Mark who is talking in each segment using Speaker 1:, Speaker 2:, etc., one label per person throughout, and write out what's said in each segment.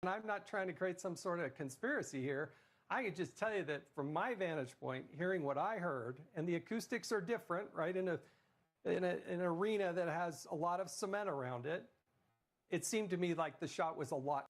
Speaker 1: And I'm not trying to create some sort of conspiracy here. I can just tell you that from my vantage point, hearing what I heard, and the acoustics are different, right? In an arena that has a lot of cement around it, it seemed to me like the shot was a lot.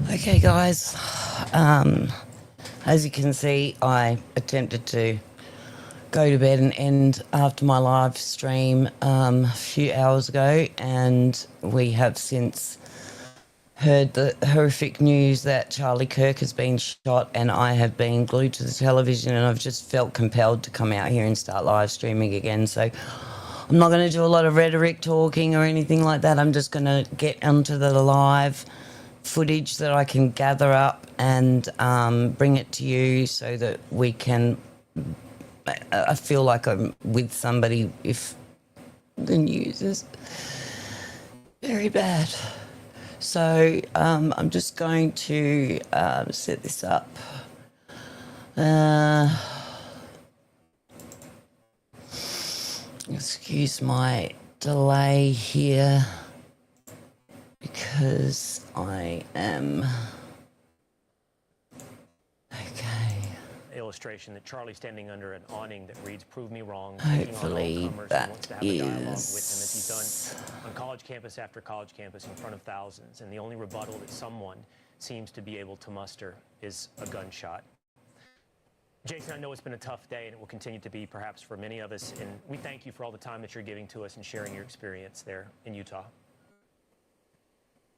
Speaker 2: Okay, guys, as you can see, I attempted to go to bed and end after my live stream a few hours ago, and we have since heard the horrific news that Charlie Kirk has been shot, and I have been glued to the television, and I've just felt compelled to come out here and start live streaming again. So I'm not going to do a lot of rhetoric talking or anything like that. I'm just going to get onto the live footage that I can gather up and bring it to you so that we can... I feel like I'm with somebody if the news is very bad. So I'm just going to set this up. Excuse my delay here because I am... Okay.
Speaker 3: Illustration that Charlie's standing under an awning that reads "Prove me wrong."
Speaker 2: Hopefully that
Speaker 3: wants to have a dialogue with him, as he's done on college campus after college campus in front of thousands. And the only rebuttal that someone seems to be able to muster is a gunshot. Jason, I know it's been a tough day, and it will continue to be perhaps for many of us. And we thank you for all the time that you're giving to us and sharing your experience there in Utah.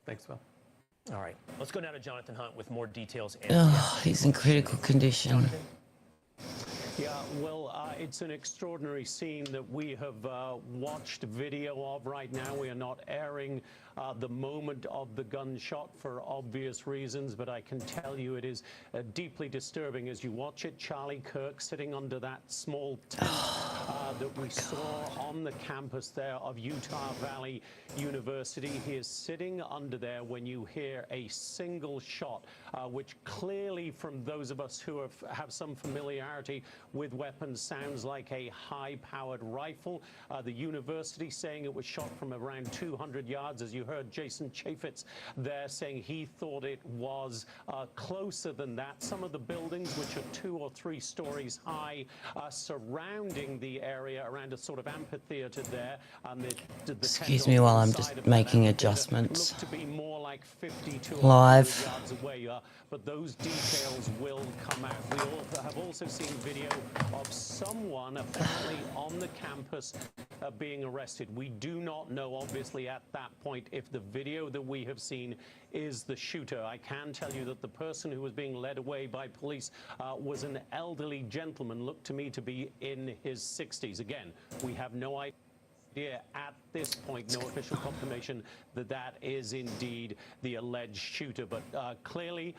Speaker 1: Thanks, Will.
Speaker 3: All right, let's go now to Jonathan Hunt with more details.
Speaker 2: He's in critical condition.
Speaker 3: Jonathan?
Speaker 4: Yeah, well, it's an extraordinary scene that we have watched video of right now. We are not airing the moment of the gunshot for obvious reasons, but I can tell you it is deeply disturbing as you watch it. Charlie Kirk sitting under that small tent that we saw on the campus there of Utah Valley University. He is sitting under there when you hear a single shot, which clearly, from those of us who have some familiarity with weapons, sounds like a high-powered rifle. The university saying it was shot from around 200 yards. As you heard Jason Chaffetz there saying he thought it was closer than that. Some of the buildings, which are 2 or 3 stories high, surrounding the area around a sort of amphitheater there. And
Speaker 2: excuse me while I'm just making adjustments.
Speaker 4: Look to be more like 50 to
Speaker 2: live
Speaker 4: yards away, but those details will come out. We have also seen video of someone apparently on the campus being arrested. We do not know, obviously, at that point, if the video that we have seen is the shooter. I can tell you that the person who was being led away by police was an elderly gentleman, looked to me to be in his 60s. Again, we have no idea at this point, no official confirmation that that is indeed the alleged shooter. But clearly,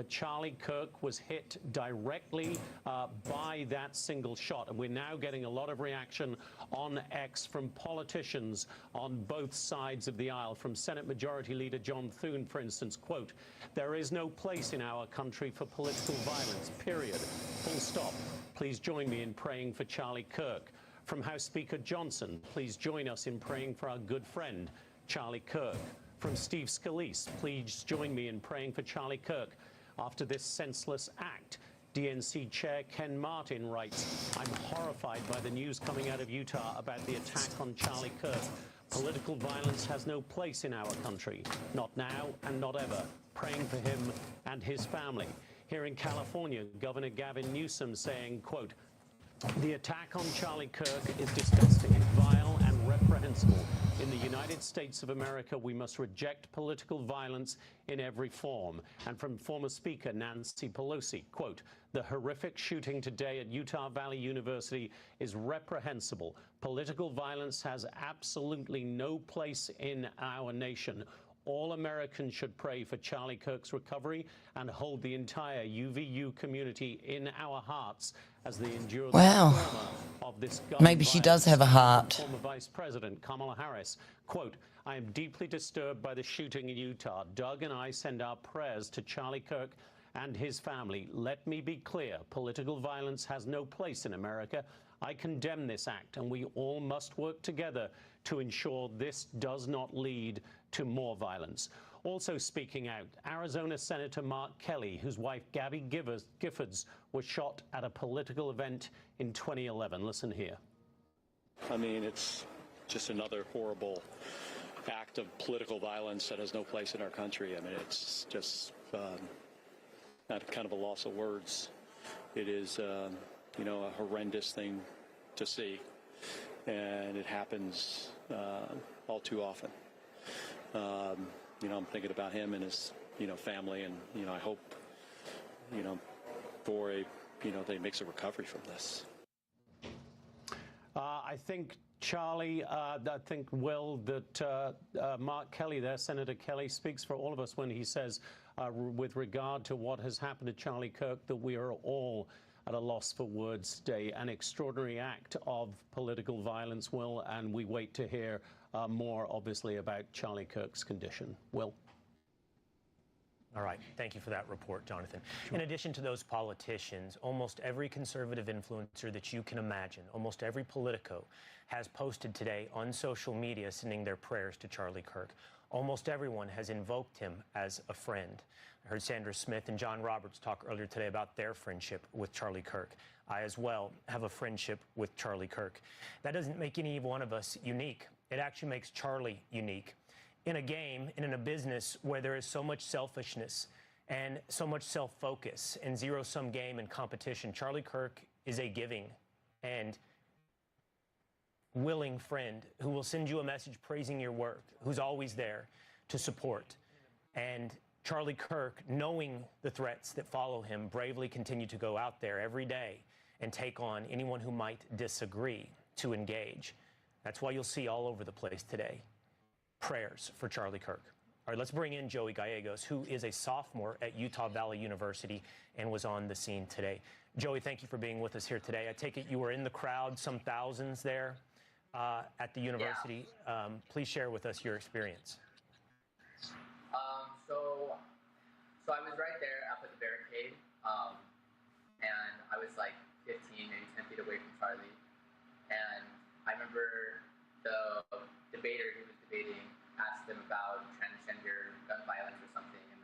Speaker 4: Charlie Kirk was hit directly by that single shot. And we're now getting a lot of reaction on X from politicians on both sides of the aisle. From Senate Majority Leader John Thune, for instance, quote, "There is no place in our country for political violence, period. Full stop. Please join me in praying for Charlie Kirk." From House Speaker Johnson, please join us in praying for our good friend, Charlie Kirk. From Steve Scalise, please join me in praying for Charlie Kirk. After this senseless act, DNC Chair Ken Martin writes, "I'm horrified by the news coming out of Utah about the attack on Charlie Kirk. Political violence has no place in our country, not now and not ever. Praying for him and his family. Here in California, Governor Gavin Newsom saying, quote, "The attack on Charlie Kirk is disgusting, vile and reprehensible. In the United States of America, we must reject political violence in every form." And from former Speaker Nancy Pelosi, quote, "The horrific shooting today at Utah Valley University is reprehensible. Political violence has absolutely no place in our nation. All Americans should pray for Charlie Kirk's recovery and hold the entire UVU community in our hearts as they endure the trauma of this gun
Speaker 2: Maybe she does
Speaker 4: violence."
Speaker 2: have a heart.
Speaker 4: Former Vice President Kamala Harris, quote, "I am deeply disturbed by the shooting in Utah. Doug and I send our prayers to Charlie Kirk and his family. Let me be clear, political violence has no place in America. I condemn this act, and we all must work together to ensure this does not lead to more violence." Also speaking out, Arizona Senator Mark Kelly, whose wife Gabby Giffords was shot at a political event in 2011. Listen here.
Speaker 5: I mean, it's just another horrible act of political violence that has no place in our country. I mean, it's just not kind of a loss of words. It is, you know, a horrendous thing to see, and it happens all too often. You know, I'm thinking about him and his, you know, family, and, you know, I hope, you know, for a, you know, that he makes a recovery from this.
Speaker 4: I think, Charlie, I think, Will, that Mark Kelly there, Senator Kelly, speaks for all of us when he says, with regard to what has happened to Charlie Kirk, that we are all at a loss for words today. An extraordinary act of political violence, Will, and we wait to hear more, obviously, about Charlie Kirk's condition. Will?
Speaker 3: All right. Thank you for that report, Jonathan. Sure. In addition to those politicians, almost every conservative influencer that you can imagine, almost every Politico, has posted today on social media sending their prayers to Charlie Kirk. Almost everyone has invoked him as a friend. I heard Sandra Smith and John Roberts talk earlier today about their friendship with Charlie Kirk. I, as well, have a friendship with Charlie Kirk. That doesn't make any one of us unique. It actually makes Charlie unique. In a game and in a business where there is so much selfishness and so much self-focus and zero-sum game and competition, Charlie Kirk is a giving and willing friend who will send you a message praising your work, who's always there to support. And Charlie Kirk, knowing the threats that follow him, bravely continued to go out there every day and take on anyone who might disagree, to engage. That's why you'll see all over the place today prayers for Charlie Kirk. All right, let's bring in Joey Gallegos, who is a sophomore at Utah Valley University and was on the scene today. Joey, thank you for being with us here today. I take it you were in the crowd, some thousands there at the university. Yeah. Please share with us your experience.
Speaker 6: So I was right there up at the barricade, and I was like 15, maybe 10 feet away from Charlie. And I remember the debater who was debating asked him about transgender gun violence or something, and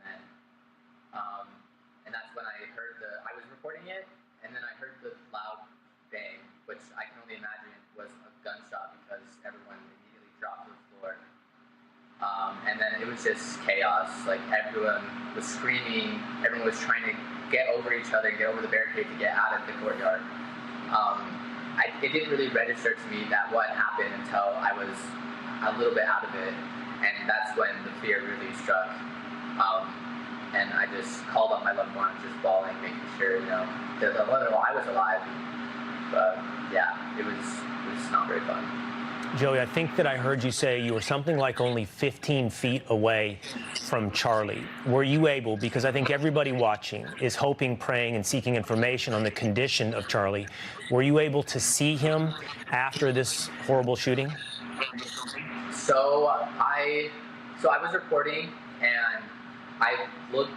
Speaker 6: that's when I heard I was reporting it, and then I heard the loud bang, which I can only imagine was a gunshot because everyone immediately dropped to the floor. And then it was just chaos. Like, everyone was screaming, everyone was trying to get over each other, get over the barricade to get out of the courtyard. It didn't really register to me that what happened until I was a little bit out of it, and that's when the fear really struck. And I just called on my loved ones, just bawling, making sure, you know, that I was alive. But yeah, it was not very fun.
Speaker 3: Joey, I think that I heard you say you were something like only 15 feet away from Charlie. Were you able, because I think everybody watching is hoping, praying, and seeking information on the condition of Charlie, were you able to see him after this horrible shooting?
Speaker 6: So I was reporting, and I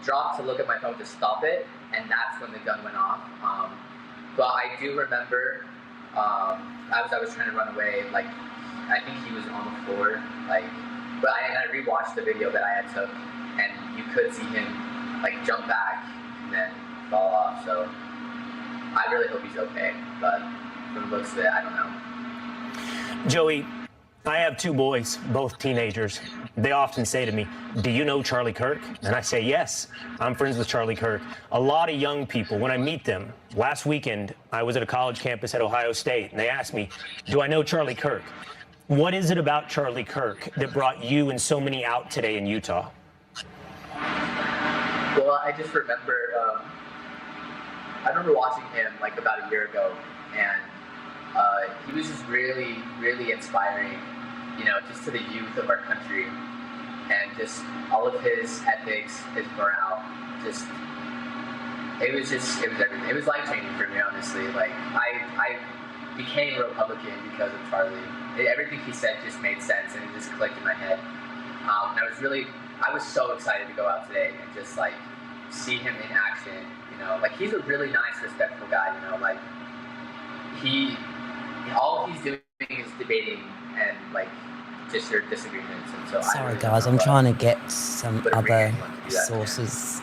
Speaker 6: dropped to look at my phone to stop it, and that's when the gun went off. But I do remember, as I was trying to run away, like, I think he was on the floor, like, but I rewatched the video that I had took, and you could see him, like, jump back and then fall off. So I really hope he's okay, but from the looks of it, I don't know.
Speaker 3: Joey, I have two boys, both teenagers. They often say to me, "Do you know Charlie Kirk?" And I say, "Yes, I'm friends with Charlie Kirk." A lot of young people, when I meet them, last weekend, I was at a college campus at Ohio State, and they asked me, "Do I know Charlie Kirk?" What is it about Charlie Kirk that brought you and so many out today in Utah?
Speaker 6: Well, I just remember, I remember watching him like about a year ago, and he was just really, really inspiring, you know, just to the youth of our country, and just all of his ethics, his morale, it was everything. It was life-changing for me, honestly. Like, I became a Republican because of Charlie. Everything he said just made sense, and it just clicked in my head. And I was so excited to go out today and just like see him in action. You know, like, he's a really nice, respectful guy. You know, like all he's doing is debating and like just your disagreements. And so
Speaker 2: Sorry, guys, I'm trying to get some other sources.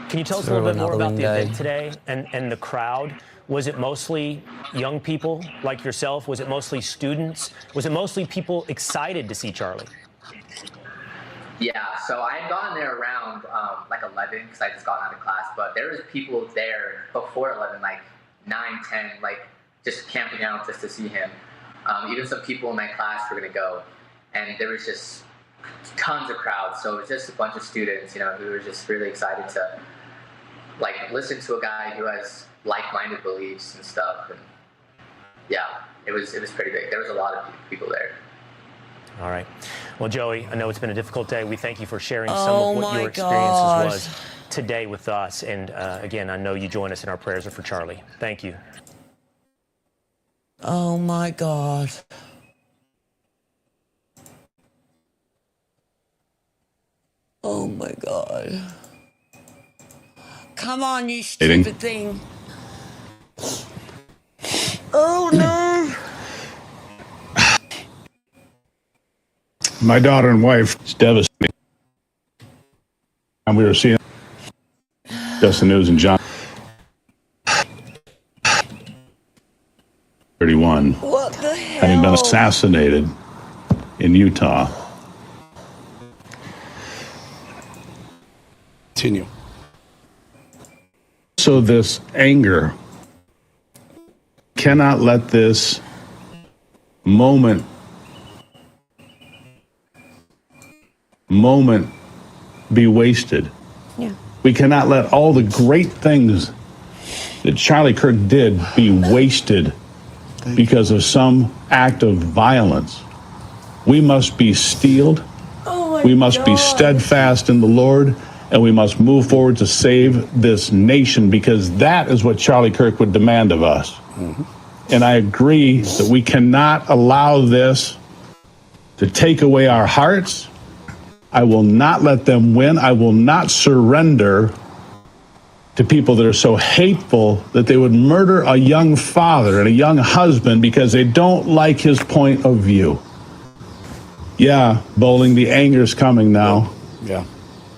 Speaker 3: Can you tell us a little bit more about the event today and the crowd? Was it mostly young people like yourself? Was it mostly students? Was it mostly people excited to see Charlie?
Speaker 6: Yeah, so I had gotten there around like 11 because I just got out of class, but there was people there before 11, like 9, 10, like just camping out just to see him. Even some people in my class were going to go, and there was just tons of crowds. So it was just a bunch of students, you know, who were just really excited to like listen to a guy who has like-minded beliefs and stuff. And yeah, it was pretty big. There was a lot of people there.
Speaker 3: All right. Well, Joey, I know it's been a difficult day. We thank you for sharing some of what your experiences was today with us. And again, I know you join us in our prayers for Charlie. Thank you.
Speaker 2: Oh my God. Oh my God. Come on, you stupid thing. Oh no.
Speaker 7: My daughter and wife is devastated. And we were seeing just the news in John 31
Speaker 2: What the hell?
Speaker 7: having been assassinated in Utah.
Speaker 8: Continue.
Speaker 7: So this anger, cannot let this moment be wasted.
Speaker 2: Yeah.
Speaker 7: We cannot let all the great things that Charlie Kirk did be wasted because of some act of violence. We must be steeled. We must be steadfast in the Lord, and we must move forward to save this nation, because that is what Charlie Kirk would demand of us. Mm-hmm. And I agree that we cannot allow this to take away our hearts. I will not let them win. I will not surrender to people that are so hateful that they would murder a young father and a young husband because they don't like his point of view. Yeah, Bowling, the anger is coming now.
Speaker 8: Yeah.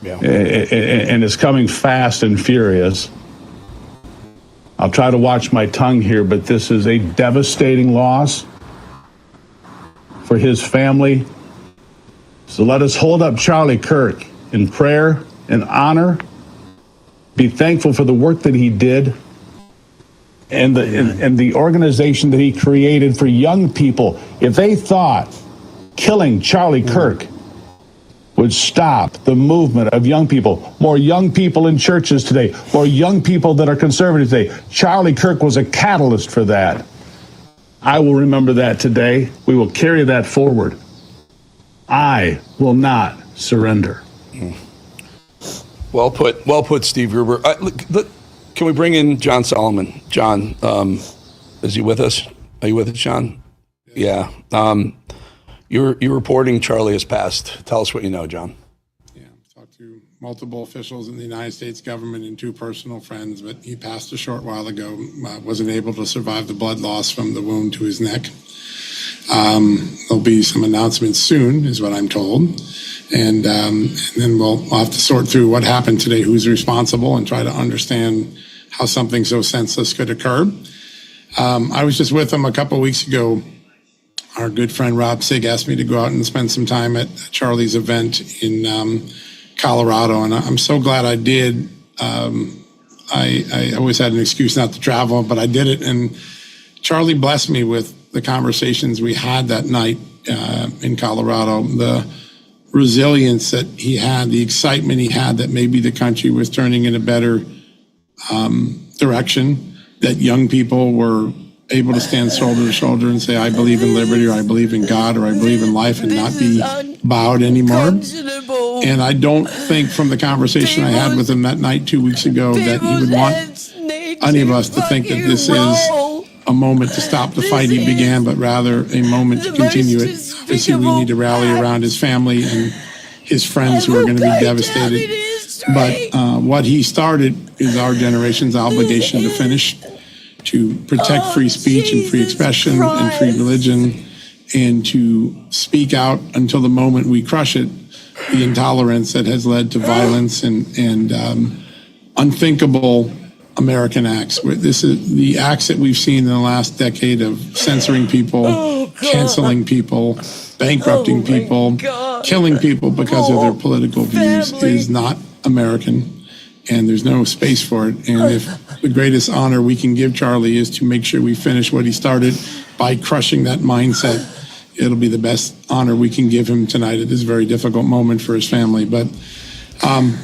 Speaker 7: And it's coming fast and furious. I'll try to watch my tongue here, but this is a devastating loss for his family. So let us hold up Charlie Kirk in prayer and honor. Be thankful for the work that he did and the organization that he created for young people. If they thought killing Charlie Kirk would stop the movement of young people, more young people in churches today, more young people that are conservative today, Charlie Kirk was a catalyst for that. I will remember that today. We will carry that forward. I will not surrender.
Speaker 8: Well put, Steve Gruber. Look, can we bring in John Solomon? John, is he with us? Are you with us, John? Yeah. You're reporting Charlie has passed. Tell us what you know, John.
Speaker 9: Yeah, I've talked to multiple officials in the United States government and 2 personal friends, but he passed a short while ago. Wasn't able to survive the blood loss from the wound to his neck. There'll be some announcements soon, is what I'm told. And then we'll have to sort through what happened today, who's responsible, and try to understand how something so senseless could occur. I was just with him a couple of weeks ago our good friend Rob Sig asked me to go out and spend some time at Charlie's event in Colorado, and I'm so glad I did. I always had an excuse not to travel, but I did it, and Charlie blessed me with the conversations we had that night in Colorado, the resilience that he had, the excitement he had that maybe the country was turning in a better direction, that young people were able to stand shoulder to shoulder and say, I believe in liberty, or I believe in God, or I believe in life, and not be bowed anymore. And I don't think from the conversation I had with him that night 2 weeks ago that he would want any of us to think that this is a moment to stop the fight he began, but rather a moment to continue it. Obviously, we need to rally around his family and his friends who are going to be devastated. But what he started is our generation's obligation to finish, to protect free speech and free expression and free religion, and to speak out until the moment we crush it, the intolerance that has led to violence and unthinkable American acts. This is the acts that we've seen in the last decade of censoring people, canceling people, bankrupting people, killing people because of their political views is not American, and there's no space for it. And if the greatest honor we can give Charlie is to make sure we finish what he started by crushing that mindset, it'll be the best honor we can give him tonight at this very difficult moment for his family. But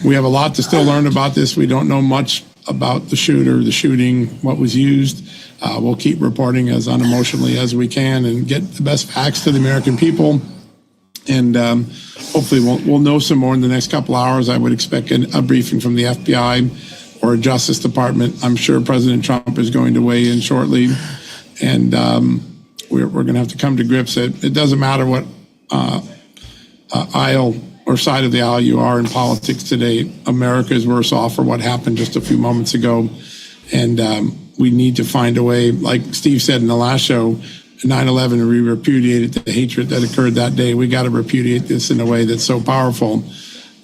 Speaker 9: we have a lot to still learn about this. We don't know much about the shooter, the shooting, what was used. We'll keep reporting as unemotionally as we can and get the best facts to the American people. And hopefully we'll know some more in the next couple hours. I would expect a briefing from the FBI or Justice Department. I'm sure President Trump is going to weigh in shortly. And we're going to have to come to grips that it doesn't matter what aisle or side of the aisle you are in politics today. America is worse off for what happened just a few moments ago. And we need to find a way, like Steve said in the last show, 9/11, we repudiated the hatred that occurred that day. We got to repudiate this in a way that's so powerful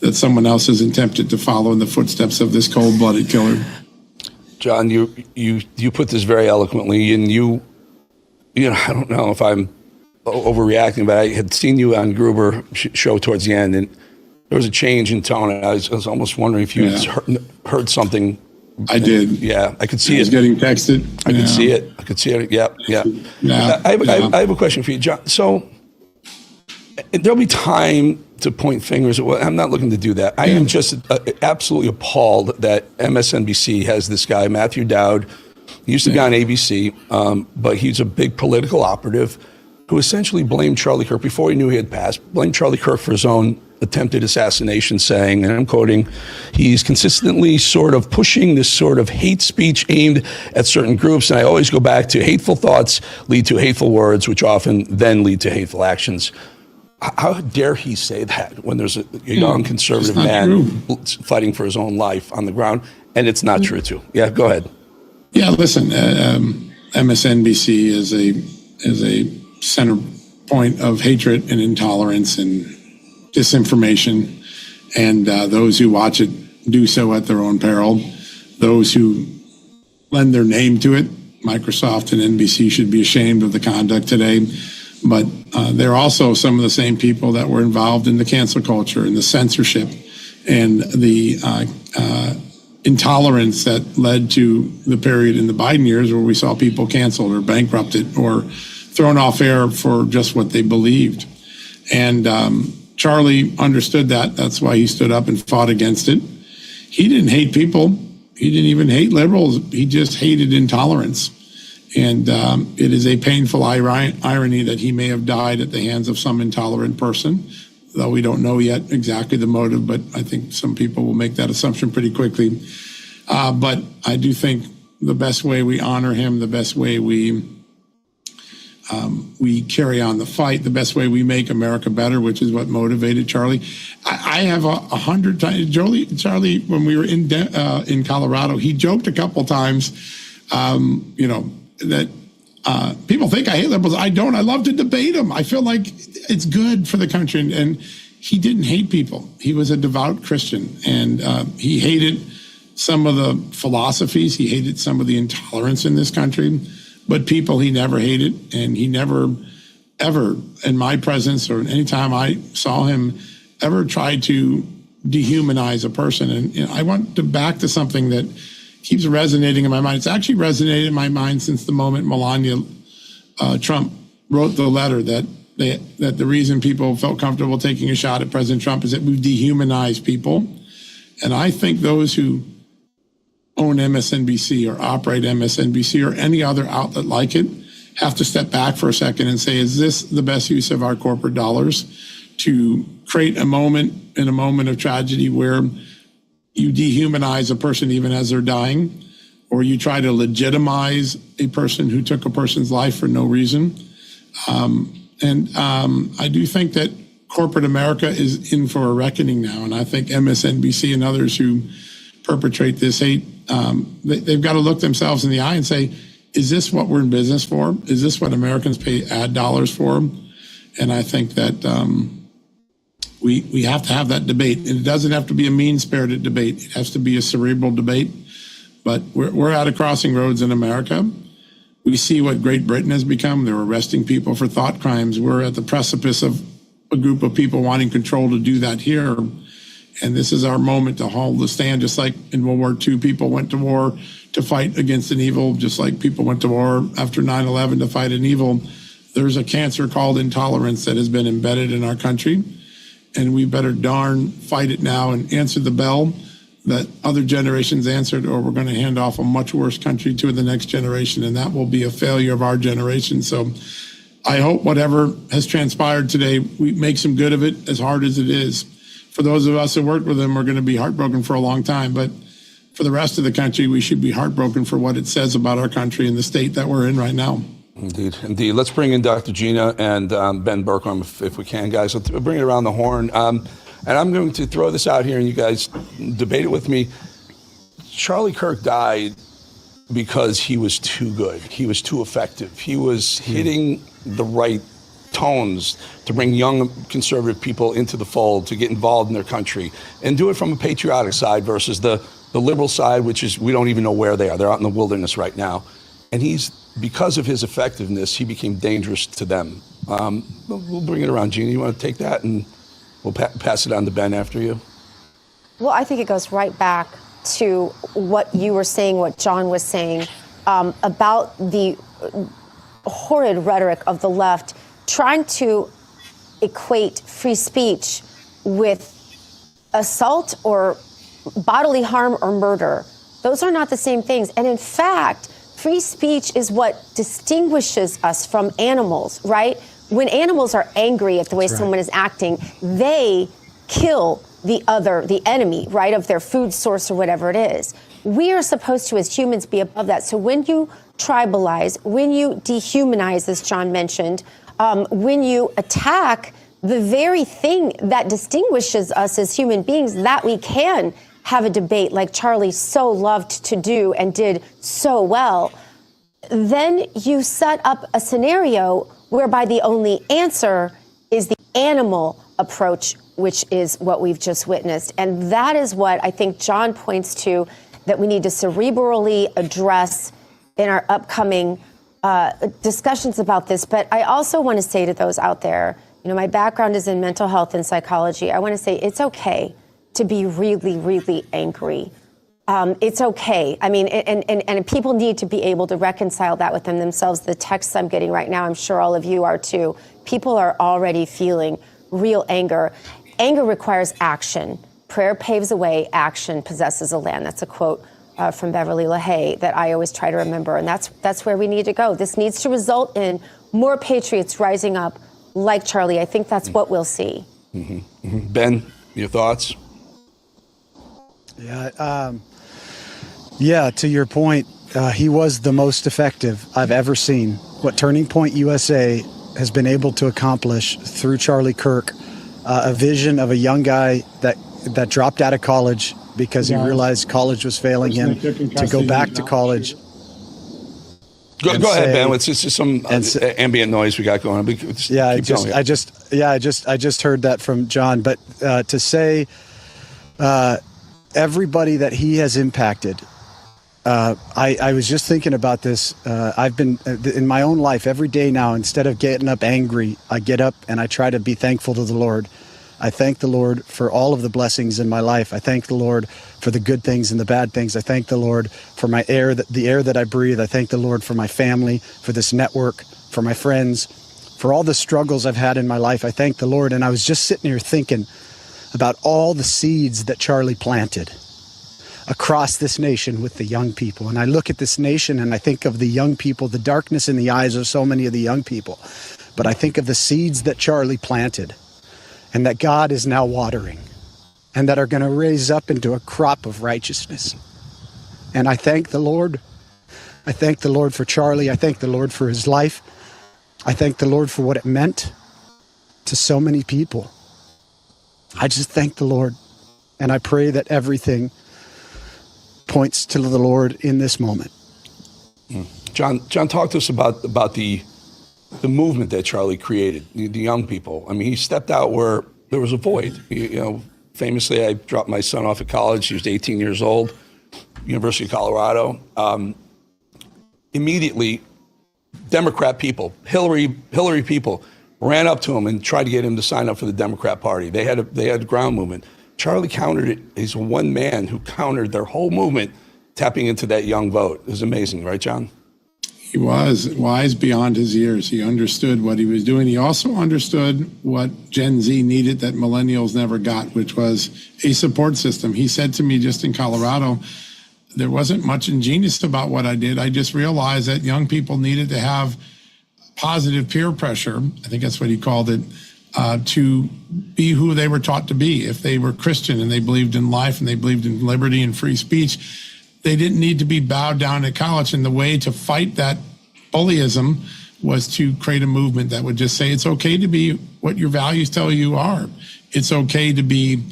Speaker 9: that someone else isn't tempted to follow in the footsteps of this cold-blooded killer.
Speaker 8: John, you put this very eloquently, and you know, I don't know if I'm overreacting, but I had seen you on Gruber show towards the end, and there was a change in tone, and I was almost wondering if you heard something.
Speaker 9: I did.
Speaker 8: Yeah, I could see
Speaker 9: it. I was getting texted.
Speaker 8: I could see it. I could see it. Yeah. I have a question for you, John. So there'll be time to point fingers. I'm not looking to do that. I am just absolutely appalled that MSNBC has this guy, Matthew Dowd. He used to be on ABC, but he's a big political operative who essentially blamed Charlie Kirk before he knew he had passed, blamed Charlie Kirk for his own attempted assassination, saying, and I'm quoting, he's consistently sort of pushing this sort of hate speech aimed at certain groups. And I always go back to hateful thoughts lead to hateful words, which often then lead to hateful actions. How dare he say that when there's a young conservative man fighting for his own life on the ground? And it's not true, too. Yeah, go ahead.
Speaker 9: Yeah, listen, MSNBC is a center point of hatred and intolerance and disinformation, and those who watch it do so at their own peril. Those who lend their name to it, Microsoft and NBC, should be ashamed of the conduct today. But they're also some of the same people that were involved in the cancel culture and the censorship and the intolerance that led to the period in the Biden years where we saw people canceled or bankrupted or thrown off air for just what they believed. And Charlie understood that. That's why he stood up and fought against it. He didn't hate people. He didn't even hate liberals. He just hated intolerance. And it is a painful irony that he may have died at the hands of some intolerant person, though we don't know yet exactly the motive, but I think some people will make that assumption pretty quickly. But I do think the best way we honor him, the best way we carry on the fight, the best way we make America better, which is what motivated Charlie. I have 100 times, Charlie, when we were in Colorado, he joked a couple times, that people think I hate liberals. I don't. I love to debate them. I feel like it's good for the country. And he didn't hate people. He was a devout Christian, and he hated some of the philosophies. He hated some of the intolerance in this country. But people he never hated, and he never ever in my presence or any time I saw him ever try to dehumanize a person. And I want to back to something that keeps resonating in my mind. It's actually resonated in my mind since the moment Melania Trump wrote the letter that the reason people felt comfortable taking a shot at President Trump is that we've dehumanized people. And I think those who own MSNBC or operate MSNBC or any other outlet like it have to step back for a second and say, is this the best use of our corporate dollars to create a moment in a moment of tragedy where you dehumanize a person even as they're dying, or you try to legitimize a person who took a person's life for no reason? I do think that corporate America is in for a reckoning now. And I think MSNBC and others who perpetrate this hate, they've got to look themselves in the eye and say, is this what we're in business for? Is this what Americans pay ad dollars for? And I think that we have to have that debate. And it doesn't have to be a mean-spirited debate. It has to be a cerebral debate. But we're at a crossing roads in America. We see what Great Britain has become. They're arresting people for thought crimes. We're at the precipice of a group of people wanting control to do that here. And this is our moment to hold the stand, just like in World War II, people went to war to fight against an evil, just like people went to war after 9/11 to fight an evil. There's a cancer called intolerance that has been embedded in our country, and we better darn fight it now and answer the bell that other generations answered, or we're going to hand off a much worse country to the next generation, and that will be a failure of our generation. So I hope whatever has transpired today, we make some good of it, as hard as it is. For those of us who worked with him, we're going to be heartbroken for a long time, but for the rest of the country, we should be heartbroken for what it says about our country and the state that we're in right now.
Speaker 8: Indeed, indeed. Let's bring in Dr. Gina and Ben Bergholm if we can, guys. Let's bring it around the horn. And I'm going to throw this out here, and you guys debate it with me. Charlie Kirk died because he was too good. He was too effective. He was hitting the right tones to bring young conservative people into the fold, to get involved in their country, and do it from a patriotic side versus the liberal side, which is we don't even know where they are. They're out in the wilderness right now. And because of his effectiveness, he became dangerous to them. We'll bring it around. Gina, you want to take that, and we'll pass it on to Ben after you?
Speaker 10: Well, I think it goes right back to what you were saying, what John was saying, about the horrid rhetoric of the left trying to equate free speech with assault or bodily harm or murder. Those are not the same things. And in fact, free speech is what distinguishes us from animals, right? When animals are angry at the way someone is acting, they kill the enemy, right, of their food source or whatever it is. We are supposed to, as humans, be above that. So when you tribalize, when you dehumanize, as John mentioned, when you attack the very thing that distinguishes us as human beings, that we can have a debate like Charlie so loved to do and did so well, then you set up a scenario whereby the only answer is the animal approach, which is what we've just witnessed. And that is what I think John points to, that we need to cerebrally address in our upcoming discussions about this. But I also want to say to those out there, my background is in mental health and psychology. I want to say it's okay to be really, really angry. It's okay. I mean, and people need to be able to reconcile that within themselves. The texts I'm getting right now, I'm sure all of you are too. People are already feeling real anger. Anger requires action. Prayer paves the way, action possesses a land. That's a quote from Beverly LaHaye that I always try to remember. And that's where we need to go. This needs to result in more patriots rising up like Charlie. I think that's what we'll see.
Speaker 8: Mm-hmm. Mm-hmm. Ben, your thoughts?
Speaker 11: Yeah, to your point, he was the most effective I've ever seen. What Turning Point USA has been able to accomplish through Charlie Kirk, a vision of a young guy that dropped out of college because he realized college was failing him, to go back to college.
Speaker 8: Go ahead, Ben. It's just some ambient noise we got going on.
Speaker 11: I just heard that from John. But to say everybody that he has impacted I was just thinking about this. I've been in my own life every day now, instead of getting up angry, I get up and I try to be thankful to the Lord. I thank the Lord for all of the blessings in my life. I thank the Lord for the good things and the bad things. I thank the Lord for my air, the air that I breathe. I thank the Lord for my family, for this network, for my friends, for all the struggles I've had in my life. I thank the Lord. And I was just sitting here thinking about all the seeds that Charlie planted across this nation with the young people. And I look at this nation and I think of the young people, the darkness in the eyes of so many of the young people. But I think of the seeds that Charlie planted and that God is now watering and that are going to raise up into a crop of righteousness. And I thank the Lord. I thank the Lord for Charlie. I thank the Lord for his life. I thank the Lord for what it meant to so many people. I just thank the Lord. And I pray that everything points to the Lord in this moment.
Speaker 8: John, talk to us about the movement that Charlie created, the young people. I mean, he stepped out where there was a void. You know, famously, I dropped my son off at college. He was 18 years old, University of Colorado. Immediately, Democrat people, Hillary people, ran up to him and tried to get him to sign up for the Democrat Party. They had a ground movement. Charlie countered it. He's one man who countered their whole movement, tapping into that young vote. It was amazing, right, John?
Speaker 9: He was wise beyond his years. He understood what he was doing. He also understood what Gen Z needed that millennials never got, which was a support system. He said to me just in Colorado, there wasn't much ingenious about what I did. I just realized that young people needed to have positive peer pressure, I think that's what he called it, to be who they were taught to be. If they were Christian and they believed in life and they believed in liberty and free speech, they didn't need to be bowed down at college. And the way to fight that bullyism was to create a movement that would just say it's okay to be what your values tell you are. It's okay to be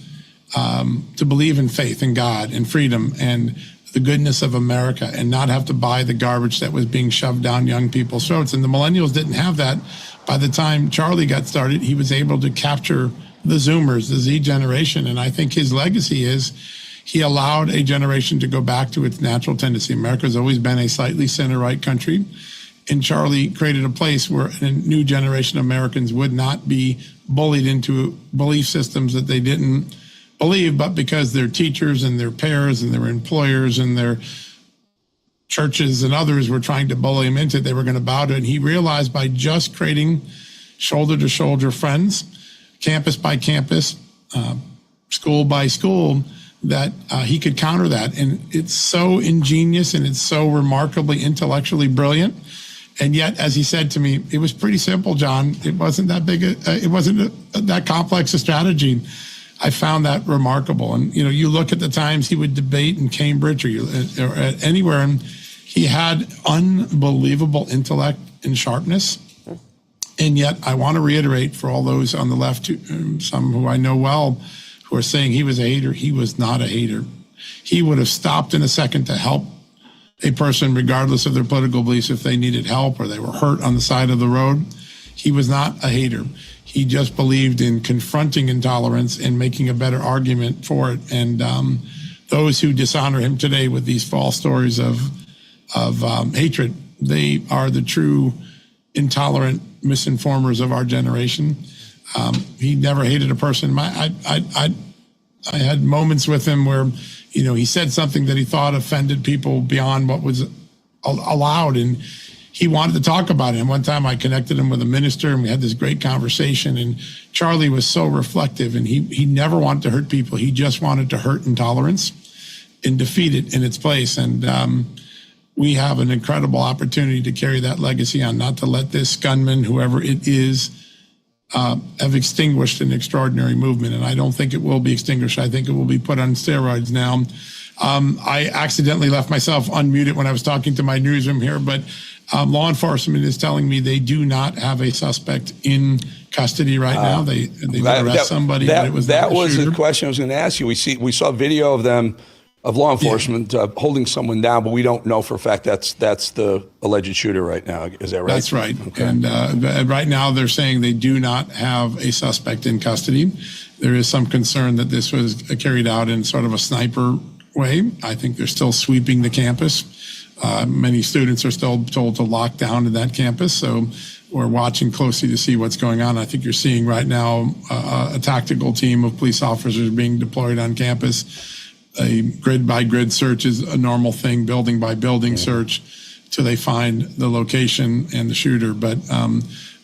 Speaker 9: to believe in faith in God and freedom and the goodness of America and not have to buy the garbage that was being shoved down young people's throats. And the millennials didn't have that. By the time Charlie got started, he was able to capture the Zoomers, the Z generation. And I think his legacy is he allowed a generation to go back to its natural tendency. America's always been a slightly center-right country. And Charlie created a place where a new generation of Americans would not be bullied into belief systems that they didn't believe, but because their teachers and their peers and their employers and their churches and others were trying to bully him into it, they were going to bow to it. And he realized by just creating shoulder-to-shoulder friends, campus by campus, school by school, that he could counter that. And it's so ingenious and it's so remarkably intellectually brilliant. And yet, as he said to me, it was pretty simple, John. It wasn't that big. It wasn't that complex a strategy. I found that remarkable. And, you know, you look at the times he would debate in Cambridge or anywhere, and he had unbelievable intellect and sharpness. And yet I want to reiterate for all those on the left, some who I know well, who are saying he was a hater. He was not a hater. He would have stopped in a second to help a person, regardless of their political beliefs, if they needed help or they were hurt on the side of the road. He was not a hater. He just believed in confronting intolerance and making a better argument for it. And those who dishonor him today with these false stories of hatred, they are the true intolerant misinformers of our generation. He never hated a person. I had moments with him where, you know, he said something that he thought offended people beyond what was allowed, and he wanted to talk about it. And one time I connected him with a minister and we had this great conversation, and Charlie was so reflective, and he never wanted to hurt people. He just wanted to hurt intolerance and defeat it in its place. And we have an incredible opportunity to carry that legacy on, not to let this gunman, whoever it is, have extinguished an extraordinary movement. And I don't think it will be extinguished. I think it will be put on steroids now. I accidentally left myself unmuted when I was talking to my newsroom here, but law enforcement is telling me they do not have a suspect in custody right now. They will arrest somebody.
Speaker 8: That
Speaker 9: but it was
Speaker 8: the question I was going to ask you. We saw video of them, of law enforcement holding someone down, but we don't know for a fact that's the alleged shooter right now. Is that right?
Speaker 9: That's right.
Speaker 8: Okay.
Speaker 9: And right now they're saying they do not have a suspect in custody. There is some concern that this was carried out in sort of a sniper way. I think they're still sweeping the campus. Many students are still told to lock down to that campus. So we're watching closely to see what's going on. I think you're seeing right now a tactical team of police officers being deployed on campus. A grid by grid search is a normal thing, building by building search till they find the location and the shooter. But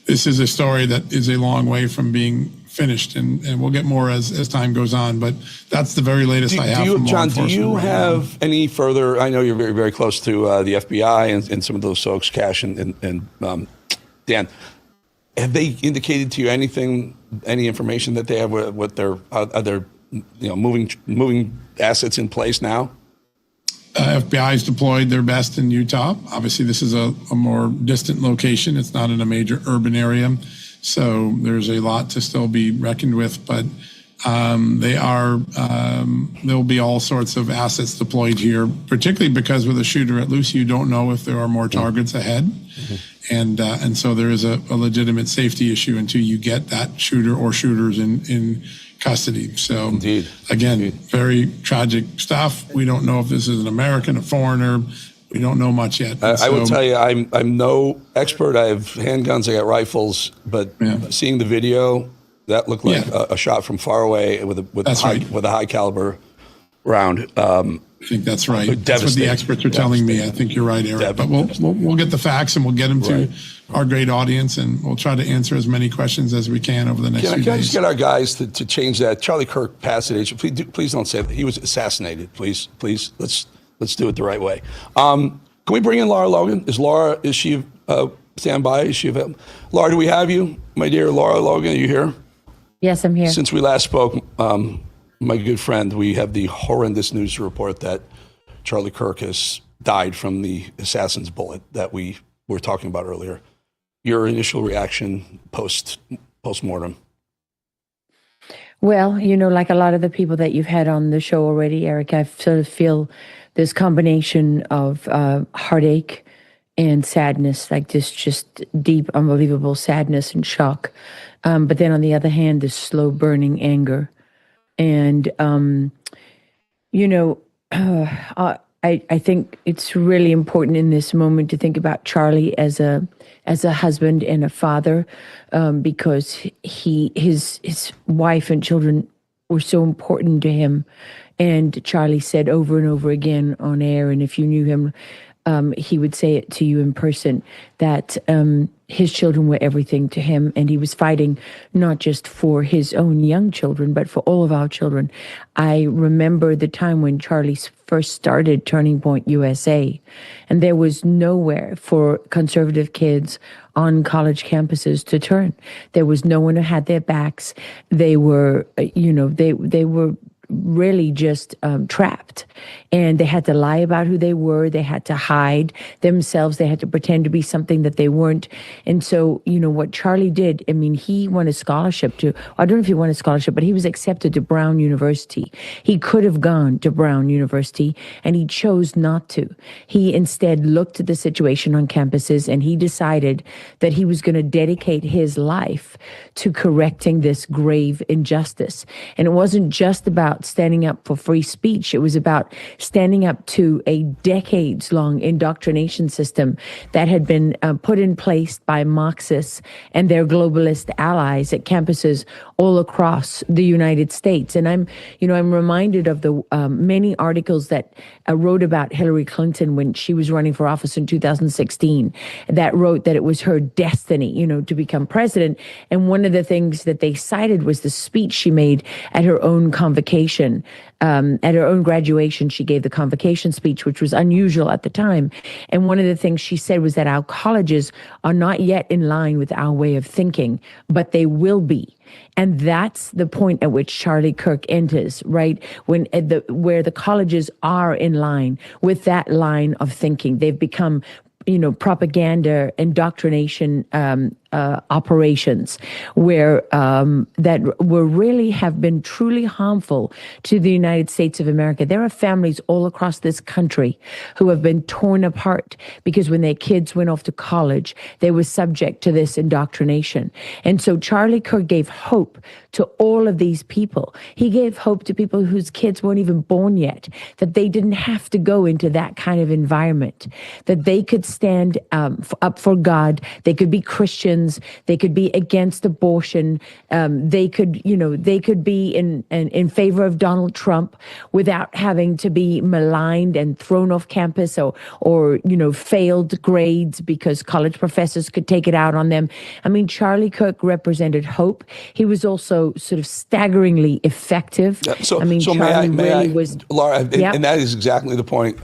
Speaker 9: this is a story that is a long way from being finished, and we'll get more as time goes on. But that's the very latest I have from law
Speaker 8: John,
Speaker 9: enforcement.
Speaker 8: do you
Speaker 9: right
Speaker 8: have any further? I know you're very, very close to the FBI and some of those folks, Cash and Dan. Have they indicated to you anything, any information that they have? What they're are there, moving assets in place now?
Speaker 9: FBI has deployed their best in Utah. Obviously, this is a more distant location. It's not in a major urban area. So there's a lot to still be reckoned with, but there'll be all sorts of assets deployed here, particularly because with a shooter at loose, you don't know if there are more targets ahead. Mm-hmm. And so there is a legitimate safety issue until you get that shooter or shooters in custody. So
Speaker 8: Indeed.
Speaker 9: Very tragic stuff. We don't know if this is an American, a foreigner. We don't know much yet.
Speaker 8: I will tell you, I'm no expert. I have handguns, I got rifles, but seeing the video, that looked like a shot from far away with a high caliber round.
Speaker 9: I think that's right. That's what the experts are telling me. I think you're right, Eric. But we'll get the facts and we'll get them to our great audience, and we'll try to answer as many questions as we can over the next few days.
Speaker 8: Can I just get our guys to change that? Charlie Kirk passed it. Please don't say that. He was assassinated. Please, let's do it the right way. Can we bring in Laura Logan? Is she stand by? Is she available? Laura, do we have you? My dear Laura Logan, are you here?
Speaker 12: Yes, I'm here.
Speaker 8: Since we last spoke, my good friend, we have the horrendous news to report that Charlie Kirk has died from the assassin's bullet that we were talking about earlier. Your initial reaction post-mortem?
Speaker 12: Well, like a lot of the people that you've had on the show already, Eric, I sort of feel this combination of heartache and sadness, like this just deep, unbelievable sadness and shock. But then on the other hand, this slow burning anger. And, I think it's really important in this moment to think about Charlie as a husband and a father, because his wife and children were so important to him. And Charlie said over and over again on air, and if you knew him, he would say it to you in person, that his children were everything to him, and he was fighting not just for his own young children, but for all of our children. I remember the time when Charlie first started Turning Point USA, and there was nowhere for conservative kids on college campuses to turn. There was no one who had their backs. They were, they were really just trapped, and they had to lie about who they were. They had to hide themselves. They had to pretend to be something that they weren't. And so, what Charlie did, he won a scholarship I don't know if he won a scholarship, but he was accepted to Brown University. He could have gone to Brown University, and he chose not to. He instead looked at the situation on campuses, and he decided that he was going to dedicate his life to correcting this grave injustice. And it wasn't just about standing up for free speech. It was about standing up to a decades-long indoctrination system that had been put in place by Marxists and their globalist allies at campuses all across the United States. And I'm reminded of the many articles that wrote about Hillary Clinton when she was running for office in 2016, that wrote that it was her destiny, to become president. And one of the things that they cited was the speech she made at her own convocation. At her own graduation, she gave the convocation speech, which was unusual at the time. And one of the things she said was that our colleges are not yet in line with our way of thinking, but they will be. And that's the point at which Charlie Kirk enters, right? Where the colleges are in line with that line of thinking. They've become propaganda, indoctrination operations where that were really have been truly harmful to the United States of America. There are families all across this country who have been torn apart because when their kids went off to college, they were subject to this indoctrination. And so Charlie Kirk gave hope to all of these people. He gave hope to people whose kids weren't even born yet, that they didn't have to go into that kind of environment, that they could stand up for God. They could be Christians. They could be against abortion. They could be in favor of Donald Trump without having to be maligned and thrown off campus or failed grades because college professors could take it out on them. I mean, Charlie Kirk represented hope. He was also sort of staggeringly effective.
Speaker 8: Yeah, so
Speaker 12: Charlie
Speaker 8: may I,
Speaker 12: was,
Speaker 8: Laura,
Speaker 12: yep.
Speaker 8: and that is exactly the point.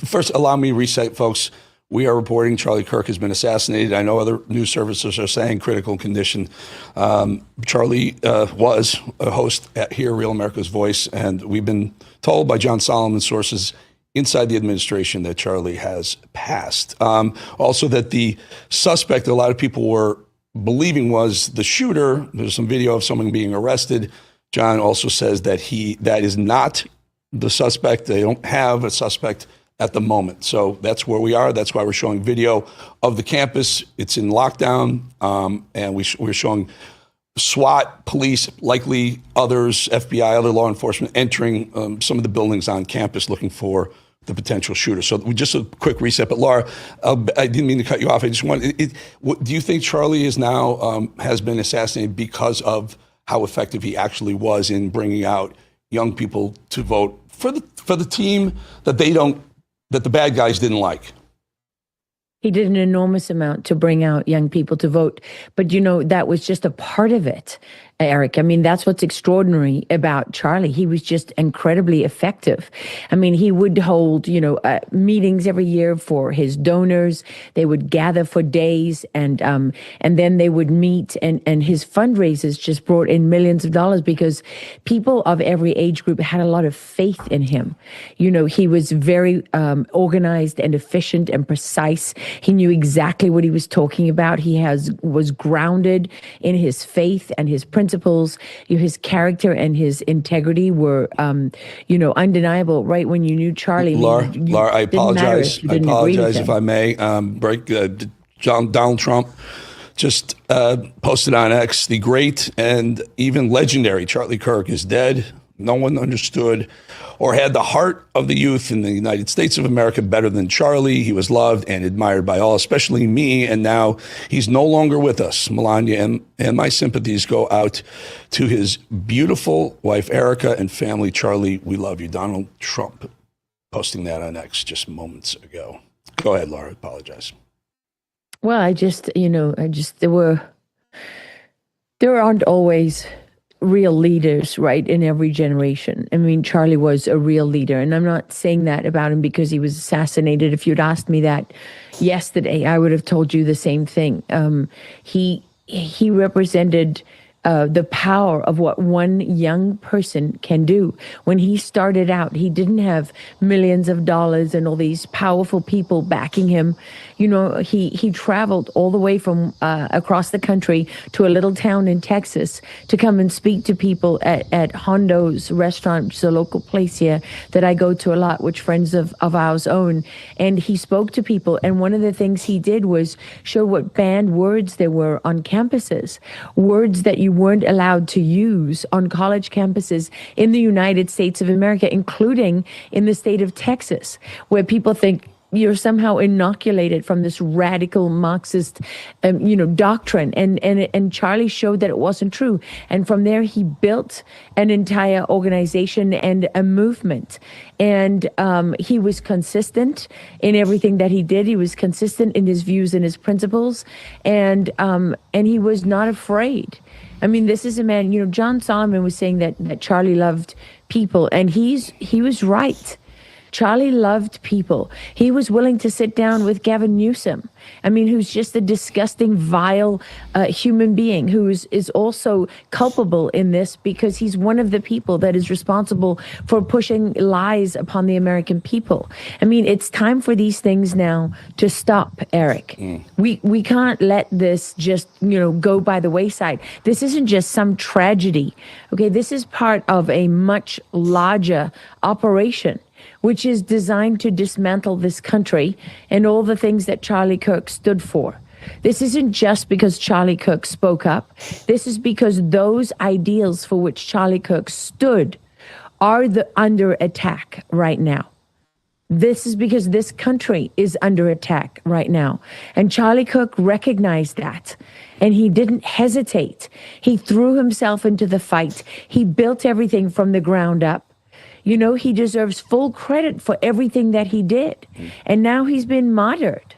Speaker 8: First, allow me to restate, folks. We are reporting Charlie Kirk has been assassinated. I know other news services are saying critical condition. Charlie was a host at Here, Real America's Voice, and we've been told by John Solomon sources inside the administration that Charlie has passed. Also that the suspect, a lot of people were believing was the shooter. There's some video of someone being arrested. John also says that that is not the suspect. They don't have a suspect at the moment. So that's where we are. That's why we're showing video of the campus. It's in lockdown, and we're showing SWAT, police, likely others, FBI, other law enforcement entering some of the buildings on campus looking for the potential shooter. So just a quick reset. But Laura, I didn't mean to cut you off. I just wanted, do you think Charlie is now has been assassinated because of how effective he actually was in bringing out young people to vote for the team that the bad guys didn't like?
Speaker 12: He did an enormous amount to bring out young people to vote. But, that was just a part of it, Eric. I mean, that's what's extraordinary about Charlie. He was just incredibly effective. I mean, he would hold, meetings every year for his donors. They would gather for days and then they would meet and his fundraisers just brought in millions of dollars because people of every age group had a lot of faith in him. He was very organized and efficient and precise. He knew exactly what he was talking about. He was grounded in his faith and his principles. His character and his integrity were, undeniable. Right when you knew Charlie,
Speaker 8: Laura, I apologize. I apologize if I may. Donald Trump just posted on X, the great and even legendary Charlie Kirk is dead. No one understood or had the heart of the youth in the United States of America better than Charlie. He was loved and admired by all, especially me. And now he's no longer with us. Melania and my sympathies go out to his beautiful wife, Erica, and family. Charlie, we love you. Donald Trump posting that on X just moments ago. Go ahead, Laura. I apologize.
Speaker 12: Well, there aren't always real leaders, right, in every generation. I mean, Charlie was a real leader, and I'm not saying that about him because he was assassinated. If you'd asked me that yesterday, I would have told you the same thing. He represented the power of what one young person can do. When he started out, he didn't have millions of dollars and all these powerful people backing him. He traveled all the way from across the country to a little town in Texas to come and speak to people at Hondo's restaurant, which is a local place here that I go to a lot, which friends of ours own. And he spoke to people. And one of the things he did was show what banned words there were on campuses, words that you weren't allowed to use on college campuses in the United States of America, including in the state of Texas, where people think you're somehow inoculated from this radical Marxist, doctrine. And Charlie showed that it wasn't true. And from there, he built an entire organization and a movement. And he was consistent in everything that he did. He was consistent in his views and his principles. And he was not afraid. I mean, this is a man, John Solomon was saying that Charlie loved people, and he was right. Charlie loved people. He was willing to sit down with Gavin Newsom. I mean, who's just a disgusting, vile human being who is also culpable in this because he's one of the people that is responsible for pushing lies upon the American people. I mean, it's time for these things now to stop, Eric. We can't let this just, go by the wayside. This isn't just some tragedy. Okay, this is part of a much larger operation, which is designed to dismantle this country and all the things that Charlie KIRK stood for. This isn't just because Charlie KIRK spoke up. This is because those ideals for which Charlie KIRK stood are under attack right now. This is because this country is under attack right now. And Charlie KIRK recognized that. And he didn't hesitate. He threw himself into the fight. He built everything from the ground up. He deserves full credit for everything that he did. And now he's been martyred.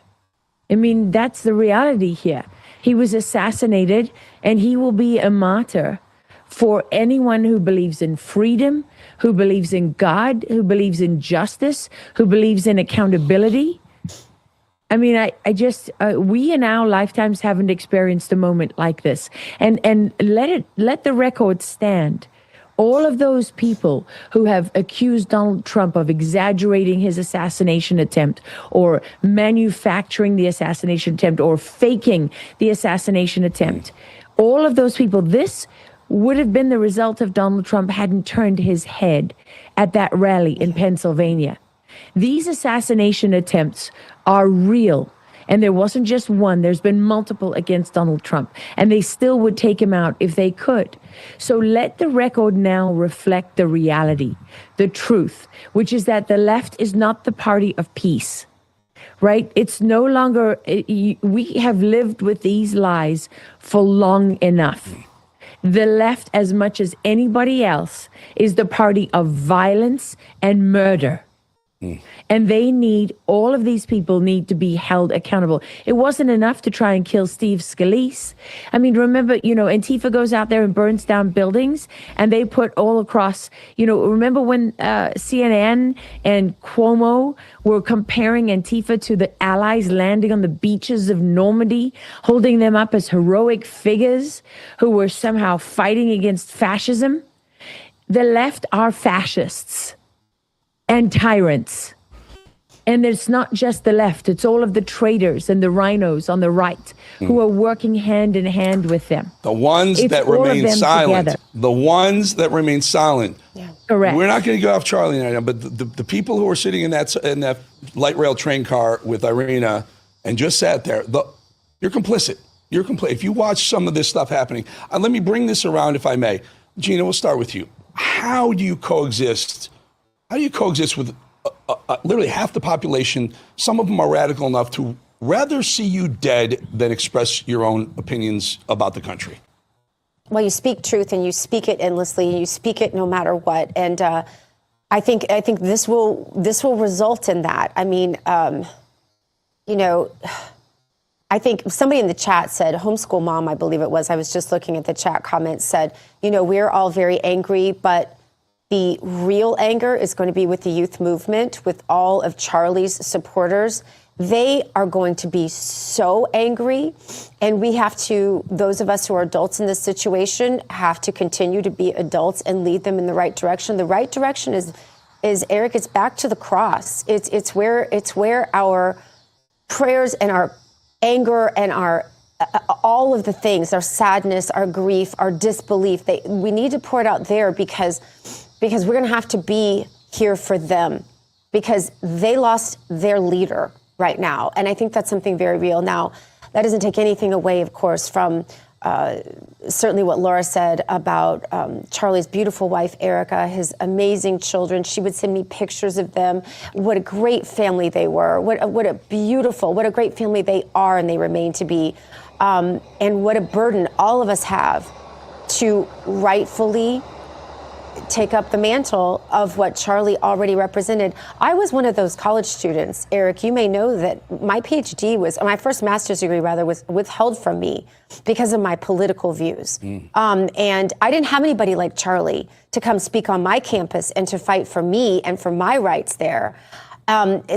Speaker 12: I mean, that's the reality here. He was assassinated, and he will be a martyr for anyone who believes in freedom, who believes in God, who believes in justice, who believes in accountability. I mean, we in our lifetimes haven't experienced a moment like this. And let the record stand. All of those people who have accused Donald Trump of exaggerating his assassination attempt or manufacturing the assassination attempt or faking the assassination attempt, all of those people, this would have been the result if Donald Trump hadn't turned his head at that rally in Pennsylvania. These assassination attempts are real. And there wasn't just one. There's been multiple against Donald Trump. And they still would take him out if they could. So let the record now reflect the reality, the truth, which is that the left is not the party of peace, right? It's no longer, we have lived with these lies for long enough. The left, as much as anybody else, is the party of violence and murder. And all of these people need to be held accountable. It wasn't enough to try and kill Steve Scalise. I mean, remember, Antifa goes out there and burns down buildings, and they put all across, remember when CNN and Cuomo were comparing Antifa to the Allies landing on the beaches of Normandy, holding them up as heroic figures who were somehow fighting against fascism? The left are fascists and tyrants. And it's not just the left, it's all of the traitors and the rhinos on the right who are working hand in hand with them.
Speaker 8: The ones that remain silent. Together. The ones that remain silent.
Speaker 10: Yeah.
Speaker 12: Correct.
Speaker 8: We're not going to go off Charlie right now, but the people who are sitting in that light rail train car with Irina and just sat there, you're complicit. You're complicit. If you watch some of this stuff happening, let me bring this around if I may. Gina, we'll start with you. How do you coexist with literally half the population? Some of them are radical enough to rather see you dead than express your own opinions about the country.
Speaker 10: Well, you speak truth, and you speak it endlessly, and you speak it no matter what. And I think this will result in that. I mean, I think somebody in the chat said, homeschool mom, I believe it was. I was just looking at the chat comments, said, we're all very angry, but the real anger is going to be with the youth movement, with all of Charlie's supporters. They are going to be so angry, and we have to, those of us who are adults in this situation, have to continue to be adults and lead them in the right direction. The right direction is Eric, it's back to the cross. It's where our prayers and our anger and our all of the things, our sadness, our grief, our disbelief, we need to pour it out there because we're going to have to be here for them, because they lost their leader right now. And I think that's something very real. Now, that doesn't take anything away, of course, from certainly what Laura said about Charlie's beautiful wife, Erica, his amazing children. She would send me pictures of them. What a great family they were. What a great family they are and they remain to be. And what a burden all of us have to rightfully take up the mantle of what Charlie already represented. I was one of those college students, Eric. You may know that my PhD my first master's degree rather, was withheld from me because of my political views. And I didn't have anybody like Charlie to come speak on my campus and to fight for me and for my rights there.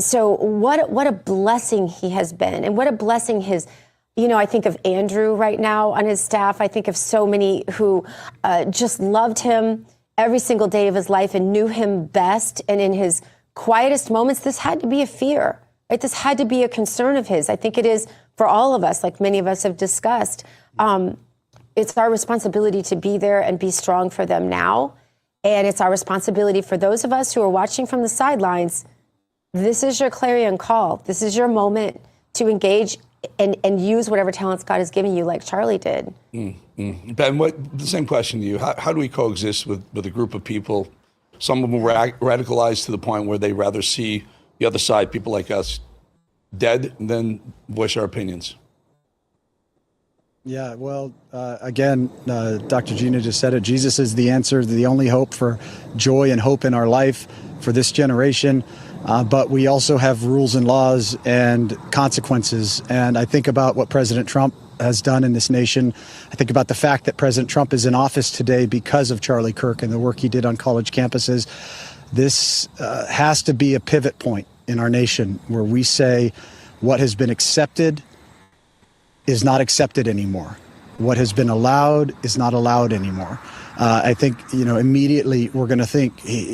Speaker 10: So what a blessing he has been, and what a blessing his. I think of Andrew right now on his staff. I think of so many who just loved him every single day of his life and knew him best. And in his quietest moments, this had to be a fear, right? This had to be a concern of his. I think it is for all of us, like many of us have discussed. It's our responsibility to be there and be strong for them now. And it's our responsibility for those of us who are watching from the sidelines. This is your clarion call. This is your moment to engage and use whatever talents God has given you, like Charlie did.
Speaker 8: Ben, the same question to you. How do we coexist with a group of people, some of them radicalized to the point where they rather see the other side, people like us, dead than voice our opinions?
Speaker 11: Yeah, well, again, Dr. Gina just said it. Jesus is the answer, the only hope for joy and hope in our life for this generation. But we also have rules and laws and consequences. And I think about what President Trump has done in this nation. I think about the fact that President Trump is in office today because of Charlie Kirk and the work he did on college campuses. This has to be a pivot point in our nation where we say what has been accepted is not accepted anymore. What has been allowed is not allowed anymore. I think, immediately we're going to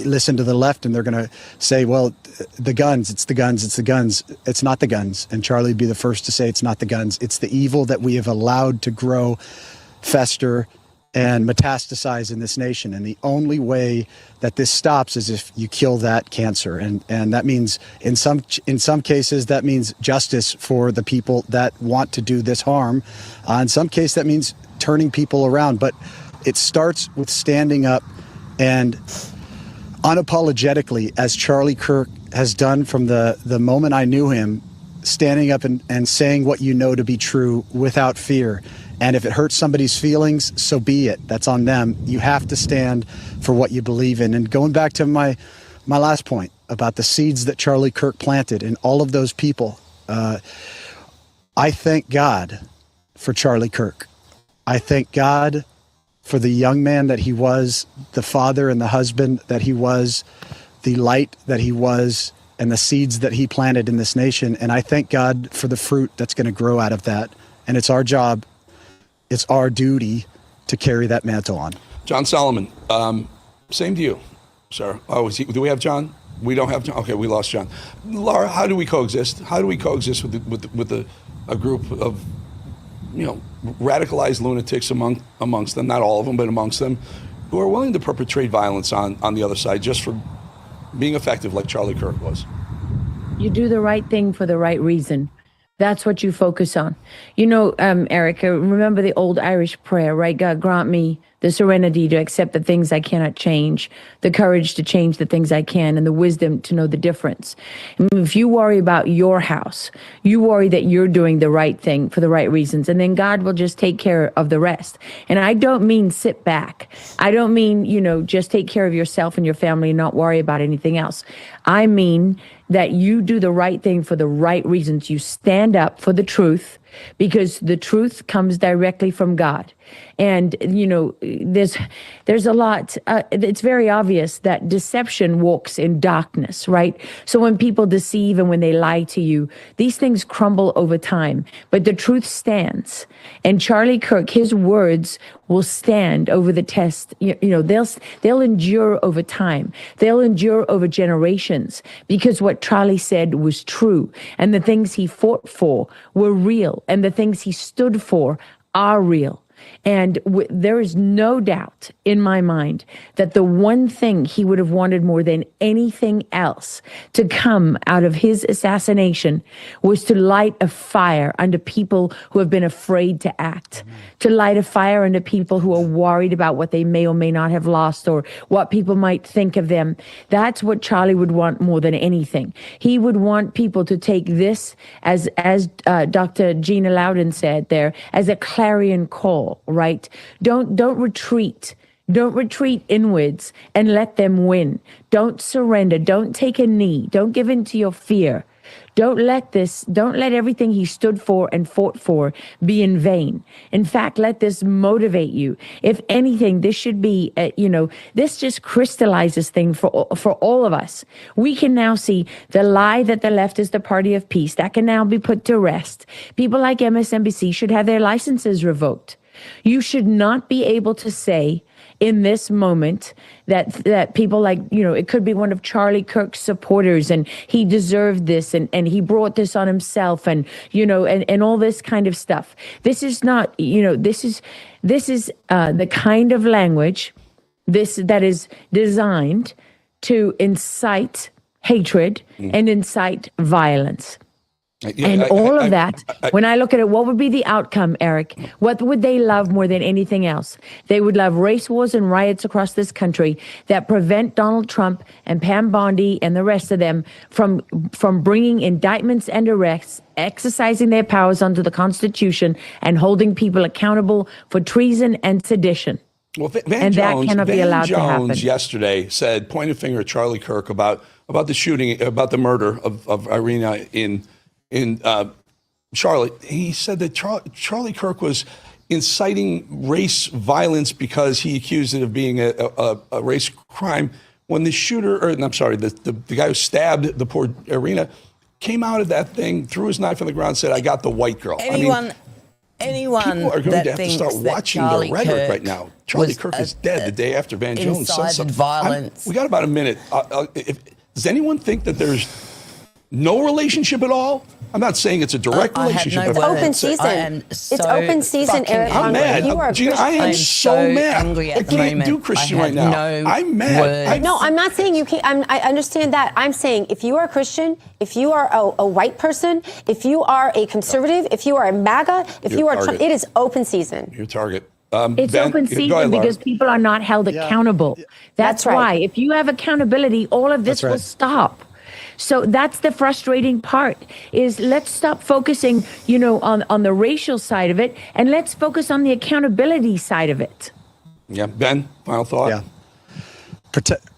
Speaker 11: listen to the left, and they're going to say, well, the guns, it's the guns, it's the guns. It's not the guns. And Charlie would be the first to say it's not the guns. It's the evil that we have allowed to grow, fester, and metastasize in this nation. And the only way that this stops is if you kill that cancer. And that means, in some cases, that means justice for the people that want to do this harm. In some cases, that means turning people around. But it starts with standing up and unapologetically, as Charlie Kirk has done from the moment I knew him, standing up and saying what you know to be true without fear. And if it hurts somebody's feelings, so be it. That's on them. You have to stand for what you believe in. And going back to my last point about the seeds that Charlie Kirk planted in all of those people, I thank God for Charlie Kirk. I thank God for the young man that he was, the father and the husband that he was, the light that he was, and the seeds that he planted in this nation. And I thank God for the fruit that's going to grow out of that. And it's our job, it's our duty to carry that mantle on.
Speaker 8: John Solomon, same to you, sir. Oh, do we have John? We don't have John? Okay, we lost John. Laura, how do we coexist? How do we coexist with a group of, radicalized lunatics amongst them, not all of them, but amongst them, who are willing to perpetrate violence on the other side just for being effective like Charlie Kirk was?
Speaker 12: You do the right thing for the right reason. That's what you focus on. Eric, remember the old Irish prayer, right? God, grant me the serenity to accept the things I cannot change, the courage to change the things I can, and the wisdom to know the difference. And if you worry about your house, you worry that you're doing the right thing for the right reasons, and then God will just take care of the rest. And I don't mean sit back. I don't mean, just take care of yourself and your family and not worry about anything else. I mean that you do the right thing for the right reasons. You stand up for the truth, because the truth comes directly from God. And, there's a lot, it's very obvious that deception walks in darkness, right? So when people deceive and when they lie to you, these things crumble over time, but the truth stands. And Charlie Kirk, his words will stand over the test. They'll endure over time. They'll endure over generations, because what Charlie said was true, and the things he fought for were real, and the things he stood for are real. And there is no doubt in my mind that the one thing he would have wanted more than anything else to come out of his assassination was to light a fire under people who have been afraid to act, to light a fire under people who are worried about what they may or may not have lost or what people might think of them. That's what Charlie would want more than anything. He would want people to take this, as Dr. Gina Loudon said there, as a clarion call. Right? Don't retreat. Don't retreat inwards and let them win. Don't surrender. Don't take a knee. Don't give in to your fear. Don't let everything he stood for and fought for be in vain. In fact, let this motivate you. If anything, this should be, this just crystallizes things for all of us. We can now see the lie that the left is the party of peace. That can now be put to rest. People like MSNBC should have their licenses revoked. You should not be able to say in this moment that people like, it could be one of Charlie Kirk's supporters and he deserved this and he brought this on himself and all this kind of stuff. This is not, this is the kind of language that is designed to incite hatred and incite violence. When I look at it, what would be the outcome, Eric? What would they love more than anything else? They would love race wars and riots across this country that prevent Donald Trump and Pam Bondi and the rest of them from bringing indictments and arrests, exercising their powers under the Constitution, and holding people accountable for treason and sedition.
Speaker 8: Well,
Speaker 12: that cannot be allowed to happen.
Speaker 8: Jones yesterday said, pointed finger at Charlie Kirk about the shooting, about the murder of Irina in Charlotte. He said that Charlie Kirk was inciting race violence because he accused it of being a race crime. When the shooter, the guy who stabbed the poor Irina, came out of that thing, threw his knife on the ground, and said, "I got the white girl."
Speaker 2: Anyone
Speaker 8: people are going to have to start watching
Speaker 2: Charlie
Speaker 8: the rhetoric
Speaker 2: Kirk
Speaker 8: right now. Charlie Kirk is dead the day after Van Jones said something.
Speaker 2: Violence.
Speaker 8: We got about a minute. Does anyone think that there's no relationship at all? I'm not saying it's a direct relationship.
Speaker 10: It's open season. It's open season, Eric.
Speaker 8: I'm mad. Gina, I am so mad. I can't do Christian right now. I'm mad.
Speaker 10: No, I'm not saying you can't. I understand that. I'm saying if you are a Christian, if you are a white person, if you are a conservative, if you are a MAGA, if you are, it is open season.
Speaker 8: Your target.
Speaker 12: It's open season because people are not held accountable. That's why. If you have accountability, all of this will stop. So that's the frustrating part, is let's stop focusing, on the racial side of it, and let's focus on the accountability side of it.
Speaker 8: Yeah. Ben, final thought?
Speaker 11: Yeah.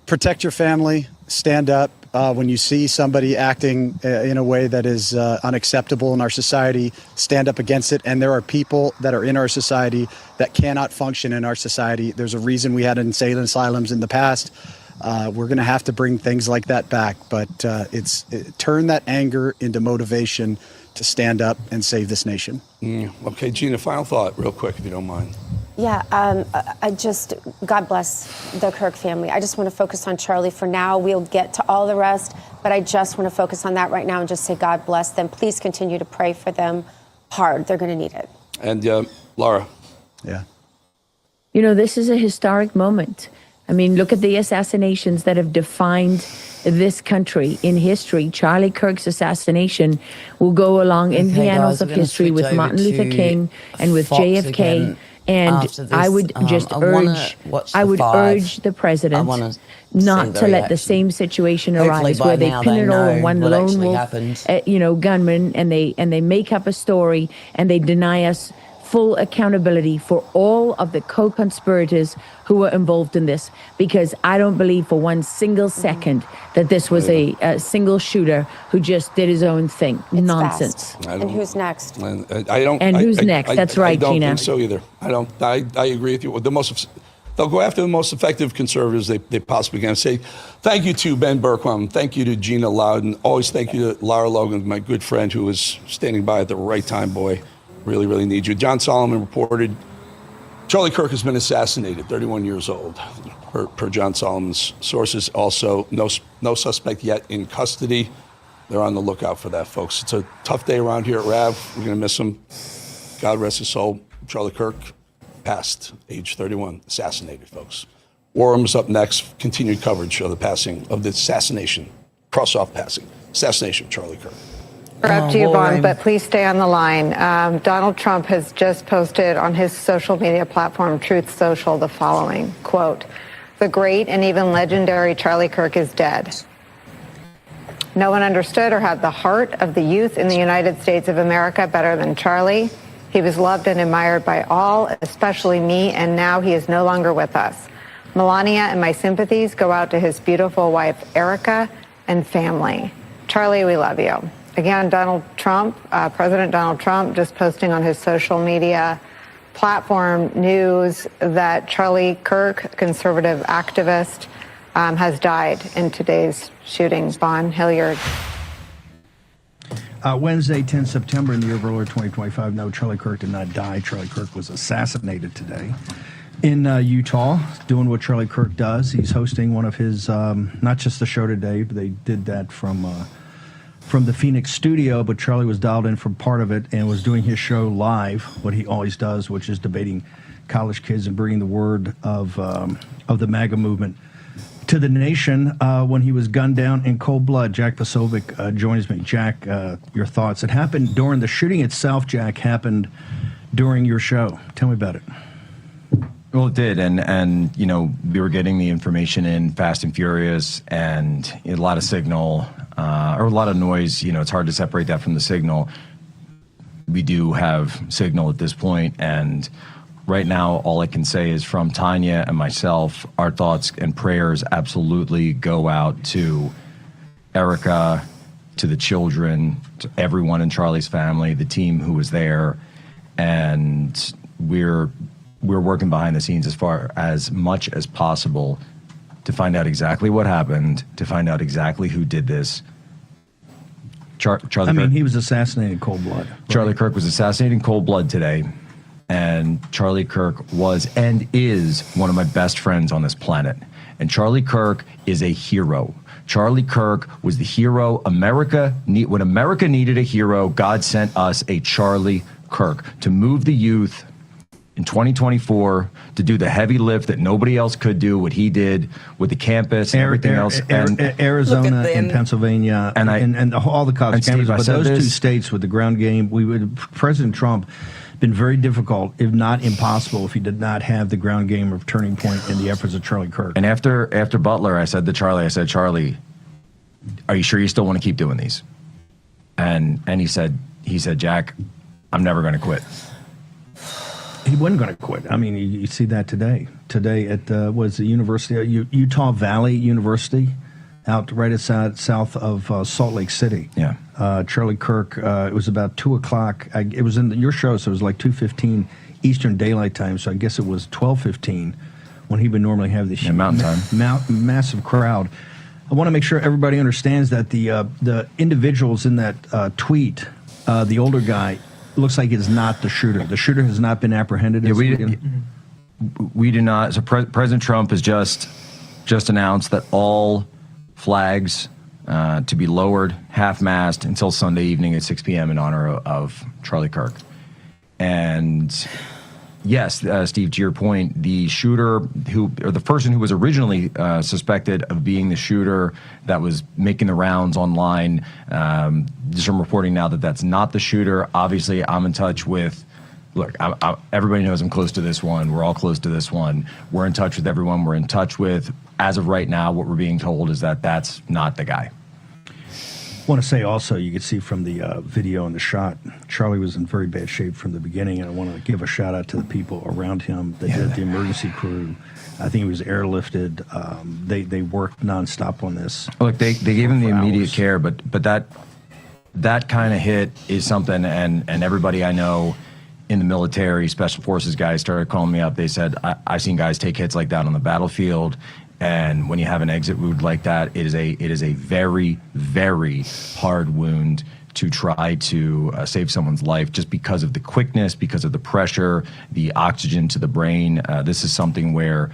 Speaker 11: Protect your family. Stand up. When you see somebody acting in a way that is unacceptable in our society, stand up against it. And there are people that are in our society that cannot function in our society. There's a reason we had insane asylums in the past. We're going to have to bring things like that back, but turn that anger into motivation to stand up and save this nation.
Speaker 8: Okay, Gina, final thought, real quick, if you don't mind.
Speaker 10: Yeah, God bless the Kirk family. I just want to focus on Charlie for now. We'll get to all the rest, but I just want to focus on that right now and just say God bless them. Please continue to pray for them hard. They're going to need it.
Speaker 8: And Laura.
Speaker 11: Yeah.
Speaker 12: This is a historic moment. I mean, look at the assassinations that have defined this country in history. Charlie Kirk's assassination will go along in the annals of history with Martin Luther King and with JFK. And I would just urge the president not to let the same situation arise where they pin it all on one lone wolf, gunman, and they make up a story and they deny us full accountability for all of the co-conspirators who were involved in this, because I don't believe for one single second that this was a single shooter who just did his own thing.
Speaker 10: It's
Speaker 12: Nonsense.
Speaker 10: And who's next?
Speaker 12: Who's next? That's right, Gina.
Speaker 8: I don't think so either. I agree with you. They'll go after the most effective conservatives they possibly can. Say thank you to Ben Bergquam. Thank you to Gina Loudon. Always thank you to Lara Logan, my good friend who was standing by at the right time, boy. Really, really need you. John Solomon reported Charlie Kirk has been assassinated, 31 years old, per John Solomon's sources. Also, no suspect yet in custody. They're on the lookout for that, folks. It's a tough day around here at RAV. We're going to miss him. God rest his soul. Charlie Kirk passed, age 31, assassinated, folks. War Room is up next. Continued coverage of the passing of the assassination, cross-off passing, assassination of Charlie Kirk.
Speaker 13: We're up to you, Vaughn, but please stay on the line. Donald Trump has just posted on his social media platform, Truth Social, the following, quote, "The great and even legendary Charlie Kirk is dead. No one understood or had the heart of the youth in the United States of America better than Charlie. He was loved and admired by all, especially me, and now he is no longer with us. Melania and my sympathies go out to his beautiful wife, Erica, and family. Charlie, we love you. Again, President Donald Trump, just posting on his social media platform news that Charlie KIRK, conservative activist, has died in today's shooting. Vaughn Hilliard.
Speaker 14: Wednesday, 10 September in the year of our Lord 2025. No, Charlie KIRK did not die. Charlie KIRK was assassinated today in Utah, doing what Charlie KIRK does. He's hosting one of his, not just the show today, but they did that from the Phoenix studio, but Charlie was dialed in for part of it and was doing his show live, what he always does, which is debating college kids and bringing the word of the MAGA movement to the nation when he was gunned down in cold blood. Jack Posobiec joins me. Jack, your thoughts. It happened during the shooting itself, Jack, happened during your show. Tell me about it.
Speaker 15: Well, it did, and you know, we were getting the information in fast and furious, and a lot of signal, or a lot of noise. You know, it's hard to separate that from the signal. We do have signal at this point, and right now, all I can say is from Tanya and myself, our thoughts and prayers absolutely go out to Erica, to the children, to everyone in Charlie's family, the team who was there, and we're working behind the scenes as much as possible to find out exactly what happened, to find out exactly who did this. Charlie
Speaker 14: he was assassinated in cold blood.
Speaker 15: Charlie KIRK was assassinated in cold blood today, and Charlie KIRK was and is one of my best friends on this planet. And Charlie KIRK is a hero. Charlie KIRK was the hero when America needed a hero. God sent us a Charlie KIRK to move the youth in 2024, to do the heavy lift that nobody else could do, what he did with the campus and everything else.
Speaker 14: Arizona and Pennsylvania and all the college campuses. But those two states with the ground game, President Trump been very difficult, if not impossible, if he did not have the ground game of Turning Point in the efforts of Charlie KIRK.
Speaker 15: And after Butler, I said to Charlie, Charlie, are you sure you still want to keep doing these? And he said, Jack, I'm never going to quit.
Speaker 14: He wasn't going to quit. I mean, you see that today. Today at the University, Utah Valley University, out right south of Salt Lake City.
Speaker 15: Yeah.
Speaker 14: Charlie KIRK. It was about 2:00. It was in your show, so it was like 2:15 Eastern Daylight Time. So I guess it was 12:15 when he would normally have this
Speaker 15: Mountain Time.
Speaker 14: Massive crowd. I want to make sure everybody understands that the individuals in that tweet, the older guy, looks like it's not the shooter. The shooter has not been apprehended.
Speaker 15: Yeah, we do not. So President Trump has just announced that all flags to be lowered half-mast until Sunday evening at 6 p.m. in honor of Charlie KIRK. And yes, Steve, to your point, the shooter or the person who was originally suspected of being the shooter that was making the rounds online, just from reporting now that that's not the shooter. Obviously, I'm in touch with, look, everybody knows I'm close to this one. We're all close to this one. We're in touch with everyone we're in touch with. As of right now, what we're being told is that that's not the guy.
Speaker 14: I want to say also, you can see from the video and the shot, Charlie was in very bad shape from the beginning, and I want to give a shout out to the people around him. They did the emergency crew. I think he was airlifted. They worked nonstop on this.
Speaker 15: Look, they gave him the immediate care, but that kind of hit is something, and everybody I know in the military, special forces guys started calling me up. They said, I've seen guys take hits like that on the battlefield. And when you have an exit wound like that, it is a very, very hard wound to try to save someone's life, just because of the quickness, because of the pressure, the oxygen to the brain. This is something where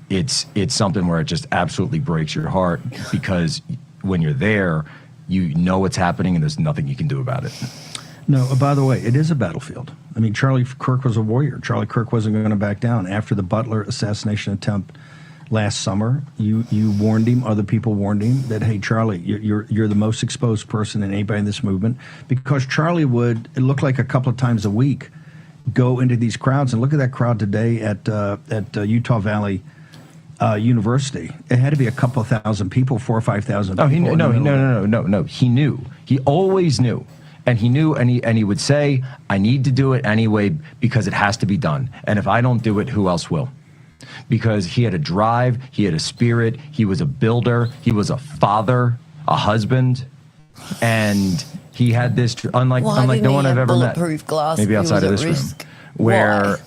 Speaker 15: it's something where it just absolutely breaks your heart, because when you're there, you know what's happening and there's nothing you can do about it.
Speaker 14: No, by the way, it is a battlefield. I mean, Charlie KIRK was a warrior. Charlie KIRK wasn't going to back down. After the Butler assassination attempt last summer, you warned him, other people warned him that, hey, Charlie, you're the most exposed person in anybody in this movement, because Charlie would, it looked like a couple of times a week, go into these crowds. And look at that crowd today at Utah Valley University. It had to be a couple of thousand people, 4,000 or 5,000 people.
Speaker 15: No. He knew. He always knew. And he knew, and he would say, I need to do it anyway because it has to be done. And if I don't do it, who else will? because he had a drive, he had a spirit, he was a builder, he was a father, a husband, and he had this, unlike no one I've ever met,
Speaker 2: glass
Speaker 15: maybe outside of this room, where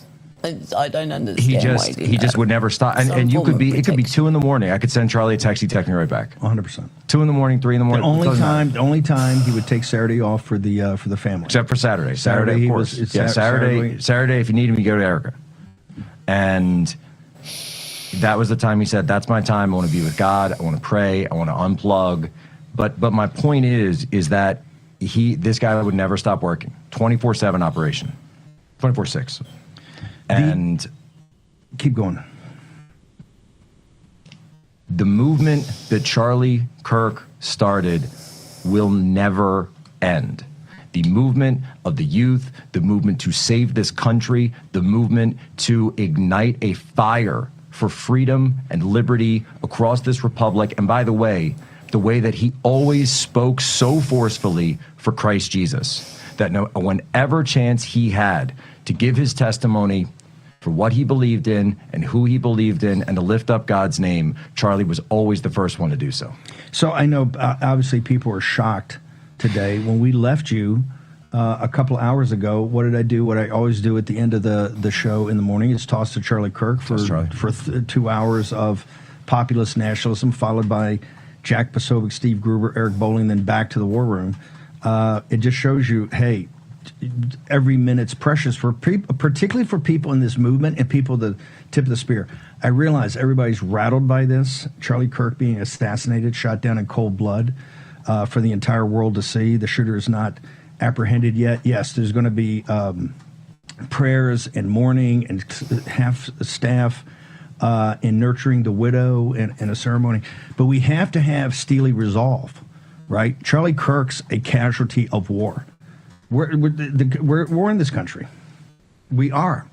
Speaker 2: I don't understand.
Speaker 15: he just would never stop. And you could be, it could be 2 a.m. I could send Charlie a text, he'd text me right back.
Speaker 14: 100%.
Speaker 15: 2 a.m, 3 a.m.
Speaker 14: The only time he would take Saturday off for the family,
Speaker 15: except for Saturday. Saturday, of course. Saturday. If you need him, you go to Erica. And that was the time he said, "That's my time. I want to be with God. I want to pray. I want to unplug." But my point is that this guy would never stop working. 24/7 operation, 24/6. And
Speaker 14: keep going.
Speaker 15: The movement that Charlie Kirk started will never end. The movement of the youth, the movement to save this country, the movement to ignite a fire for freedom and liberty across this republic. And by the way that he always spoke so forcefully for Christ Jesus, that whenever chance he had to give his testimony for what he believed in and who he believed in and to lift up God's name, Charlie was always the first one to do so.
Speaker 14: So I know, obviously, people are shocked today. When we left you a couple hours ago, what did I do? What I always do at the end of the show in the morning is toss to Charlie Kirk for 2 hours of populist nationalism, followed by Jack Posobiec, Steve Gruber, Eric Bolling, then back to the war room. It just shows you, hey, every minute's precious for particularly for people in this movement and people the tip of the spear. I realize everybody's rattled by this. Charlie Kirk being assassinated, shot down in cold blood for the entire world to see. The shooter is not apprehended yet. Yes, there's going to be prayers and mourning and half staff in nurturing the widow and a ceremony. But we have to have steely resolve, right? Charlie Kirk's a casualty of war. We're in this country. We are.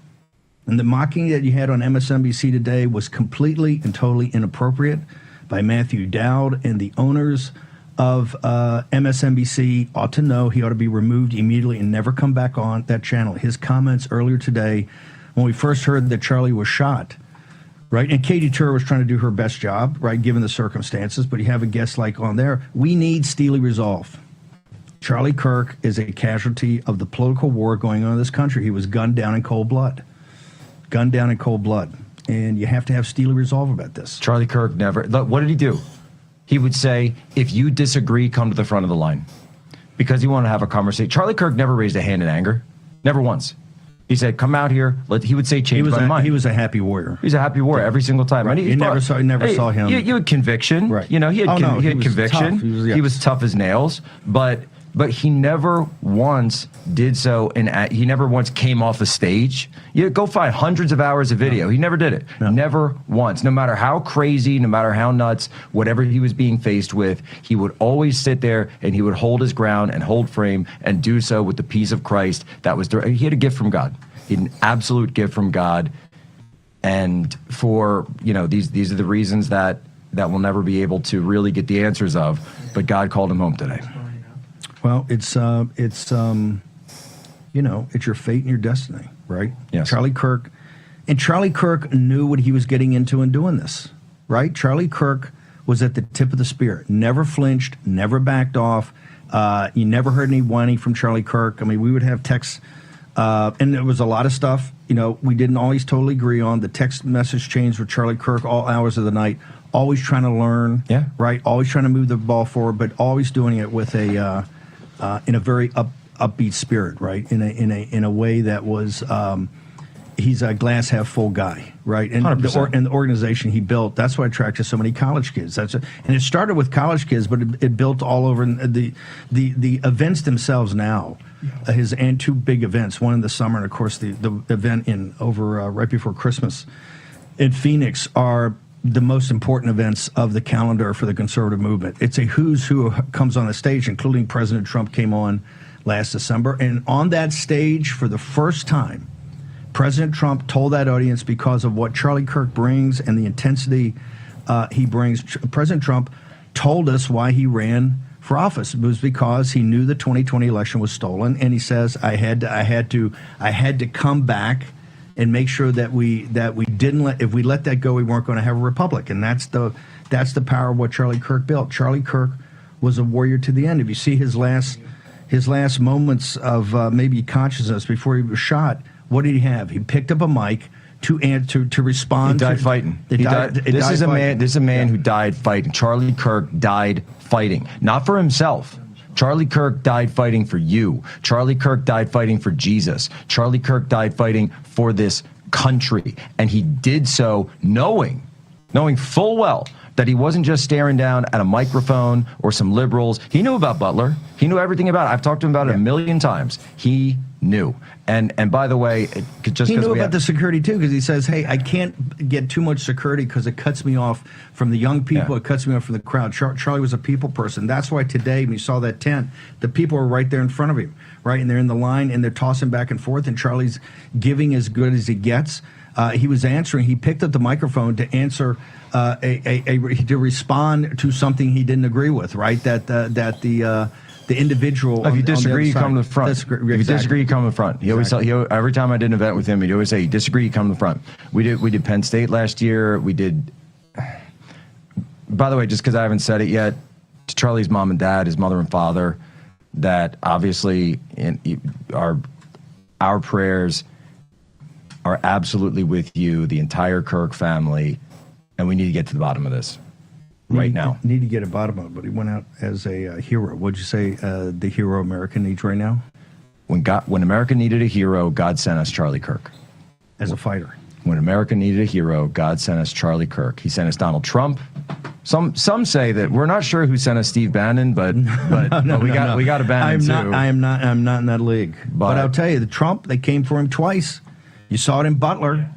Speaker 14: And the mocking that you had on MSNBC today was completely and totally inappropriate by Matthew Dowd, and the owners of MSNBC ought to know he ought to be removed immediately and never come back on that channel. His comments earlier today, when we first heard that Charlie was shot, right? And Katie Tur was trying to do her best job, right, given the circumstances, but you have a guest like on there. We need steely resolve. Charlie Kirk is a casualty of the political war going on in this country. He was gunned down in cold blood. Gunned down in cold blood. And you have to have steely resolve about this.
Speaker 15: Charlie Kirk never... Look, what did he do? He would say, if you disagree, come to the front of the line. Because he wanted to have a conversation. Charlie Kirk never raised a hand in anger. Never once. He said, come out here. He would say, change my mind.
Speaker 14: He was a happy warrior.
Speaker 15: He's a happy warrior every single time.
Speaker 14: Right. You never saw him.
Speaker 15: You had conviction. Right. You know, he had conviction. He was tough as nails. But he never once did so, and he never once came off a stage. You go find hundreds of hours of video. He never did it. No. Never once. No matter how crazy, no matter how nuts, whatever he was being faced with, he would always sit there and he would hold his ground and hold frame and do so with the peace of Christ. He had a gift from God. He had an absolute gift from God. And for, these are the reasons that we'll never be able to really get the answers of, but God called him home today.
Speaker 14: Well, it's your fate and your destiny, right?
Speaker 15: Yes.
Speaker 14: Charlie Kirk knew what he was getting into in doing this, right? Charlie Kirk was at the tip of the spear, never flinched, never backed off. You never heard any whining from Charlie Kirk. I mean, we would have texts, and there was a lot of stuff, we didn't always totally agree on. The text message chains with Charlie Kirk all hours of the night, always trying to learn, right? Always trying to move the ball forward, but always doing it with in a very upbeat spirit, right? In a way that was, he's a glass half full guy, right? And the organization he built, that's what attracted so many college kids. And it started with college kids, but it built all over the events themselves now. And two big events, one in the summer, and of course the event right before Christmas in Phoenix are the most important events of the calendar for the conservative movement. It's a who's who comes on the stage, including President Trump came on last December. And on that stage, for the first time, President Trump told that audience, because of what Charlie Kirk brings and the intensity he brings, President Trump told us why he ran for office. It was because he knew the 2020 election was stolen, and he says, I had to come back and make sure that we didn't let, if we let that go, we weren't going to have a republic. And that's the power of what Charlie Kirk built. Charlie Kirk was a warrior to the end. If you see his last moments of maybe consciousness before he was shot, what did he have? He picked up a mic to respond.
Speaker 15: He died fighting. This is a man who died fighting. Charlie Kirk died fighting, not for himself. Charlie Kirk died fighting for you. Charlie Kirk died fighting for Jesus. Charlie Kirk died fighting for this country, and he did so knowing full well that he wasn't just staring down at a microphone or some liberals. He knew about Butler. He knew everything about it. I've talked to him about it a million times. He knew. And by the way,
Speaker 14: he knew about the security too, because he says, "Hey, I can't get too much security because it cuts me off from the young people. Yeah. It cuts me off from the crowd." Charlie was a people person. That's why today, when you saw that tent, the people were right there in front of him, right, and they're in the line and they're tossing back and forth, and Charlie's giving as good as he gets. He was answering. He picked up the microphone to answer, to respond to something he didn't agree with, right? The individual.
Speaker 15: If you disagree, you come to the front.
Speaker 14: Exactly.
Speaker 15: If you disagree, you come to the front. He always every time I did an event with him, he'd always say, "You disagree, you come to the front." We did Penn State last year. We did. By the way, just because I haven't said it yet, to Charlie's mom and dad, his mother and father, that obviously our prayers are absolutely with you, the entire Kirk family, and we need to get to the bottom of this. Right now.
Speaker 14: Need to get a bottom of it, but he went out as a hero. What'd you say the hero America needs right now?
Speaker 15: When America needed a hero, God sent us Charlie Kirk.
Speaker 14: As a fighter.
Speaker 15: When America needed a hero, God sent us Charlie Kirk. He sent us Donald Trump. Some say that we're not sure who sent us Steve Bannon, but we got a Bannon too.
Speaker 14: I'm not in that league. But I'll tell you, the Trump, they came for him twice. You saw it in Butler.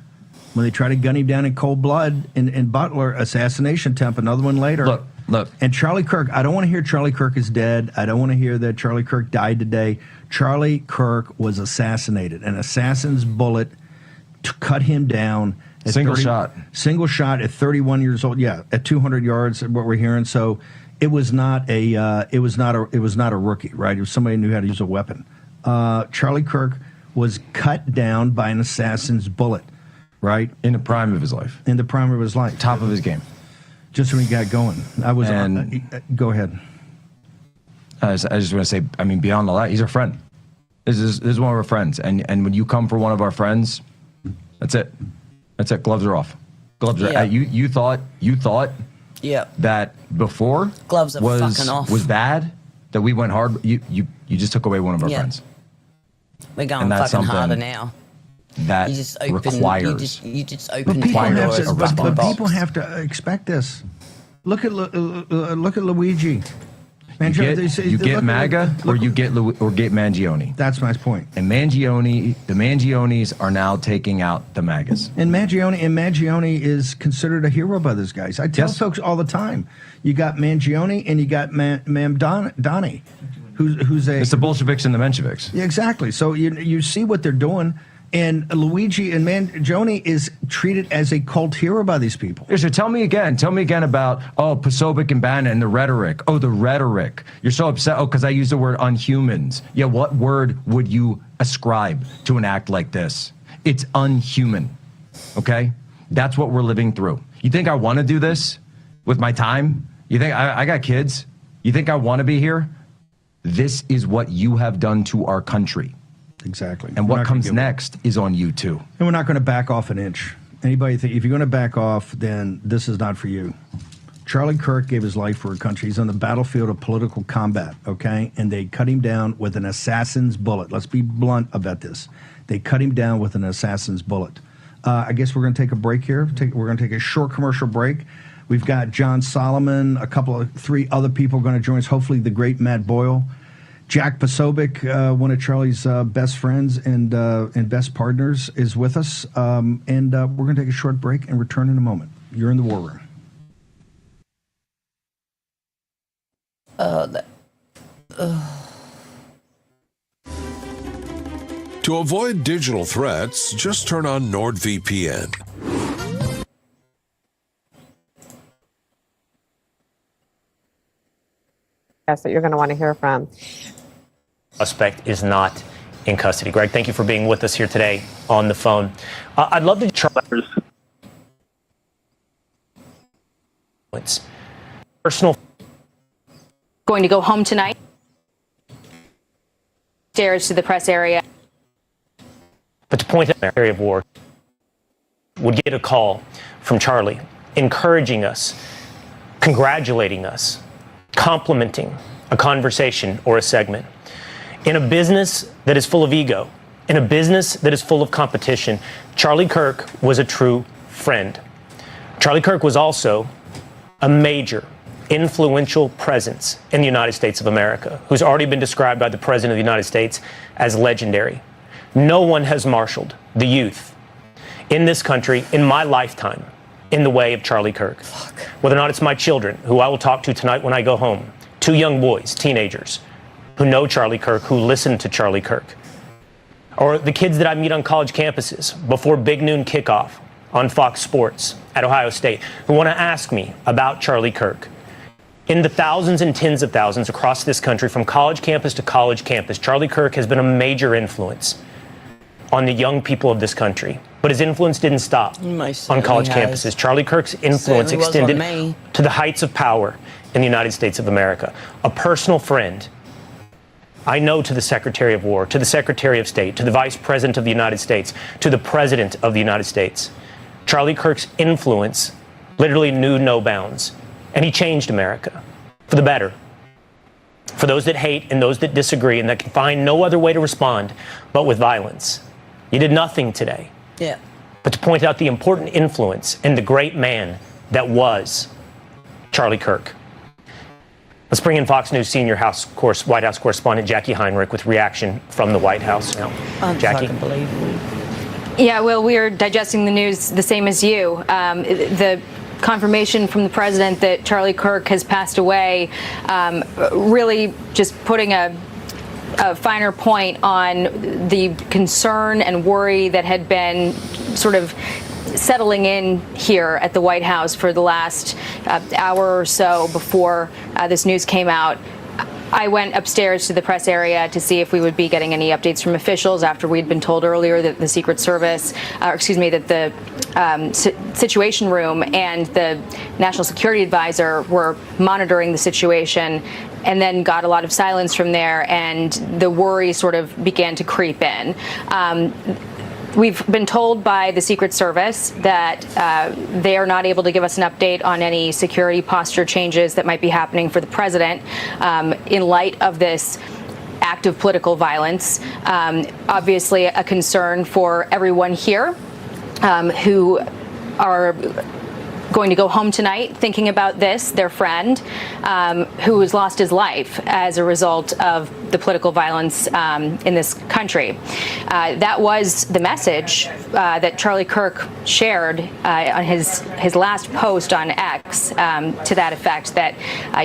Speaker 14: When they tried to gun him down in cold blood in Butler, assassination attempt, another one later.
Speaker 15: Look.
Speaker 14: And Charlie Kirk, I don't want to hear Charlie Kirk is dead. I don't want to hear that Charlie Kirk died today. Charlie Kirk was assassinated. An assassin's bullet cut him down.
Speaker 15: Single shot
Speaker 14: at 31 years old. Yeah, at 200 yards, what we're hearing. So it was not a rookie, right? It was somebody who knew how to use a weapon. Charlie Kirk was cut down by an assassin's bullet. Right?
Speaker 15: In the prime of his life.
Speaker 14: In the prime of his life.
Speaker 15: Top of his game.
Speaker 14: Just when he got going. Go ahead.
Speaker 15: I just want to say, I mean, beyond all that, he's our friend. This is one of our friends. And when you come for one of our friends, that's it. That's it. Gloves are off. Gloves are you thought that before
Speaker 2: gloves are fucking off.
Speaker 15: Was bad, that we went hard. You just took away one of our friends.
Speaker 2: We're going fucking harder now.
Speaker 15: That requires.
Speaker 2: You just open
Speaker 14: but people have to expect this. Look at Luigi.
Speaker 15: You get MAGA or get Mangione.
Speaker 14: That's my point.
Speaker 15: And the Mangionis are now taking out the MAGAs.
Speaker 14: And Mangione is considered a hero by those guys. I tell folks all the time. You got Mangione and you got Ma'am Donnie, who's a.
Speaker 15: It's the Bolsheviks and the Mensheviks.
Speaker 14: Yeah, exactly. So you see what they're doing. And Luigi and Mangione is treated as a cult hero by these people.
Speaker 15: So tell me again about, Posobiec and Bannon and the rhetoric. Oh, the rhetoric. You're so upset, because I used the word unhumans. Yeah, what word would you ascribe to an act like this? It's unhuman, okay? That's what we're living through. You think I want to do this with my time? You think I got kids? You think I want to be here? This is what you have done to our country.
Speaker 14: Exactly.
Speaker 15: And what comes next is on you, too.
Speaker 14: And we're not going to back off an inch. Anybody think if you're going to back off, then this is not for you. Charlie Kirk gave his life for a country. He's on the battlefield of political combat, okay? And they cut him down with an assassin's bullet. Let's be blunt about this. They cut him down with an assassin's bullet. I guess we're going to take a break here. We're going to take a short commercial break. We've got John Solomon, three other people going to join us, hopefully the great Matt Boyle. Jack Posobiec, one of Charlie's best friends and best partners, is with us. And we're going to take a short break and return in a moment. You're in the War Room.
Speaker 16: To avoid digital threats, just turn on NordVPN.
Speaker 13: That you're going to want to hear from.
Speaker 3: Suspect is not in custody. Greg, thank you for being with us here today on the phone. I'd love to personal.
Speaker 17: Going to go home tonight. Stairs to the press area.
Speaker 3: But to point out, area of war would get a call from Charlie, encouraging us, congratulating us, complimenting a conversation or a segment. In a business that is full of ego, in a business that is full of competition, Charlie Kirk was a true friend. Charlie Kirk was also a major, influential presence in the United States of America, who's already been described by the President of the United States as legendary. No one has marshaled the youth in this country in my lifetime in the way of Charlie Kirk. Whether or not it's my children, who I will talk to tonight when I go home, 2 young boys, teenagers, who know Charlie Kirk, who listen to Charlie Kirk, or the kids that I meet on college campuses before big noon kickoff on Fox Sports at Ohio State, who want to ask me about Charlie Kirk. In the thousands and tens of thousands across this country, from college campus to college campus, Charlie Kirk has been a major influence on the young people of this country. But his influence didn't stop on college campuses. Charlie Kirk's influence extended to the heights of power in the United States of America. A personal friend, I know, to the Secretary of War, to the Secretary of State, to the Vice President of the United States, to the President of the United States. Charlie Kirk's influence literally knew no bounds. And he changed America for the better. For those that hate and those that disagree and that can find no other way to respond but with violence. You did nothing today.
Speaker 2: Yeah.
Speaker 3: But to point out the important influence and the great man that was Charlie Kirk. Let's bring in Fox News senior White House correspondent Jackie Heinrich with reaction from the White House now. Jackie.
Speaker 17: Yeah, well, we are digesting the news the same as you. The confirmation from the president that Charlie Kirk has passed away, really just putting a finer point on the concern and worry that had been sort of settling in here at the White House for the last hour or so before this news came out. I went upstairs to the press area to see if we would be getting any updates from officials after we'd been told earlier that the Secret Service, that the Situation Room and the National Security Advisor were monitoring the situation, and then got a lot of silence from there, and the worry sort of began to creep in. We've been told by the Secret Service that they are not able to give us an update on any security posture changes that might be happening for the president in light of this act of political violence. Obviously, a concern for everyone here who are going to go home tonight thinking about this, their friend who has lost his life as a result of the political violence in this country. That was the message that Charlie Kirk shared on his last post on X, to that effect, that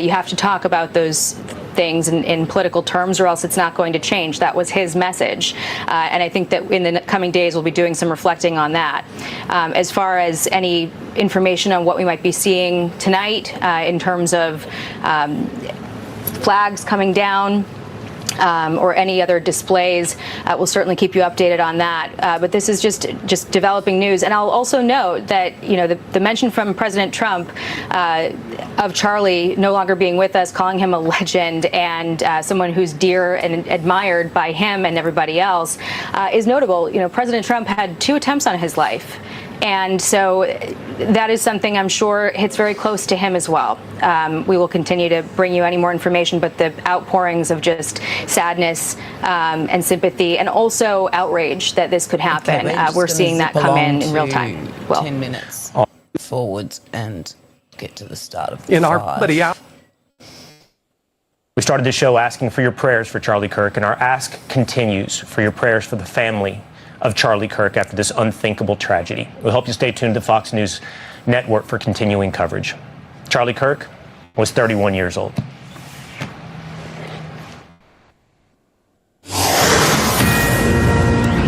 Speaker 17: you have to talk about those things in political terms or else it's not going to change. That was his message. And I think that in the coming days we'll be doing some reflecting on that. As far as any information on what we might be seeing tonight in terms of flags coming down, or any other displays, we'll certainly keep you updated on that. But this is just developing news. And I'll also note that, the mention from President Trump of Charlie no longer being with us, calling him a legend and someone who's dear and admired by him and everybody else, is notable. President Trump had 2 attempts on his life. And so that is something I'm sure hits very close to him as well. We will continue to bring you any more information, but the outpourings of just sadness and sympathy and also outrage that this could happen, we're seeing that come in real time. Well,
Speaker 2: 10 minutes forwards and get to the start of
Speaker 3: in
Speaker 2: our
Speaker 3: buddy out. We started the show asking for your prayers for Charlie Kirk, and our ask continues for your prayers for the family of Charlie Kirk after this unthinkable tragedy. We hope you stay tuned to Fox News Network for continuing coverage. Charlie Kirk was 31 years old.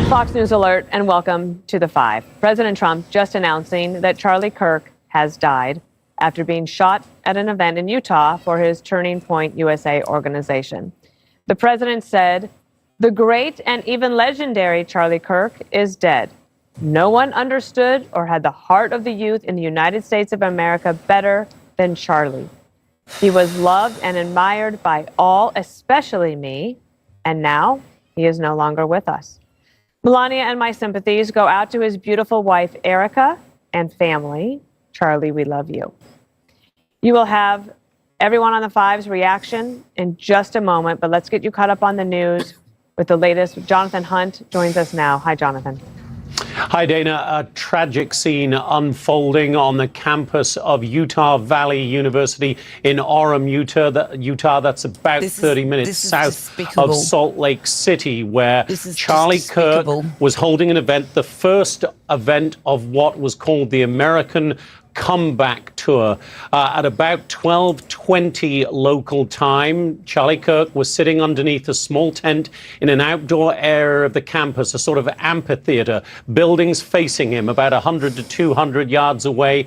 Speaker 18: Fox News alert and welcome to the 5. President Trump just announcing that Charlie Kirk has died after being shot at an event in Utah for his Turning Point USA organization. The president said The great and even legendary Charlie Kirk is dead. No one understood or had the heart of the youth in the United States of America better than Charlie. He was loved and admired by all, especially me, and now he is no longer with us. Melania and my sympathies go out to his beautiful wife, Erica, and family. Charlie, we love you. You will have everyone on the Five's reaction in just a moment, but let's get you caught up on the news with the latest. Jonathan Hunt joins us now. Hi, Jonathan.
Speaker 4: Hi, Dana. A tragic scene unfolding on the campus of Utah Valley University in Orem, Utah. That's about 30 minutes south of Salt Lake City, where Charlie Kirk was holding an event, the first event of what was called the American Comeback Tour. At about 12:20 local time, Charlie Kirk was sitting underneath a small tent in an outdoor area of the campus, a sort of amphitheater, buildings facing him about 100 to 200 yards away.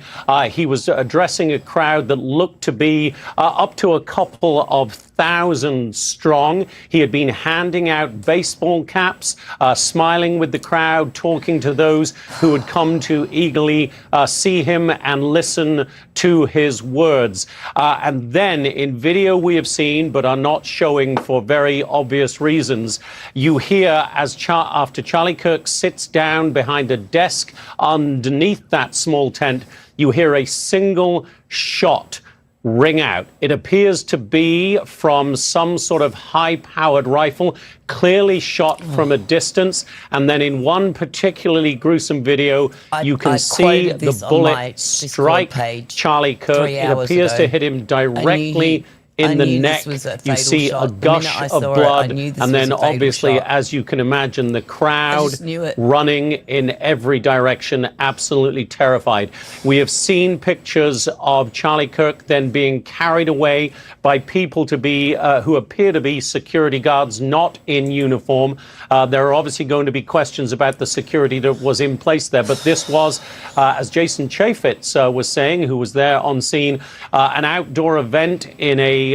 Speaker 4: He was addressing a crowd that looked to be up to a couple of thousand strong. He had been handing out baseball caps, smiling with the crowd, talking to those who had come to eagerly see him and listen to his words. And then in video we have seen, but are not showing for very obvious reasons, you hear as after Charlie Kirk sits down behind a desk underneath that small tent, you hear a single shot ring out. It appears to be from some sort of high-powered rifle, clearly shot from a distance. And then in one particularly gruesome video, you can see the bullet strike Charlie Kirk. It appears to hit him directly in the neck. You see a gush of blood, and then obviously, as you can imagine, the crowd running in every direction, absolutely terrified. We have seen pictures of Charlie Kirk then being carried away by people to be who appear to be security guards, not in uniform. There are obviously going to be questions about the security that was in place there, but this was, as Jason Chaffetz was saying, who was there on scene, an outdoor event in a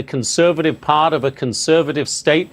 Speaker 4: conservative part of a conservative state.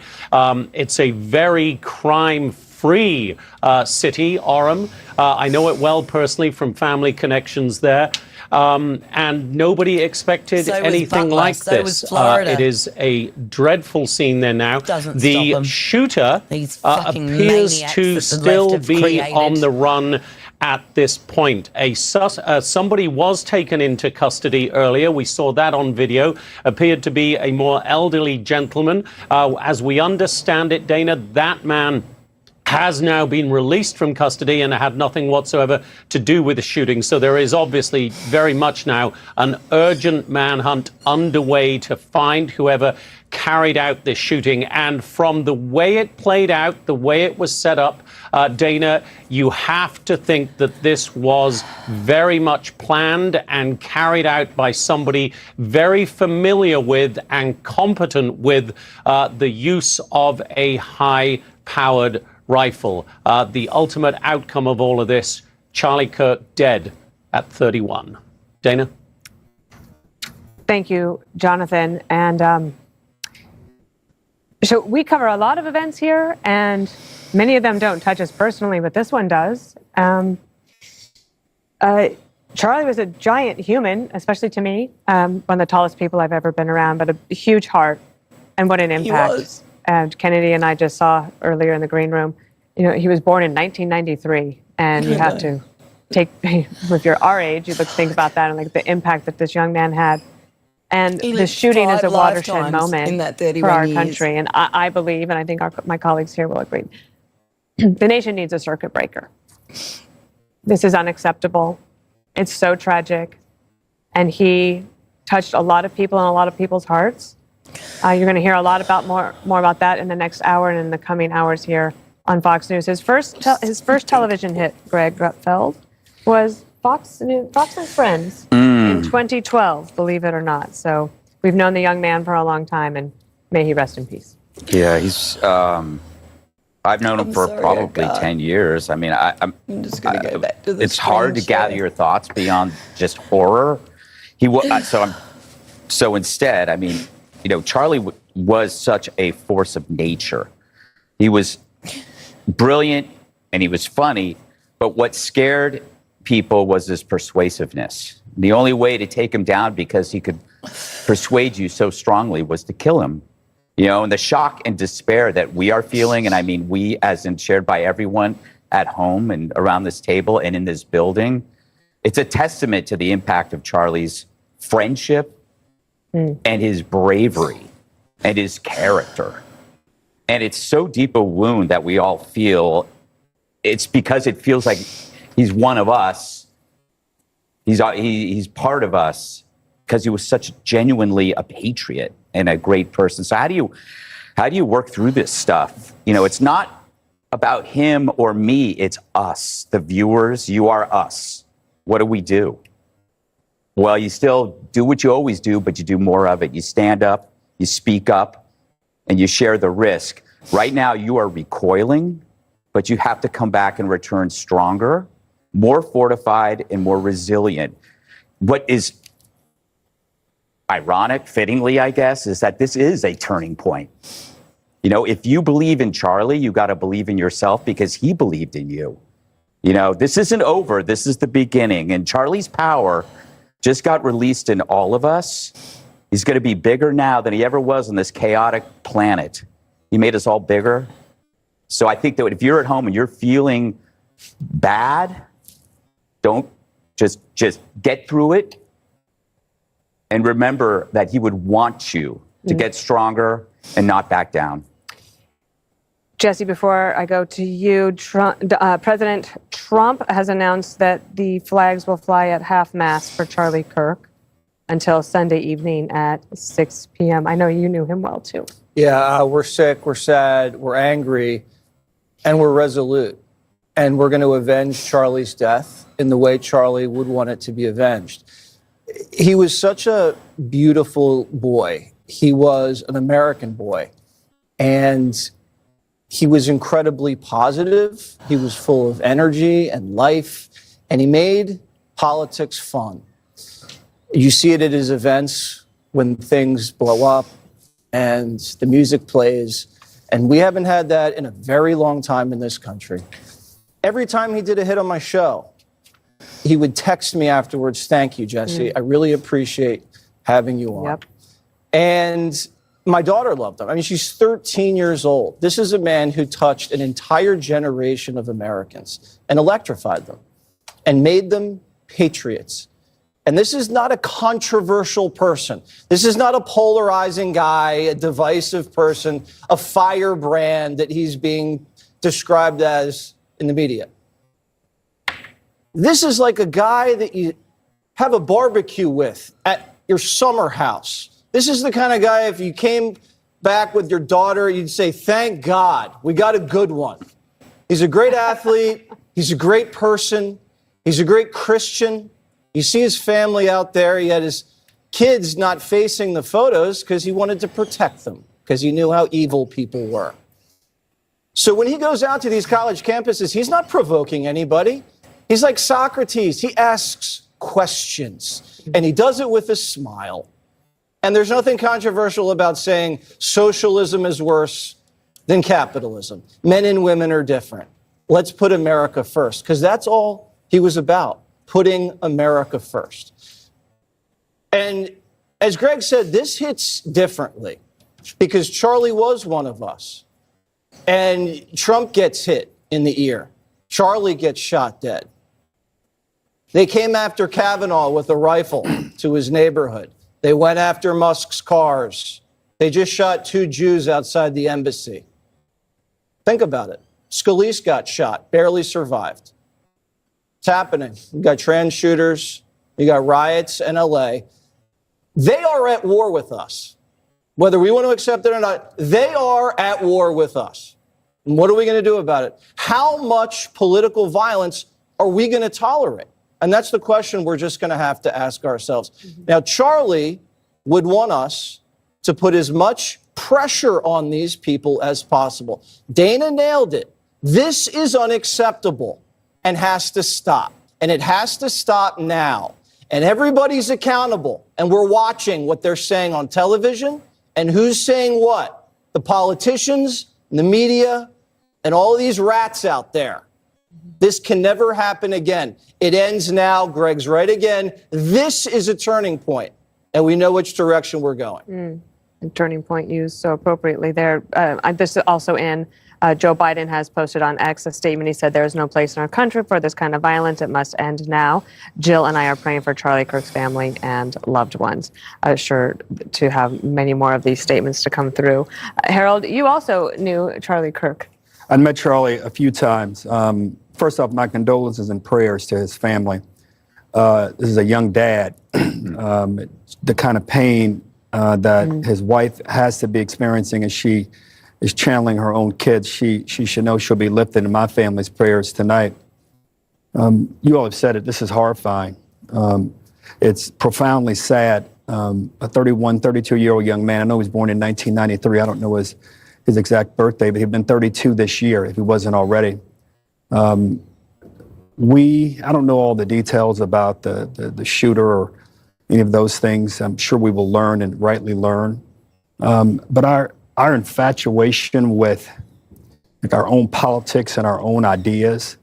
Speaker 4: It's a very crime-free city, Orem. I know it well personally from family connections there. And nobody expected anything like this. It is a dreadful scene there now. The shooter appears to still be on the run at this point. Somebody was taken into custody earlier. We saw that on video. Appeared to be a more elderly gentleman. As we understand it, Dana, that man has now been released from custody and had nothing whatsoever to do with the shooting. So there is obviously very much now an urgent manhunt underway to find whoever carried out this shooting. And from the way it played out, the way it was set up, Dana, you have to think that this was very much planned and carried out by somebody very familiar with and competent with the use of a high-powered rifle. The ultimate outcome of all of this, Charlie Kirk dead at 31. Dana?
Speaker 18: Thank you, Jonathan. And so we cover a lot of events here, and many of them don't touch us personally, but this one does. Charlie was a giant human, especially to me, one of the tallest people I've ever been around, but a huge heart, and what an impact.
Speaker 2: He was.
Speaker 18: And Kennedy and I just saw earlier in the green room, you know, he was born in 1993, and you have to take, if you're our age, you think about that and like the impact that this young man had. And the shooting is a watershed moment
Speaker 2: in that
Speaker 18: for our country. And I believe, and I think my colleagues here will agree, the nation needs a circuit breaker. This is unacceptable. It's so tragic. And he touched a lot of people and a lot of people's hearts. You're going to hear a lot about more about that in the next hour and in the coming hours here on Fox News. His first television hit, Greg Gutfeld, was Fox and Friends in 2012, believe it or not. So we've known the young man for a long time, and may he rest in peace.
Speaker 19: Yeah, he's. I've known him for probably 10 years. I mean, I'm
Speaker 2: just going to go back to the
Speaker 19: it's hard to gather your thoughts beyond just horror. So instead, I mean, you know, Charlie was such a force of nature He was brilliant and he was funny, but what scared people was his persuasiveness. The only way to take him down, because he could persuade you so strongly, was to kill him. You know, and the shock and despair that we are feeling, and I mean we as in shared by everyone at home and around this table and in this building, it's a testament to the impact of Charlie's friendship and his bravery and his character. And it's so deep a wound that we all feel. It's because it feels like he's one of us. He's part of us because he was such genuinely a patriot and a great person. So how do you work through this stuff? You know, it's not about him or me. It's us, the viewers. You are us. What do we do? Well, you still do what you always do, but you do more of it. You stand up, you speak up, and you share the risk. Right now, you are recoiling, but you have to come back and return stronger, more fortified, and more resilient. What is ironic, fittingly, I guess, is that this is a turning point. You know, if you believe in Charlie, you got to believe in yourself because he believed in you. You know, this isn't over. This is the beginning. And Charlie's power just got released in all of us. He's going to be bigger now than he ever was on this chaotic planet. He made us all bigger. So I think that if you're at home and you're feeling bad, don't just get through it. And remember that he would want you to get stronger and not back down.
Speaker 18: Jesse, before I go to you, President Trump has announced that the flags will fly at half-mast for Charlie Kirk until Sunday evening at 6 p.m. I know you knew him well, too.
Speaker 20: Yeah, we're sick, we're sad, we're angry, and we're resolute. And we're going to avenge Charlie's death in the way Charlie would want it to be avenged. He was such a beautiful boy. He was an American boy. And he was incredibly positive. He was full of energy and life. And he made politics fun. You see it at his events when things blow up and the music plays. And we haven't had that in a very long time in this country. Every time he did a hit on my show, he would text me afterwards, "Thank you, Jesse. I really appreciate having you on."
Speaker 18: Yep.
Speaker 20: And my daughter loved him. I mean, she's 13 years old. This is a man who touched an entire generation of Americans and electrified them and made them patriots. And this is not a controversial person. This is not a polarizing guy, a divisive person, a firebrand that he's being described as in the media. This is like a guy that you have a barbecue with at your summer house. This is the kind of guy, if you came back with your daughter, you'd say, "Thank God, we got a good one." He's a great athlete. He's a great person. He's a great Christian. You see his family out there. He had his kids not facing the photos because he wanted to protect them, because he knew how evil people were. So when he goes out to these college campuses, he's not provoking anybody. He's like Socrates. He asks questions, and he does it with a smile. And there's nothing controversial about saying socialism is worse than capitalism. Men and women are different. Let's put America first, because that's all he was about, putting America first. And as Greg said, this hits differently because Charlie was one of us. And Trump gets hit in the ear. Charlie gets shot dead. They came after Kavanaugh with a rifle to his neighborhood. They went after Musk's cars. They just shot 2 Jews outside the embassy. Think about it. Scalise got shot, barely survived. It's happening. You got trans shooters. You got riots in LA. They are at war with us. Whether we want to accept it or not, they are at war with us. And what are we going to do about it? How much political violence are we going to tolerate? And that's the question we're just going to have to ask ourselves. Now, Charlie would want us to put as much pressure on these people as possible. Dana nailed it. This is unacceptable and has to stop. And it has to stop now. And everybody's accountable. And we're watching what they're saying on television and who's saying what. The politicians and the media and all of these rats out there. This can never happen again. It ends now. Greg's right again. This is a turning point, and we know which direction we're going.
Speaker 18: A turning point used so appropriately there. This is also in Joe Biden has posted on X a statement. He said, there is no place in our country for this kind of violence. It must end now. Jill and I are praying for Charlie Kirk's family and loved ones. Sure to have many more of these statements to come through. Harold, you also knew Charlie Kirk.
Speaker 21: I met Charlie a few times. First off, my condolences and prayers to his family. This is a young dad. The kind of pain that his wife has to be experiencing as she is channeling her own kids, she should know she'll be lifted in my family's prayers tonight. You all have said it. This is horrifying. It's profoundly sad. A 31, 32-year-old young man. I know he was born in 1993. I don't know his exact birthday, but he'd been 32 this year if he wasn't already. I don't know all the details about the shooter or any of those things. I'm sure we will learn and rightly learn. But our infatuation with our own politics and our own ideas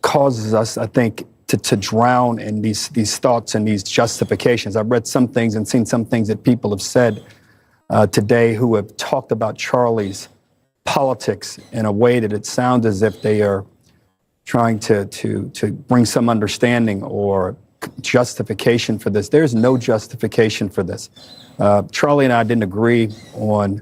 Speaker 21: causes us, I think, to drown in these thoughts and these justifications. I've read some things and seen some things that people have said today who have talked about Charlie's politics in a way that it sounds as if they are trying to bring some understanding or justification for this. There's no justification for this. Charlie and I didn't agree on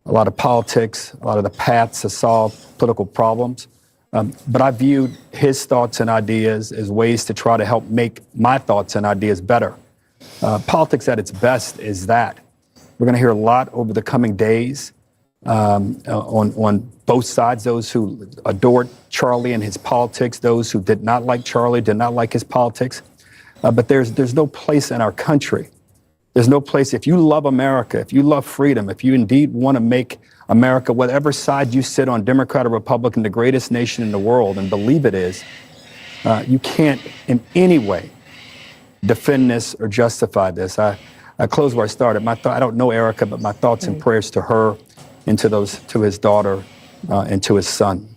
Speaker 21: a lot of politics, a lot of the paths to solve political problems. But I viewed his thoughts and ideas as ways to try to help make my thoughts and ideas better. Politics at its best is that. We're going to hear a lot over the coming days on both sides, those who adored Charlie and his politics, those who did not like Charlie, did not like his politics. But there's no place in our country. There's no place, if you love America, if you love freedom, if you indeed want to make America, whatever side you sit on, Democrat or Republican, the greatest nation in the world, and believe it is, you can't in any way defend this or justify this. I close where I started. I don't know Erica, but my thoughts and prayers to her and to his daughter and to his son.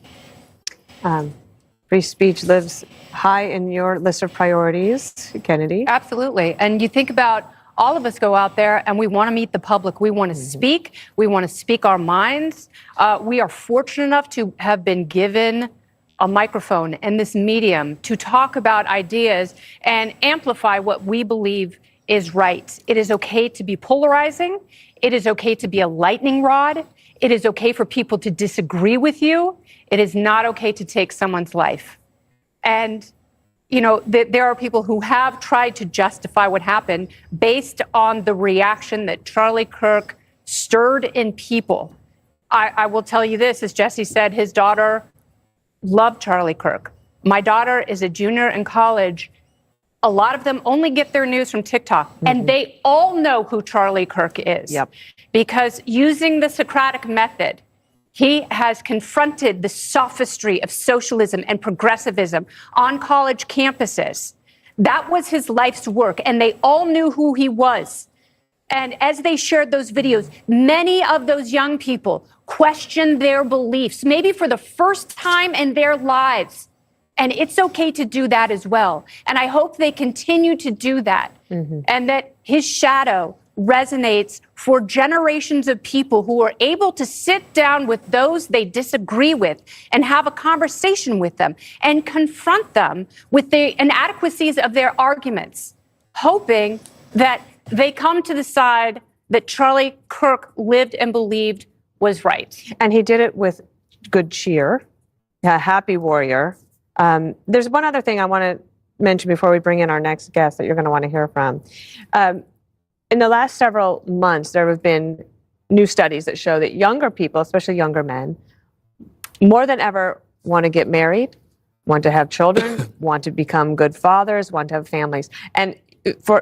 Speaker 18: Free speech lives high in your list of priorities, Kennedy.
Speaker 22: Absolutely. And you think about all of us go out there and we want to meet the public. We want to speak. We want to speak our minds. We are fortunate enough to have been given a microphone and this medium to talk about ideas and amplify what we believe is right. It is okay to be polarizing. It is okay to be a lightning rod. It is okay for people to disagree with you. It is not okay to take someone's life. And you know, there are people who have tried to justify what happened based on the reaction that Charlie Kirk stirred in people. I will tell you this, as Jesse said, his daughter loved Charlie Kirk. My daughter is a junior in college. A lot of them only get their news from TikTok, and they all know who Charlie Kirk is. Because using the Socratic method, he has confronted the sophistry of socialism and progressivism on college campuses. That was his life's work, and they all knew who he was. And as they shared those videos, many of those young people questioned their beliefs, maybe for the first time in their lives. And it's okay to do that as well. And I hope they continue to do that, and that his shadow resonates for generations of people who are able to sit down with those they disagree with and have a conversation with them and confront them with the inadequacies of their arguments, hoping that they come to the side that Charlie Kirk lived and believed was right.
Speaker 18: And he did it with good cheer, a happy warrior. There's one other thing I want to mention before we bring in our next guest that you're going to want to hear from. In the last several months, there have been new studies that show that younger people, especially younger men, more than ever want to get married, want to have children, want to become good fathers, want to have families. And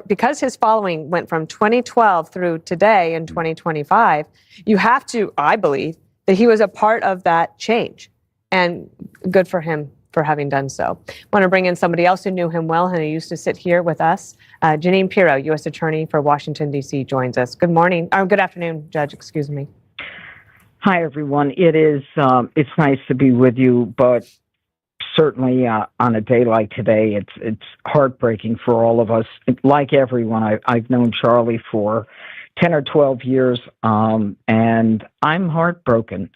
Speaker 18: because his following went from 2012 through today in 2025, you have to, I believe, that he was a part of that change. And good for him for having done so. I want to bring in somebody else who knew him well and who used to sit here with us. Jeanine Pirro, U.S. Attorney for Washington, D.C., joins us. Good morning, or good afternoon, Judge, excuse me.
Speaker 1: Hi, everyone. It's nice to be with you, but certainly on a day like today, it's heartbreaking for all of us. Like everyone, I've known Charlie for 10 or 12 years, and I'm heartbroken.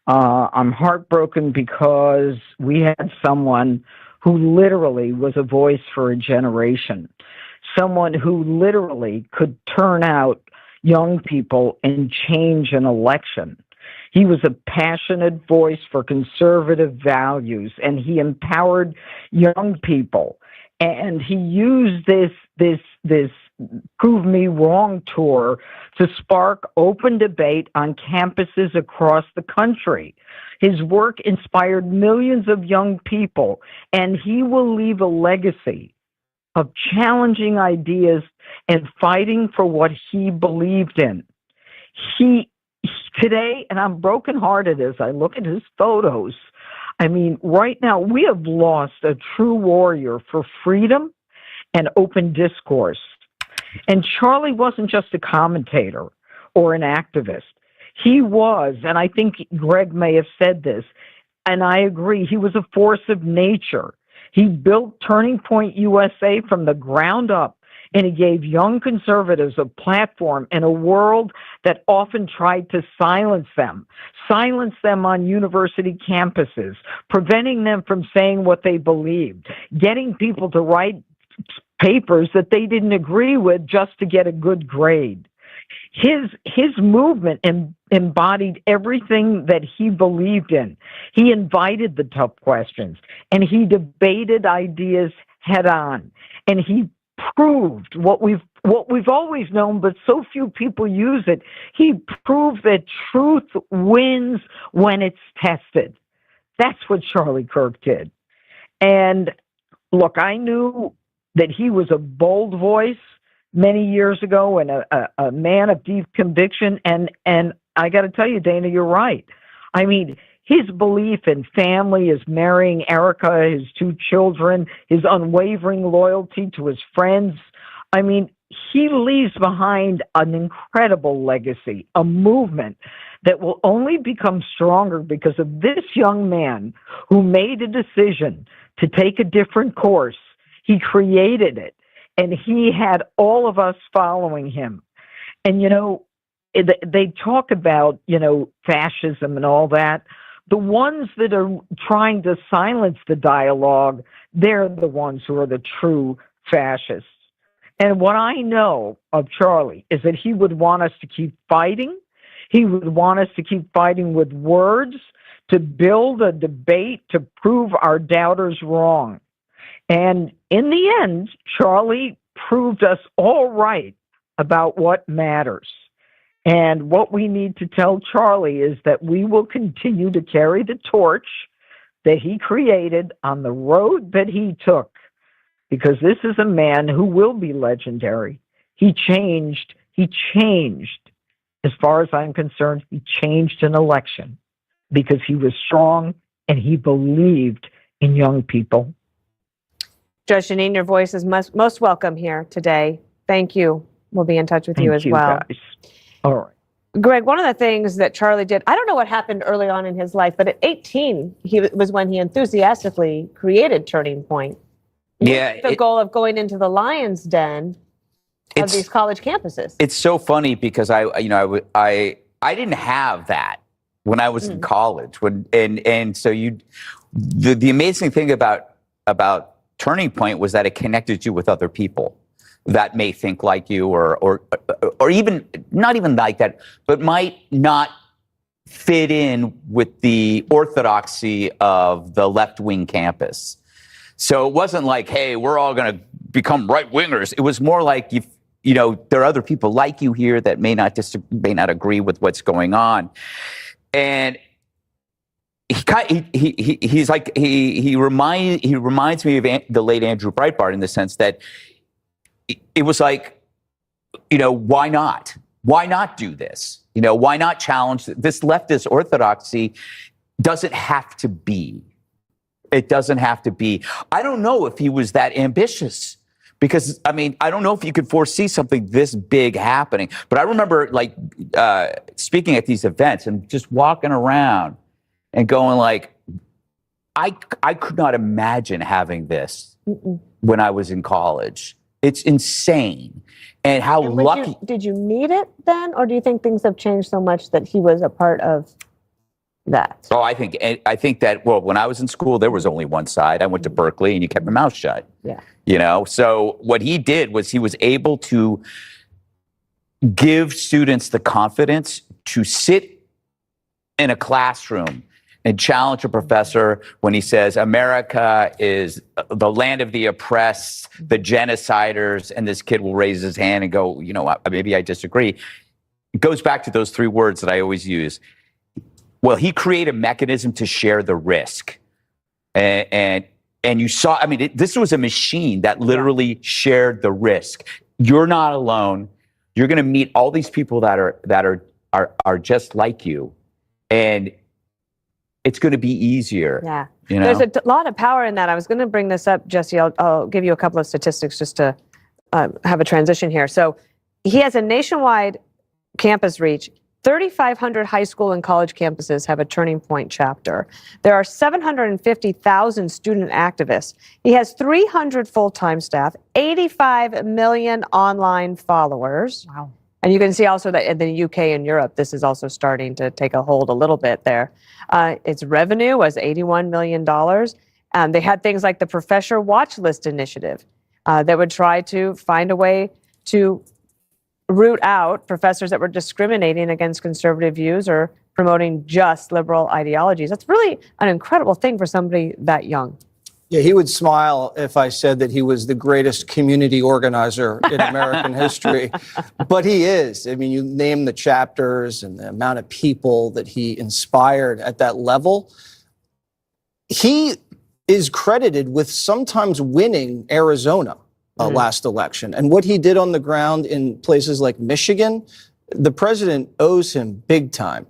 Speaker 1: I'm heartbroken because we had someone who literally was a voice for a generation, someone who literally could turn out young people and change an election. He was a passionate voice for conservative values, and he empowered young people. And he used this Prove Me Wrong tour to spark open debate on campuses across the country. His work inspired millions of young people, and he will leave a legacy of challenging ideas and fighting for what he believed in. Today, and I'm brokenhearted as I look at his photos. I mean, right now, we have lost a true warrior for freedom and open discourse. And Charlie wasn't just a commentator or an activist. He was, and I think Greg may have said this, and I agree, he was a force of nature. He built Turning Point USA from the ground up, and he gave young conservatives a platform in a world that often tried to silence them on university campuses, preventing them from saying what they believed, getting people to write papers that they didn't agree with just to get a good grade. His movement embodied everything that he believed in. He invited the tough questions, and he debated ideas head on, and he proved what we've always known, but so few people use it. He proved that truth wins when it's tested. That's what Charlie Kirk did. And look, I knew that he was a bold voice many years ago and a man of deep conviction. And I got to tell you, Dana, you're right. I mean, his belief in family, his marrying Erica, his 2 children, his unwavering loyalty to his friends. I mean, he leaves behind an incredible legacy, a movement that will only become stronger because of this young man who made a decision to take a different course. He created it, and he had all of us following him. And, they talk about, fascism and all that. The ones that are trying to silence the dialogue, they're the ones who are the true fascists. And what I know of Charlie is that he would want us to keep fighting. He would want us to keep fighting with words, to build a debate, to prove our doubters wrong. And in the end, Charlie proved us all right about what matters. And what we need to tell Charlie is that we will continue to carry the torch that he created on the road that he took, because this is a man who will be legendary. He changed, as far as I'm concerned, he changed an election because he was strong and he believed in young people.
Speaker 18: Judge Jeanine, your voice is most welcome here today. Thank you. We'll be in touch with you as well.
Speaker 1: Guys. All right.
Speaker 18: Greg, one of the things that Charlie did, I don't know what happened early on in his life, but at 18, was when he enthusiastically created Turning Point.
Speaker 19: Yeah.
Speaker 18: The goal of going into the lion's den of these college campuses.
Speaker 19: It's so funny because I didn't have that when I was in college. So the amazing thing about Turning Point was that it connected you with other people that may think like you, or even not even like that, but might not fit in with the orthodoxy of the left-wing campus. So it wasn't like, hey, we're all going to become right-wingers. It was more like, there are other people like you here that may not agree with what's going on. And he reminds me of the late Andrew Breitbart in the sense that it was like, why not? Why not do this? Why not challenge this leftist orthodoxy? Doesn't have to be. It doesn't have to be. I don't know if he was that ambitious, Because, I mean, I don't know if you could foresee something this big happening. But I remember, like, speaking at these events and just walking around and going, like, I could not imagine having this when I was in college. It's insane. And how lucky.
Speaker 18: Did you need it then? Or do you think things have changed so much that he was a part of that?
Speaker 19: Oh, I think that, well, when I was in school, there was only one side. I went to Berkeley and you kept your mouth shut.
Speaker 18: Yeah.
Speaker 19: You know, so what he did was he was able to give students the confidence to sit in a classroom and challenge a professor when he says America is the land of the oppressed, the genociders, and this kid will raise his hand and go, you know, maybe I disagree. It goes back to those three words that I always use. Well, he created a mechanism to share the risk. And you saw, I mean, this was a machine that literally shared the risk. You're not alone. You're going to meet all these people that are just like you. And it's going to be easier.
Speaker 18: Yeah.
Speaker 19: You know?
Speaker 18: There's a lot of power in that. I was going to bring this up, Jesse. I'll give you a couple of statistics just to have a transition here. So he has a nationwide campus reach. 3,500 high school and college campuses have a Turning Point chapter. There are 750,000 student activists. He has 300 full-time staff, 85 million online followers.
Speaker 22: Wow.
Speaker 18: And you can see also that in the UK and Europe, this is also starting to take a hold a little bit there. Its revenue was $81 million. They had things like the Professor Watch List initiative that would try to find a way to root out professors that were discriminating against conservative views or promoting just liberal ideologies. That's really an incredible thing for somebody that young.
Speaker 20: Yeah, he would smile if I said that he was the greatest community organizer in American history. But he is. I mean, you name the chapters and the amount of people that he inspired at that level. He is credited with sometimes winning Arizona last election. And what he did on the ground in places like Michigan, the president owes him big time.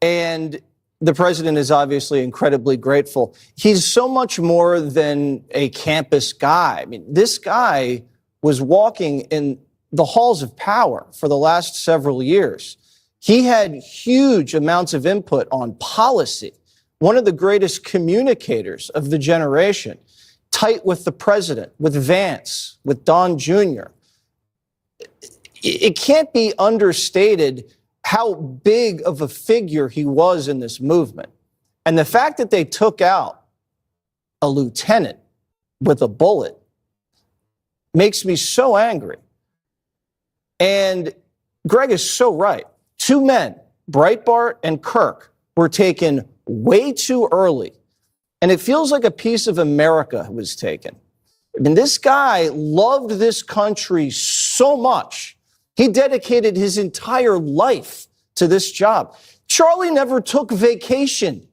Speaker 20: And the president is obviously incredibly grateful. He's so much more than a campus guy. I mean, this guy was walking in the halls of power for the last several years. He had huge amounts of input on policy, one of the greatest communicators of the generation, tight with the president, with Vance, with Don Jr. It can't be understated how big of a figure he was in this movement. And the fact that they took out a lieutenant with a bullet makes me so angry. And Greg is so right. Two men, Breitbart and KIRK, were taken way too early. And it feels like a piece of America was taken. I mean, this guy loved this country so much. He dedicated his entire life to this job. Charlie never took vacation.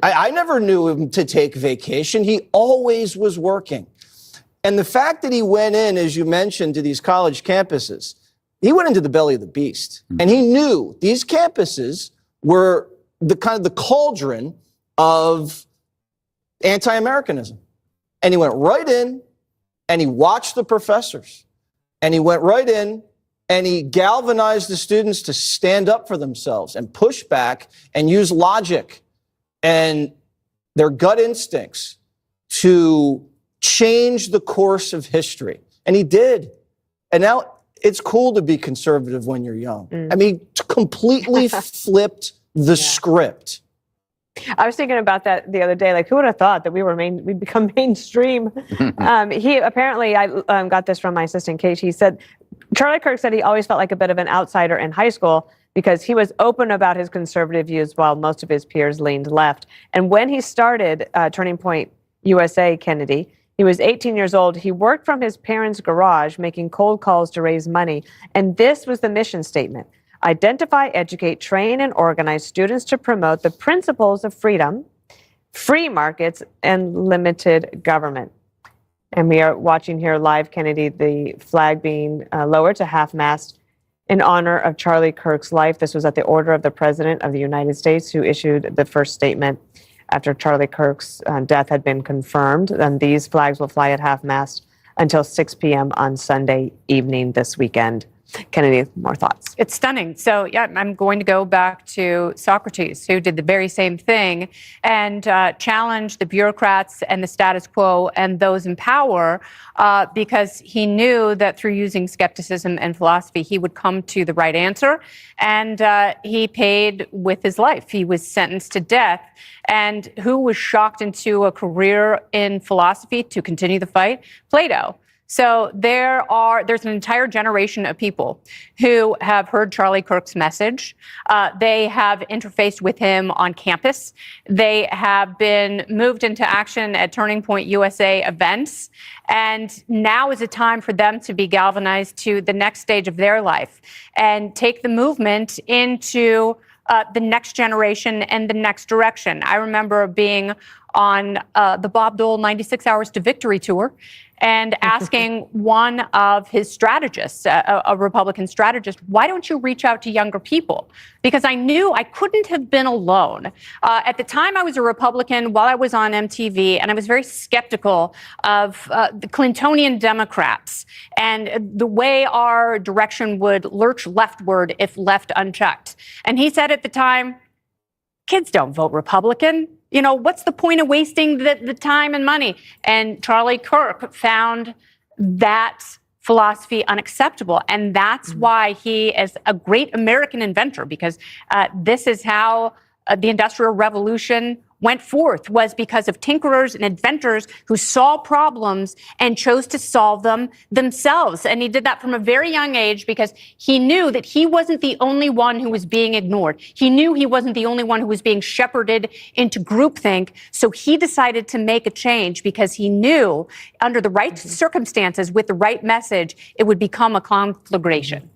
Speaker 20: I never knew him to take vacation. He always was working. And the fact that he went in, as you mentioned, to these college campuses, he went into the belly of the beast. And he knew these campuses were the kind of the cauldron of anti-Americanism. And he went right in and he watched the professors. And he went right in and he galvanized the students to stand up for themselves and push back and use logic and their gut instincts to change the course of history. And he did. And now it's cool to be conservative when you're young. I mean, completely flipped the script.
Speaker 18: I was thinking about that the other day. Like, who would have thought that we'd become mainstream? He apparently, I got this from my assistant, Kate. He said, Charlie Kirk said he always felt like a bit of an outsider in high school because he was open about his conservative views while most of his peers leaned left. And when he started Turning Point USA, Kennedy, he was 18 years old. He worked from his parents' garage, making cold calls to raise money. And this was the mission statement: identify, educate, train, and organize students to promote the principles of freedom, free markets, and limited government. And we are watching here live, Kennedy, the flag being lowered to half-mast in honor of Charlie Kirk's life. This was at the order of the President of the United States, who issued the first statement after Charlie Kirk's death had been confirmed. And these flags will fly at half-mast until 6 p.m. on Sunday evening this weekend. Kennedy, more thoughts?
Speaker 22: It's stunning. So, yeah, I'm going to go back to Socrates, who did the very same thing and challenged the bureaucrats and the status quo and those in power because he knew that through using skepticism and philosophy, he would come to the right answer. And he paid with his life. He was sentenced to death. And who was shocked into a career in philosophy to continue the fight? Plato. So there's an entire generation of people who have heard Charlie Kirk's message. They have interfaced with him on campus. They have been moved into action at Turning Point USA events. And now is a time for them to be galvanized to the next stage of their life and take the movement into the next generation and the next direction. I remember being on the Bob Dole 96 Hours to Victory tour and asking one of his strategists, a Republican strategist, why don't you reach out to younger people? Because I knew I couldn't have been alone. At the time, I was a Republican while I was on MTV, and I was very skeptical of the Clintonian Democrats and the way our direction would lurch leftward if left unchecked. And he said at the time, kids don't vote Republican. You know, what's the point of wasting the time and money? And Charlie Kirk found that philosophy unacceptable. And that's why he is a great American inventor, because this is how the Industrial Revolution went forth, was because of tinkerers and inventors who saw problems and chose to solve them themselves. And he did that from a very young age because he knew that he wasn't the only one who was being ignored. He knew he wasn't the only one who was being shepherded into groupthink. So he decided to make a change because he knew under the right circumstances, with the right message, it would become a conflagration.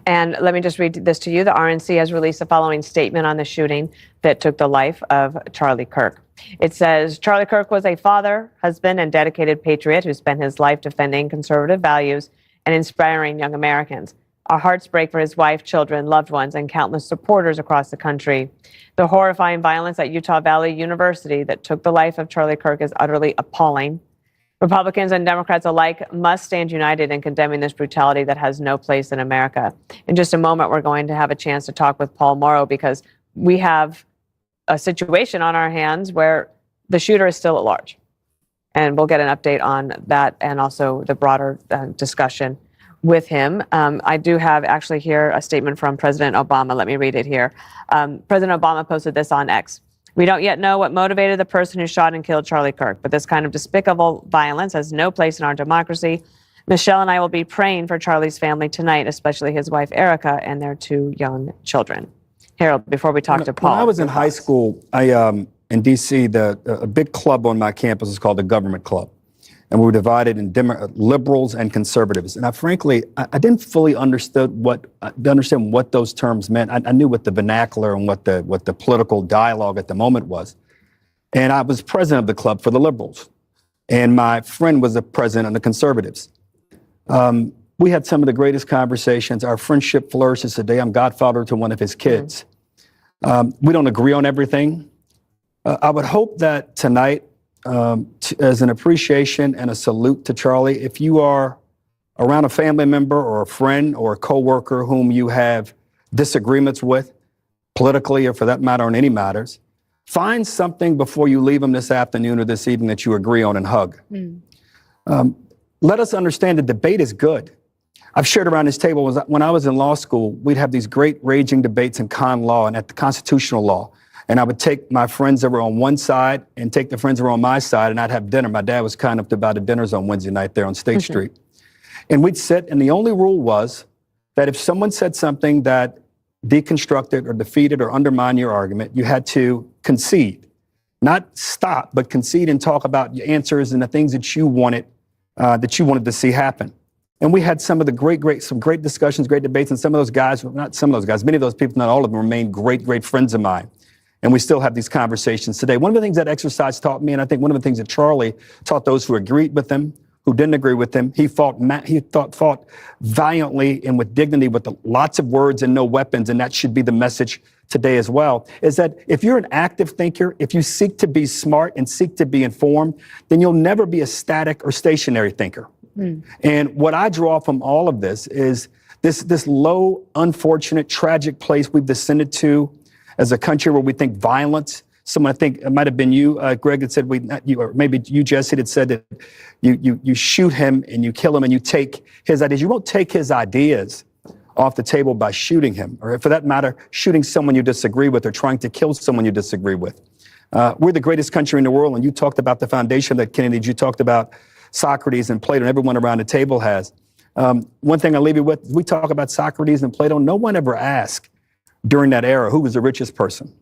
Speaker 18: And let me just read this to you. The RNC has released the following statement on the shooting that took the life of Charlie Kirk. It says, Charlie Kirk was a father, husband, and dedicated patriot who spent his life defending conservative values and inspiring young Americans. Our hearts break for his wife, children, loved ones, and countless supporters across the country. The horrifying violence at Utah Valley University that took the life of Charlie Kirk is utterly appalling. Republicans and Democrats alike must stand united in condemning this brutality that has no place in America. In just a moment, we're going to have a chance to talk with Paul Morrow because we have a situation on our hands where the shooter is still at large. And we'll get an update on that and also the broader discussion with him. I do have actually here a statement from President Obama. Let me read it here. President Obama posted this on X. We don't yet know what motivated the person who shot and killed Charlie Kirk, but this kind of despicable violence has no place in our democracy. Michelle and I will be praying for Charlie's family tonight, especially his wife, Erica, and their 2 young children. Harold, before we talk to Paul.
Speaker 21: When I was in high school, in D.C., a big club on my campus is called the Government Club. And we were divided in liberals and conservatives. And frankly, I didn't fully understand what those terms meant. I knew what the vernacular and what the political dialogue at the moment was. And I was president of the club for the liberals. And my friend was the president of the conservatives. We had some of the greatest conversations. Our friendship flourishes today. I'm godfather to one of his kids. We don't agree on everything. I would hope that tonight, as an appreciation and a salute to Charlie, if you are around a family member or a friend or a coworker whom you have disagreements with, politically or for that matter on any matters, find something before you leave them this afternoon or this evening that you agree on and hug. Let us understand the debate is good. I've shared around this table, when I was in law school, we'd have these great raging debates in con law and at the constitutional law. And I would take my friends that were on one side and take the friends that were on my side, and I'd have dinner. My dad was kind enough to buy the dinners on Wednesday night there on State Street. And we'd sit, and the only rule was that if someone said something that deconstructed or defeated or undermined your argument, you had to concede. Not stop, but concede and talk about your answers and the things that you wanted to see happen. And we had some great discussions, great debates, and some of those guys, not some of those guys, many of those people, not all of them, remain great friends of mine. And we still have these conversations today. One of the things that exercise taught me, and I think one of the things that Charlie taught those who agreed with him, who didn't agree with him, he fought valiantly and with dignity with lots of words and no weapons, and that should be the message today as well, is that if you're an active thinker, if you seek to be smart and seek to be informed, then you'll never be a static or stationary thinker. And what I draw from all of this is this low, unfortunate, tragic place we've descended to as a country where we think violence. Someone, I think it might have been you, Greg, that said or maybe you, Jesse, that said that you shoot him and you kill him and you take his ideas. You won't take his ideas off the table by shooting him, or for that matter, shooting someone you disagree with or trying to kill someone you disagree with. We're the greatest country in the world, and you talked about the foundation that Kennedy, you talked about Socrates and Plato, and everyone around the table has. One thing I'll leave you with, we talk about Socrates and Plato. No one ever asked during that era who was the richest person.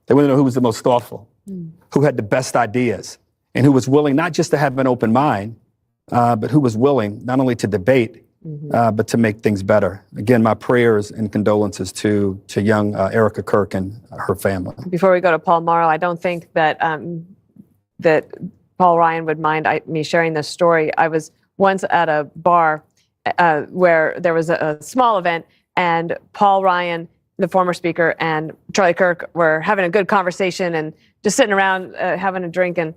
Speaker 21: They wanted to know who was the most thoughtful, who had the best ideas, and who was willing not just to have an open mind, but who was willing not only to debate, but to make things better. Again, my prayers and condolences to young Erica Kirk and her family.
Speaker 18: Before we go to Paul Morrow, I don't think that that Paul Ryan would mind me sharing this story. I was once at a bar where there was a small event, and Paul Ryan, the former speaker, and Charlie Kirk were having a good conversation and just sitting around having a drink. And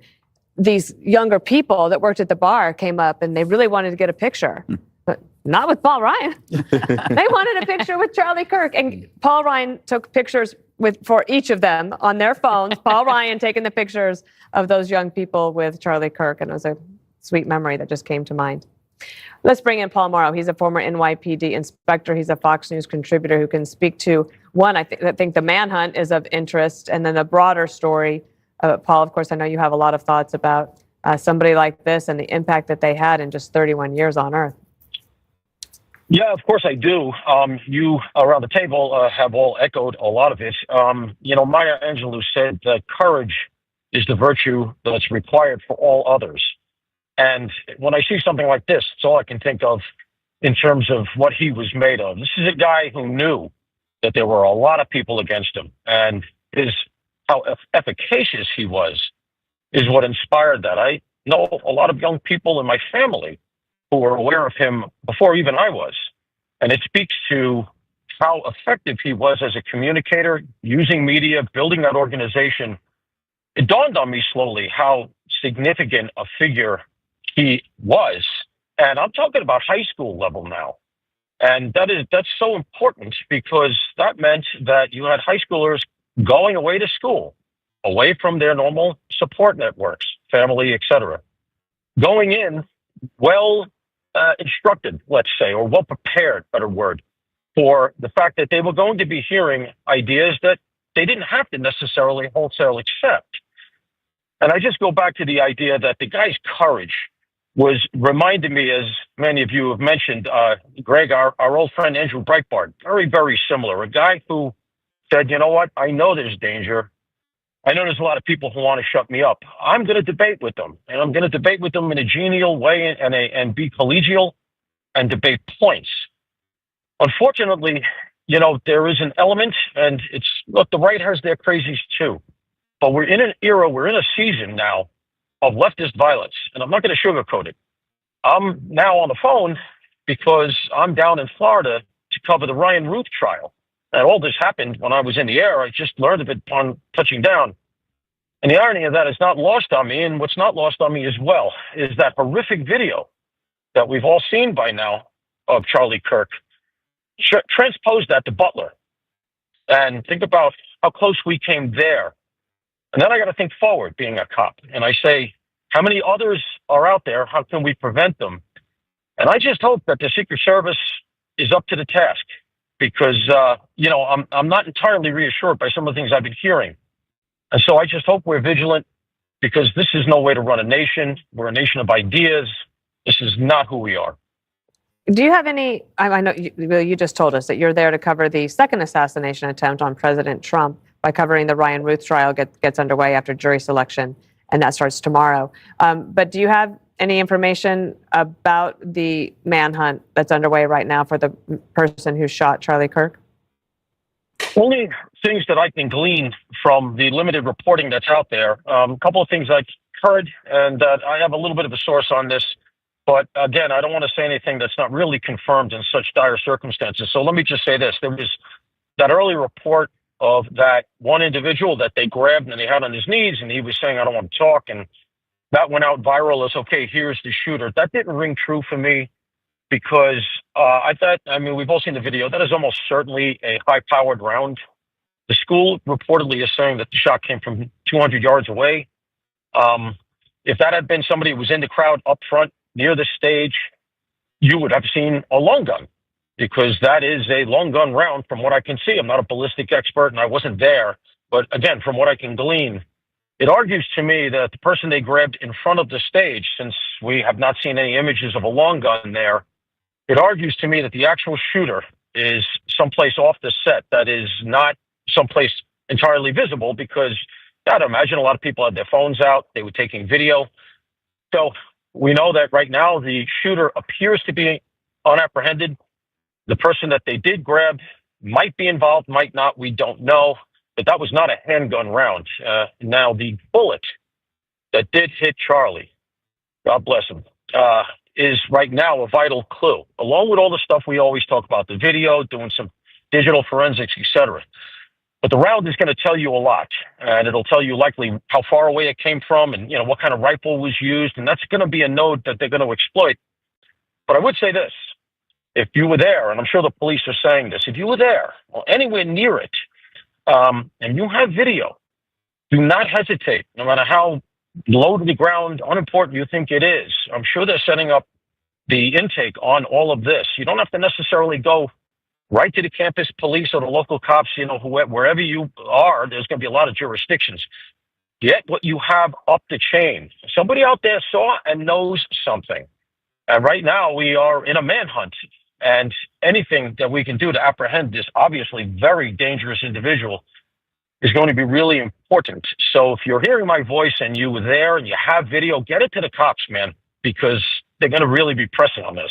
Speaker 18: these younger people that worked at the bar came up and they really wanted to get a picture, but not with Paul Ryan. They wanted a picture with Charlie Kirk. And Paul Ryan took pictures for each of them on their phones. Paul Ryan taking the pictures of those young people with Charlie Kirk. And it was a sweet memory that just came to mind. Let's bring in Paul Morrow. He's a former NYPD inspector. He's a Fox News contributor who can speak to, one, I think the manhunt is of interest, and then the broader story. Paul, of course, I know you have a lot of thoughts about somebody like this and the impact that they had in just 31 years on Earth.
Speaker 5: Yeah, of course I do. You around the table have all echoed a lot of it. Maya Angelou said that courage is the virtue that's required for all others. And when I see something like this, it's all I can think of in terms of what he was made of. This is a guy who knew that there were a lot of people against him, and how efficacious he was is what inspired that. I know a lot of young people in my family who were aware of him before even I was. And it speaks to how effective he was as a communicator, using media, building that organization. It dawned on me slowly how significant a figure he was. And I'm talking about high school level now. And that's so important because that meant that you had high schoolers going away to school, away from their normal support networks, family, etc. Going in well instructed, let's say, or well prepared, better word, for the fact that they were going to be hearing ideas that they didn't have to necessarily wholesale accept. And I just go back to the idea that the guy's courage was reminding me, as many of you have mentioned, Greg, our old friend Andrew Breitbart, very, very similar. A guy who said, you know what, I know there's danger. I know there's a lot of people who want to shut me up. I'm going to debate with them, and I'm going to debate with them in a genial way and be collegial and debate points. Unfortunately, there is an element, and look, the right has their crazies too, but we're in an era, we're in a season now of leftist violence, and I'm not going to sugarcoat it. I'm now on the phone because I'm down in Florida to cover the Ryan Ruth trial. And all this happened when I was in the air. I just learned of it upon touching down. And the irony of that is not lost on me, and what's not lost on me as well is that horrific video that we've all seen by now of Charlie Kirk. Transpose that to Butler and think about how close we came there. And then I got to think forward, being a cop. And I say, how many others are out there? How can we prevent them? And I just hope that the Secret Service is up to the task because, I'm not entirely reassured by some of the things I've been hearing. And so I just hope we're vigilant because this is no way to run a nation. We're a nation of ideas. This is not who we are.
Speaker 18: Do you have any, I know you just told us that you're there to cover the second assassination attempt on President Trump by covering the Ryan Ruth trial gets underway after jury selection, and that starts tomorrow. But do you have any information about the manhunt that's underway right now for the person who shot Charlie Kirk?
Speaker 5: Only things that I can glean from the limited reporting that's out there. A couple of things I've heard, and I have a little bit of a source on this. But again, I don't want to say anything that's not really confirmed in such dire circumstances. So let me just say this. There was that early report of that one individual that they grabbed and they had on his knees, and he was saying, I don't want to talk. And that went out viral as, okay, here's the shooter. That didn't ring true for me because I thought, I mean, we've all seen the video. That is almost certainly a high-powered round. The school reportedly is saying that the shot came from 200 yards away. If that had been somebody who was in the crowd up front near the stage, you would have seen a long gun, because that is a long gun round from what I can see. I'm not a ballistic expert and I wasn't there. But again, from what I can glean, it argues to me that the person they grabbed in front of the stage, since we have not seen any images of a long gun there, it argues to me that the actual shooter is someplace off the set that is not someplace entirely visible, because I'd imagine a lot of people had their phones out. They were taking video. So we know that right now the shooter appears to be unapprehended. The person that they did grab might be involved, might not. We don't know. But that was not a handgun round. Now, the bullet that did hit Charlie, God bless him, is right now a vital clue, along with all the stuff we always talk about, the video, doing some digital forensics, etc. But the round is going to tell you a lot, and it'll tell you likely how far away it came from and, what kind of rifle was used, and that's going to be a node that they're going to exploit. But I would say this. If you were there, and I'm sure the police are saying this, if you were there or anywhere near it, and you have video, do not hesitate, no matter how low to the ground, unimportant you think it is. I'm sure they're setting up the intake on all of this. You don't have to necessarily go right to the campus police or the local cops, wherever you are. There's going to be a lot of jurisdictions. Get what you have up the chain. Somebody out there saw and knows something. And right now we are in a manhunt. And anything that we can do to apprehend this obviously very dangerous individual is going to be really important. So if you're hearing my voice and you were there and you have video, get it to the cops, man, because they're going to really be pressing on this.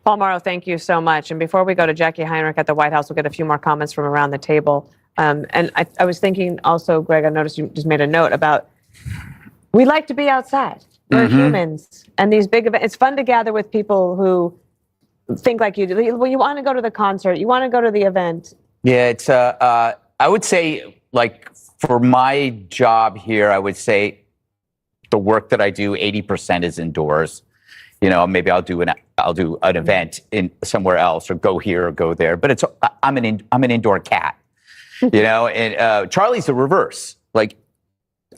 Speaker 18: Paul Morrow, thank you so much. And before we go to Jackie Heinrich at the White House, we'll get a few more comments from around the table. And I was thinking also, Greg, I noticed you just made a note about, we like to be outside. We're humans. And these big events, it's fun to gather with people who think like you do. Well, you want to go to the concert, you want to go to the event.
Speaker 19: Yeah, it's I would say, like, for my job here, I would say the work that I do, 80% is indoors. Maybe I'll do an event in somewhere else, or go here or go there. But I'm an indoor cat. And Charlie's the reverse. Like,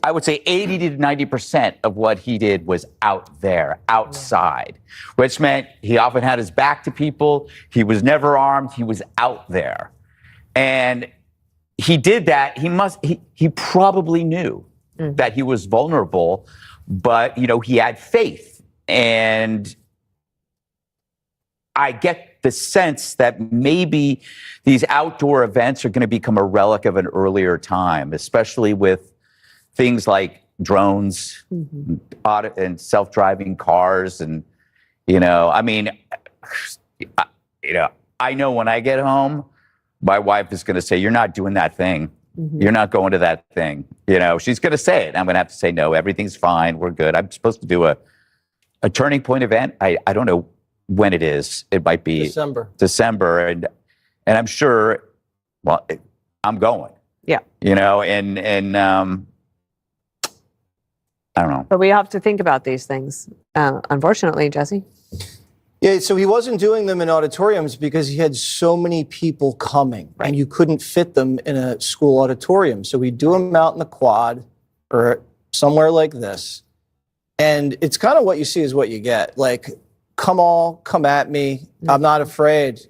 Speaker 19: I would say 80 to 90% of what he did was out there, outside, which meant he often had his back to people. He was never armed. He was out there. And he did that. He probably knew that he was vulnerable, but, he had faith. And I get the sense that maybe these outdoor events are going to become a relic of an earlier time, especially with things like drones, and self-driving cars. And, I know when I get home, my wife is going to say, you're not doing that thing. You're not going to that thing. She's going to say it. I'm going to have to say, no, everything's fine. We're good. I'm supposed to do a Turning Point event. I don't know when it is. It might be December. And I'm sure, well, I'm going.
Speaker 18: Yeah.
Speaker 19: And I don't know.
Speaker 18: But we have to think about these things, unfortunately, Jesse.
Speaker 20: Yeah, so he wasn't doing them in auditoriums because he had so many people coming, and you couldn't fit them in a school auditorium. So he'd do them out in the quad or somewhere like this. And it's kind of what you see is what you get. Like, come at me. I'm not afraid.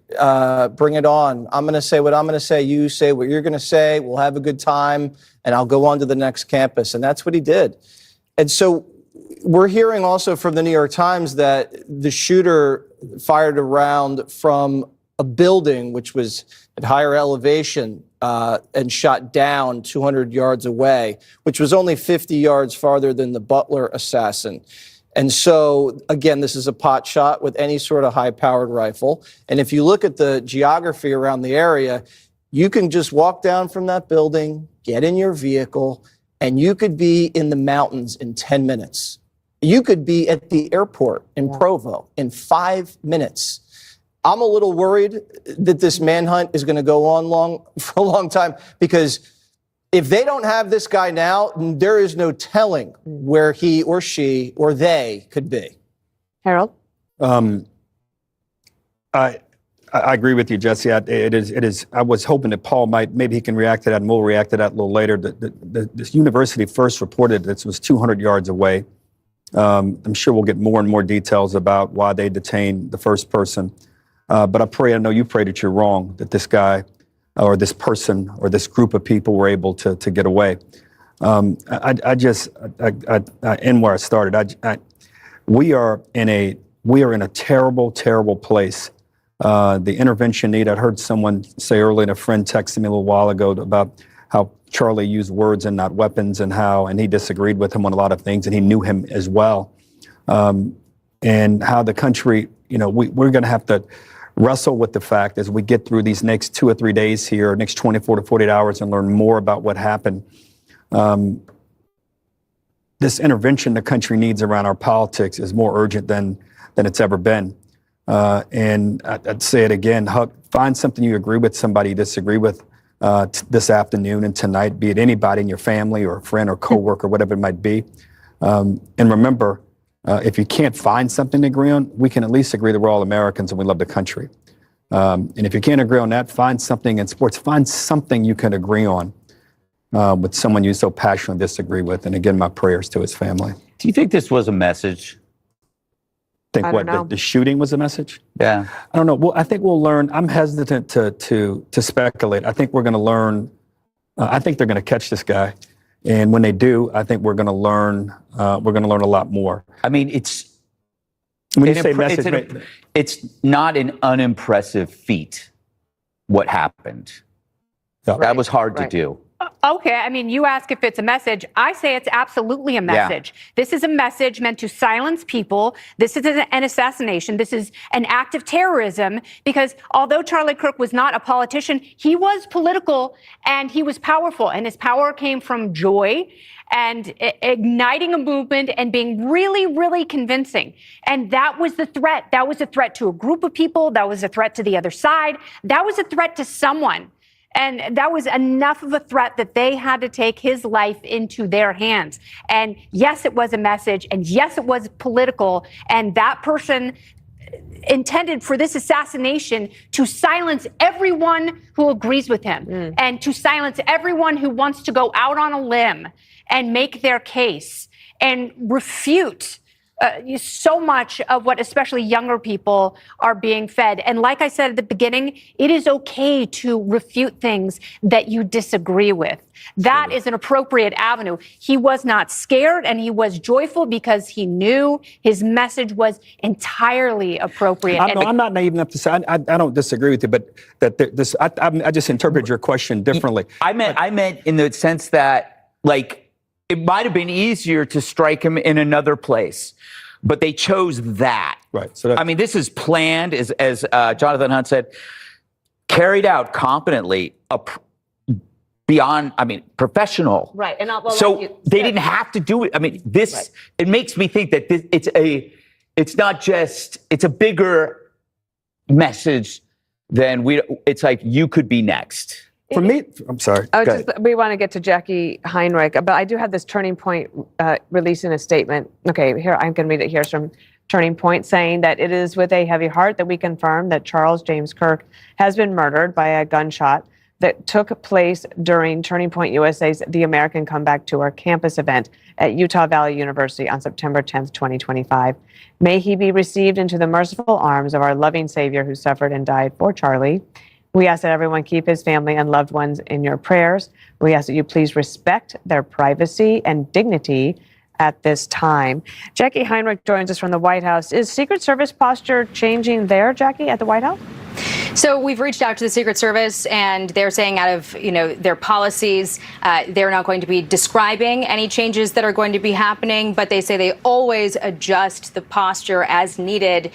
Speaker 20: Bring it on. I'm going to say what I'm going to say. You say what you're going to say. We'll have a good time, and I'll go on to the next campus. And that's what he did. And so we're hearing also from the New York Times that the shooter fired a round from a building which was at higher elevation and shot down 200 yards away, which was only 50 yards farther than the Butler assassin. And so, again, this is a pot shot with any sort of high-powered rifle. And if you look at the geography around the area, you can just walk down from that building, get in your vehicle, and you could be in the mountains in 10 minutes. You could be at the airport in Provo in 5 minutes. I'm a little worried that this manhunt is going to go on for a long time, because if they don't have this guy now, there is no telling where he or she or they could be.
Speaker 18: Harold?
Speaker 21: I agree with you, Jesse. It is. I was hoping that Paul maybe he can react to that, and we'll react to that a little later. This university first reported this was 200 yards away. I'm sure we'll get more and more details about why they detained the first person. But I know you pray that you're wrong, that this guy or this person or this group of people were able to get away. I end where I started. We are in a terrible, terrible place. The intervention need. I heard someone say earlier, and a friend texted me a little while ago about how Charlie used words and not weapons, and he disagreed with him on a lot of things, and he knew him as well. And how the country, we're going to have to wrestle with the fact as we get through these next 2 or 3 days here, next 24 to 48 hours, and learn more about what happened. This intervention the country needs around our politics is more urgent than it's ever been. And I'd say it again, find something you agree with, somebody you disagree with this afternoon and tonight, be it anybody in your family or a friend or coworker, whatever it might be. And remember, if you can't find something to agree on, we can at least agree that we're all Americans and we love the country. And if you can't agree on that, find something in sports, find something you can agree on with someone you so passionately disagree with. And again, my prayers to his family.
Speaker 19: Do you think this was a message?
Speaker 21: Think what the shooting was a message?
Speaker 19: Yeah.
Speaker 21: I don't know. Well, I think we'll learn. I'm hesitant to speculate. I think we're going to learn. I think they're going to catch this guy, and when they do, I think we're going to learn. We're going to learn a lot more.
Speaker 19: I mean, it's
Speaker 21: when you say message,
Speaker 19: it's not an unimpressive feat. What happened?
Speaker 21: Yeah.
Speaker 19: That was hard to do.
Speaker 22: Okay, I mean, you ask if it's a message. I say it's absolutely a message. Yeah. This is a message meant to silence people. This is an assassination. This is an act of terrorism, because although Charlie Kirk was not a politician, he was political and he was powerful, and his power came from joy and igniting a movement and being really, really convincing. And that was the threat. That was a threat to a group of people. That was a threat to the other side. That was a threat to someone. And that was enough of a threat that they had to take his life into their hands. And yes, it was a message. And yes, it was political. And that person intended for this assassination to silence everyone who agrees with him and to silence everyone who wants to go out on a limb and make their case and refute so much of what especially younger people are being fed. And like I said at the beginning, it is okay to refute things that you disagree with. That is an appropriate avenue. He was not scared, and he was joyful because he knew his message was entirely appropriate.
Speaker 21: I'm not naive enough to say I don't disagree with you, but that I just interpreted your question differently.
Speaker 19: I meant in the sense that, like, it might have been easier to strike him in another place, but they chose that.
Speaker 21: Right. So
Speaker 19: I mean, this is planned, as Jonathan Hunt said, carried out competently, beyond, professional.
Speaker 22: Right. And
Speaker 19: they didn't have to do it. I mean, it makes me think that it's a bigger message than it's like you could be next.
Speaker 21: For me, I'm sorry.
Speaker 18: We want to get to Jackie Heinrich, but I do have this Turning Point releasing a statement. Okay, here, I'm going to read it. Here's from Turning Point, saying that it is with a heavy heart that we confirm that Charles James Kirk has been murdered by a gunshot that took place during Turning Point USA's The American Comeback Tour campus event at Utah Valley University on September 10th, 2025. May he be received into the merciful arms of our loving Savior who suffered and died for Charlie. We ask that everyone keep his family and loved ones in your prayers. We ask that you please respect their privacy and dignity at this time. Jackie Heinrich joins us from the White House. Is Secret Service posture changing there, Jackie, at the White House?
Speaker 17: So we've reached out to the Secret Service, and they're saying out of their policies, they're not going to be describing any changes that are going to be happening, but they say they always adjust the posture as needed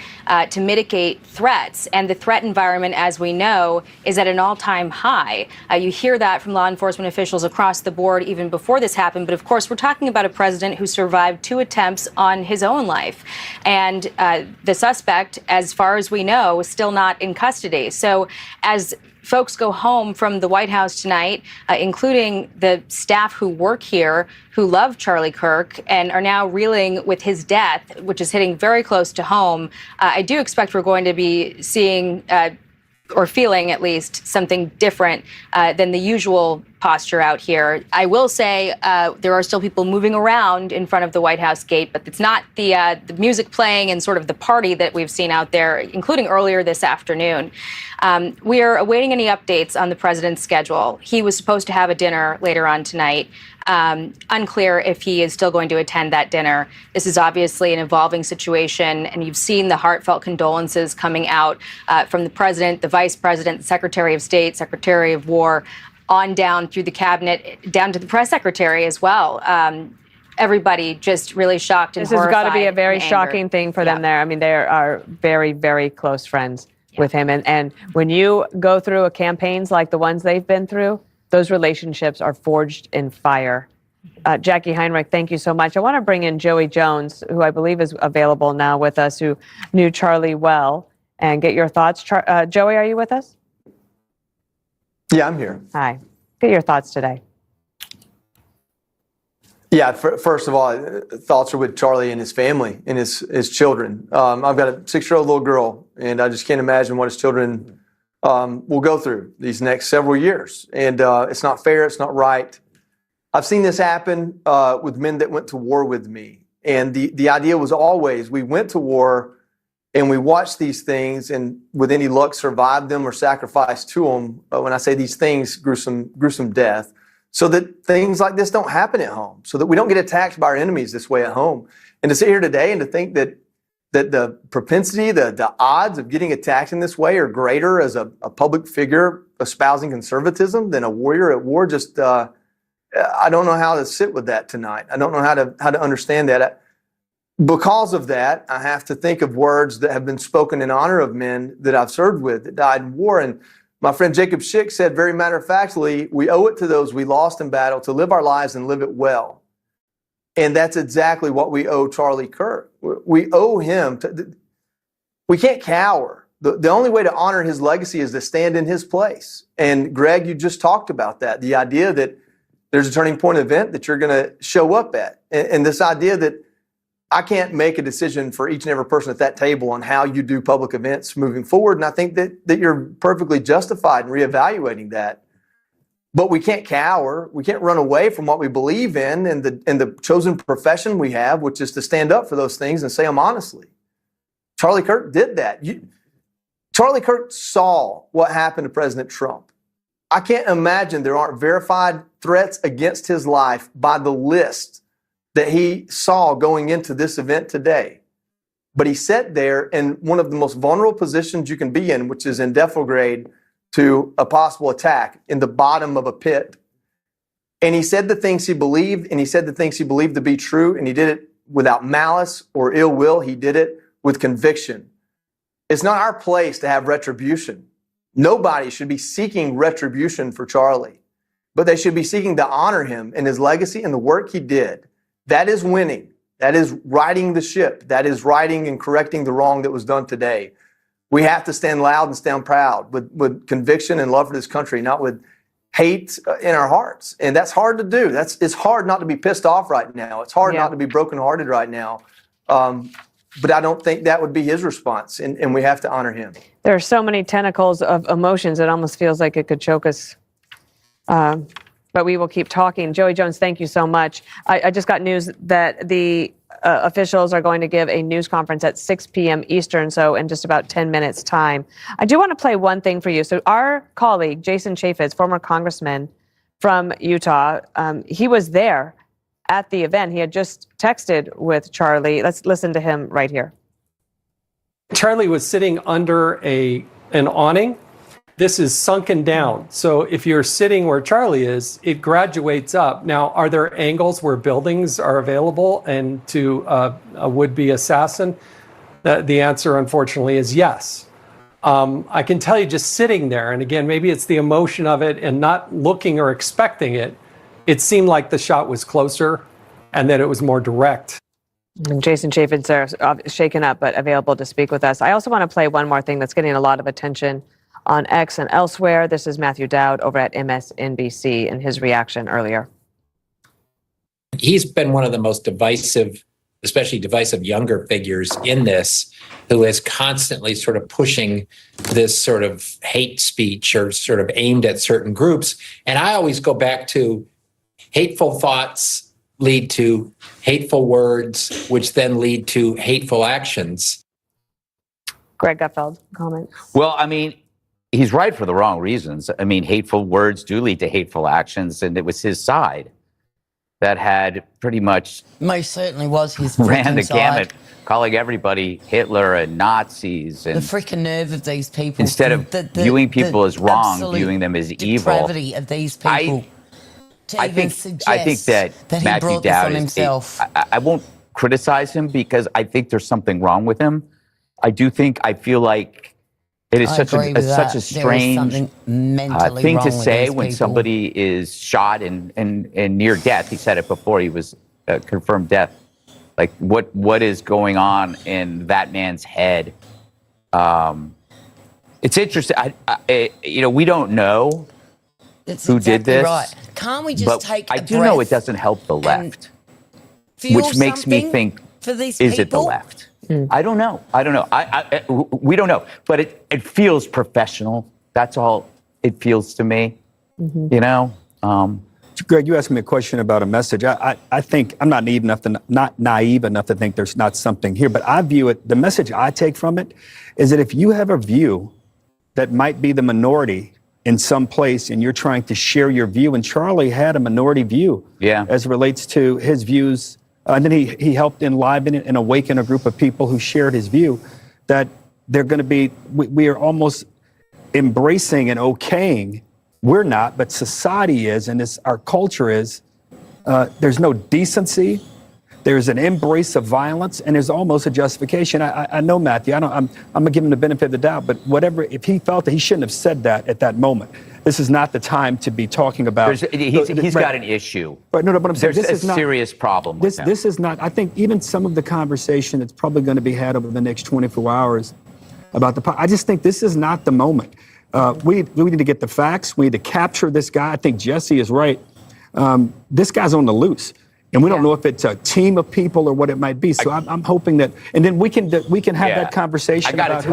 Speaker 17: to mitigate threats. And the threat environment, as we know, is at an all-time high. You hear that from law enforcement officials across the board even before this happened. But of course, we're talking about a president who survived 2 attempts on his own life. And the suspect, as far as we know, is still not in custody. Charlie. So as folks go home from the White House tonight, including the staff who work here, who love Charlie Kirk and are now reeling with his death, which is hitting very close to home, I do expect we're going to be seeing or feeling at least something different than the usual posture out here. I will say there are still people moving around in front of the White House gate, but it's not the music playing and sort of the party that we've seen out there, including earlier this afternoon. We are awaiting any updates on the president's schedule. He was supposed to have a dinner later on tonight. Unclear if he is still going to attend that dinner. This is obviously an evolving situation, and you've seen the heartfelt condolences coming out from the president, the vice president, the secretary of state, secretary of war, on down through the cabinet, down to the press secretary as well. Everybody just really shocked and horrified.
Speaker 18: This has got to be a very
Speaker 17: and
Speaker 18: shocking
Speaker 17: angered.
Speaker 18: thing for them there. I mean, they are very, very close friends with him. And when you go through campaigns like the ones they've been through, those relationships are forged in fire. Jackie Heinrich, thank you so much. I want to bring in Joey Jones, who I believe is available now with us, who knew Charlie well, and get your thoughts. Joey, are you with us?
Speaker 6: Yeah, I'm here.
Speaker 18: Hi. Get your thoughts today.
Speaker 6: Yeah, first of all, thoughts are with Charlie and his family and his children. I've got a 6-year-old little girl, and I just can't imagine what his children will go through these next several years. And it's not fair. It's not right. I've seen this happen with men that went to war with me. And the idea was always we went to war and we watched these things and with any luck survived them or sacrificed to them. When I say these things, gruesome death, so that things like this don't happen at home, so that we don't get attacked by our enemies this way at home. And to sit here today and to think that the propensity, the odds of getting attacked in this way are greater as a public figure espousing conservatism than a warrior at war, just I don't know how to sit with that tonight. I don't know how to understand that. Because of that, I have to think of words that have been spoken in honor of men that I've served with that died in war. And my friend Jacob Schick said very matter-of-factly, we owe it to those we lost in battle to live our lives and live it well. And that's exactly what we owe Charlie Kirk. We owe him. We can't cower. The only way to honor his legacy is to stand in his place. And Greg, you just talked about that. The idea that there's a turning point event that you're going to show up at. And this idea that I can't make a decision for each and every person at that table on how you do public events moving forward. And I think that you're perfectly justified in reevaluating that. But we can't cower. We can't run away from what we believe in and the chosen profession we have, which is to stand up for those things and say them honestly. Charlie Kirk did that. Charlie Kirk saw what happened to President Trump. I can't imagine there aren't verified threats against his life by the list that he saw going into this event today. But he sat there in one of the most vulnerable positions you can be in, which is in deflagrate to a possible attack in the bottom of a pit. And he said the things he believed, and he said the things he believed to be true, and he did it without malice or ill will. He did it with conviction. It's not our place to have retribution. Nobody should be seeking retribution for Charlie, but they should be seeking to honor him and his legacy and the work he did. That is winning. That is righting the ship. That is righting and correcting the wrong that was done today. We have to stand loud and stand proud with conviction and love for this country, not with hate in our hearts. And that's hard to do. It's hard not to be pissed off right now. It's hard not to be brokenhearted right now. But I don't think that would be his response, and we have to honor him.
Speaker 18: There are so many tentacles of emotions, it almost feels like it could choke us. But we will keep talking. Joey Jones, thank you so much. I just got news that the officials are going to give a news conference at 6 p.m. Eastern, so in just about 10 minutes' time. I do want to play one thing for you. So our colleague, Jason Chaffetz, former congressman from Utah, he was there at the event. He had just texted with Charlie. Let's listen to him right here.
Speaker 7: Charlie was sitting under an awning. This is sunken down. So if you're sitting where Charlie is, it graduates up. Now, are there angles where buildings are available and to a would-be assassin? The answer, unfortunately, is yes. I can tell you just sitting there, and again, maybe it's the emotion of it and not looking or expecting it, it seemed like the shot was closer and that it was more direct.
Speaker 18: Jason Chaffetz is shaken up, but available to speak with us. I also want to play one more thing that's getting a lot of attention on X and elsewhere. This is Matthew Dowd over at MSNBC and his reaction earlier.
Speaker 9: He's been one of the most divisive, especially divisive younger figures in this, who is constantly sort of pushing this sort of hate speech or sort of aimed at certain groups. And I always go back to hateful thoughts lead to hateful words, which then lead to hateful actions.
Speaker 18: Greg Gutfeld, comment.
Speaker 19: Well, I mean, he's right for the wrong reasons. I mean, hateful words do lead to hateful actions, and it was his side that had pretty much
Speaker 2: most certainly was his
Speaker 19: ran the
Speaker 2: side.
Speaker 19: gamut, calling everybody Hitler and Nazis, and
Speaker 2: The freaking nerve of these people.
Speaker 19: instead of viewing people as wrong, viewing them as evil.
Speaker 2: Depravity of these people.
Speaker 19: I think that
Speaker 2: he
Speaker 19: Matthew
Speaker 2: brought this
Speaker 19: Dowd
Speaker 2: on
Speaker 19: is.
Speaker 2: himself.
Speaker 19: I won't criticize him because I think there's something wrong with him. I feel like it is such a strange thing to say when somebody is shot and near death. He said it before he was confirmed death. Like what is going on in that man's head? It's interesting. We don't know who did this.
Speaker 2: Right. Can't we just take
Speaker 19: I do know it doesn't help the left, which makes me think, is it the left? I don't know. We don't know. But it feels professional. That's all it feels to me. Mm-hmm.
Speaker 21: Greg, you asked me a question about a message. I think I'm not naive enough to think there's not something here, but I view it, the message I take from it is that if you have a view that might be the minority in some place and you're trying to share your view, and Charlie had a minority view as it relates to his views, and then he helped enliven and awaken a group of people who shared his view, that they're going to be, we are almost embracing and okaying. We're not, but society is, and our culture is. There's no decency. There's an embrace of violence, and there's almost a justification. I know Matthew. I'm gonna give him the benefit of the doubt, but whatever. If he felt that he shouldn't have said that at that moment, this is not the time to be talking about.
Speaker 19: He's got an issue.
Speaker 21: But no, but I'm saying
Speaker 19: there's
Speaker 21: this is
Speaker 19: a serious problem. With
Speaker 21: this is not. I think even some of the conversation that's probably going to be had over the next 24 hours about I just think this is not the moment. We need to get the facts. We need to capture this guy. I think Jesse is right. This guy's on the loose, and we don't know if it's a team of people or what it might be. So I'm hoping that, and then we can have that conversation about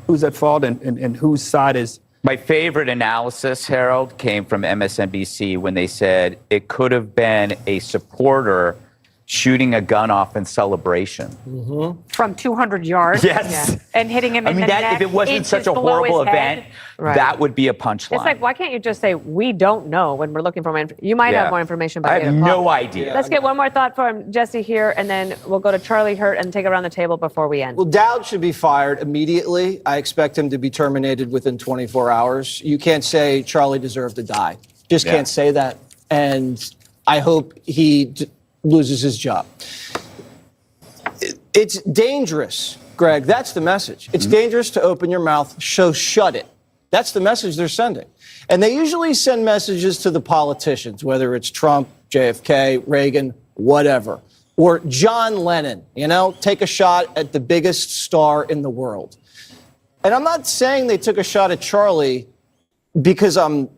Speaker 21: who's at fault and whose side is.
Speaker 19: My favorite analysis, Harold, came from MSNBC when they said it could have been a supporter shooting a gun off in celebration.
Speaker 22: Mm-hmm. From 200 yards.
Speaker 19: Yes.
Speaker 22: And hitting him in the neck.
Speaker 19: If it wasn't such a horrible event, that would be a punchline.
Speaker 18: It's like, why can't you just say, we don't know when we're looking for more information? You might have more information by
Speaker 19: I have no idea.
Speaker 18: Let's get one more thought from Jesse here, and then we'll go to Charlie Hurt and take it around the table before we end.
Speaker 20: Well, Dowd should be fired immediately. I expect him to be terminated within 24 hours. You can't say Charlie deserved to die. Just can't say that. And I hope he loses his job. It's dangerous, Greg. That's the message. It's dangerous to open your mouth, so shut it. That's the message they're sending. And they usually send messages to the politicians, whether it's Trump, JFK, Reagan, whatever, or John Lennon, take a shot at the biggest star in the world. And I'm not saying they took a shot at Charlie because I'm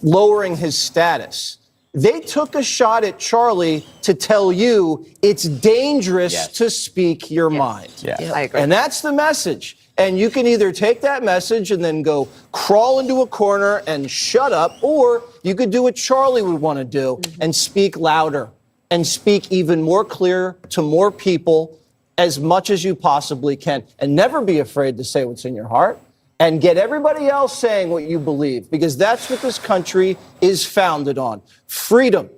Speaker 20: lowering his status. They took a shot at Charlie to tell you it's dangerous to speak your mind.
Speaker 18: I agree.
Speaker 20: And that's the message. And you can either take that message and then go crawl into a corner and shut up, or you could do what Charlie would want to do and speak louder and speak even more clear to more people as much as you possibly can. And never be afraid to say what's in your heart. And get everybody else saying what you believe, because that's what this country is founded on. Freedom.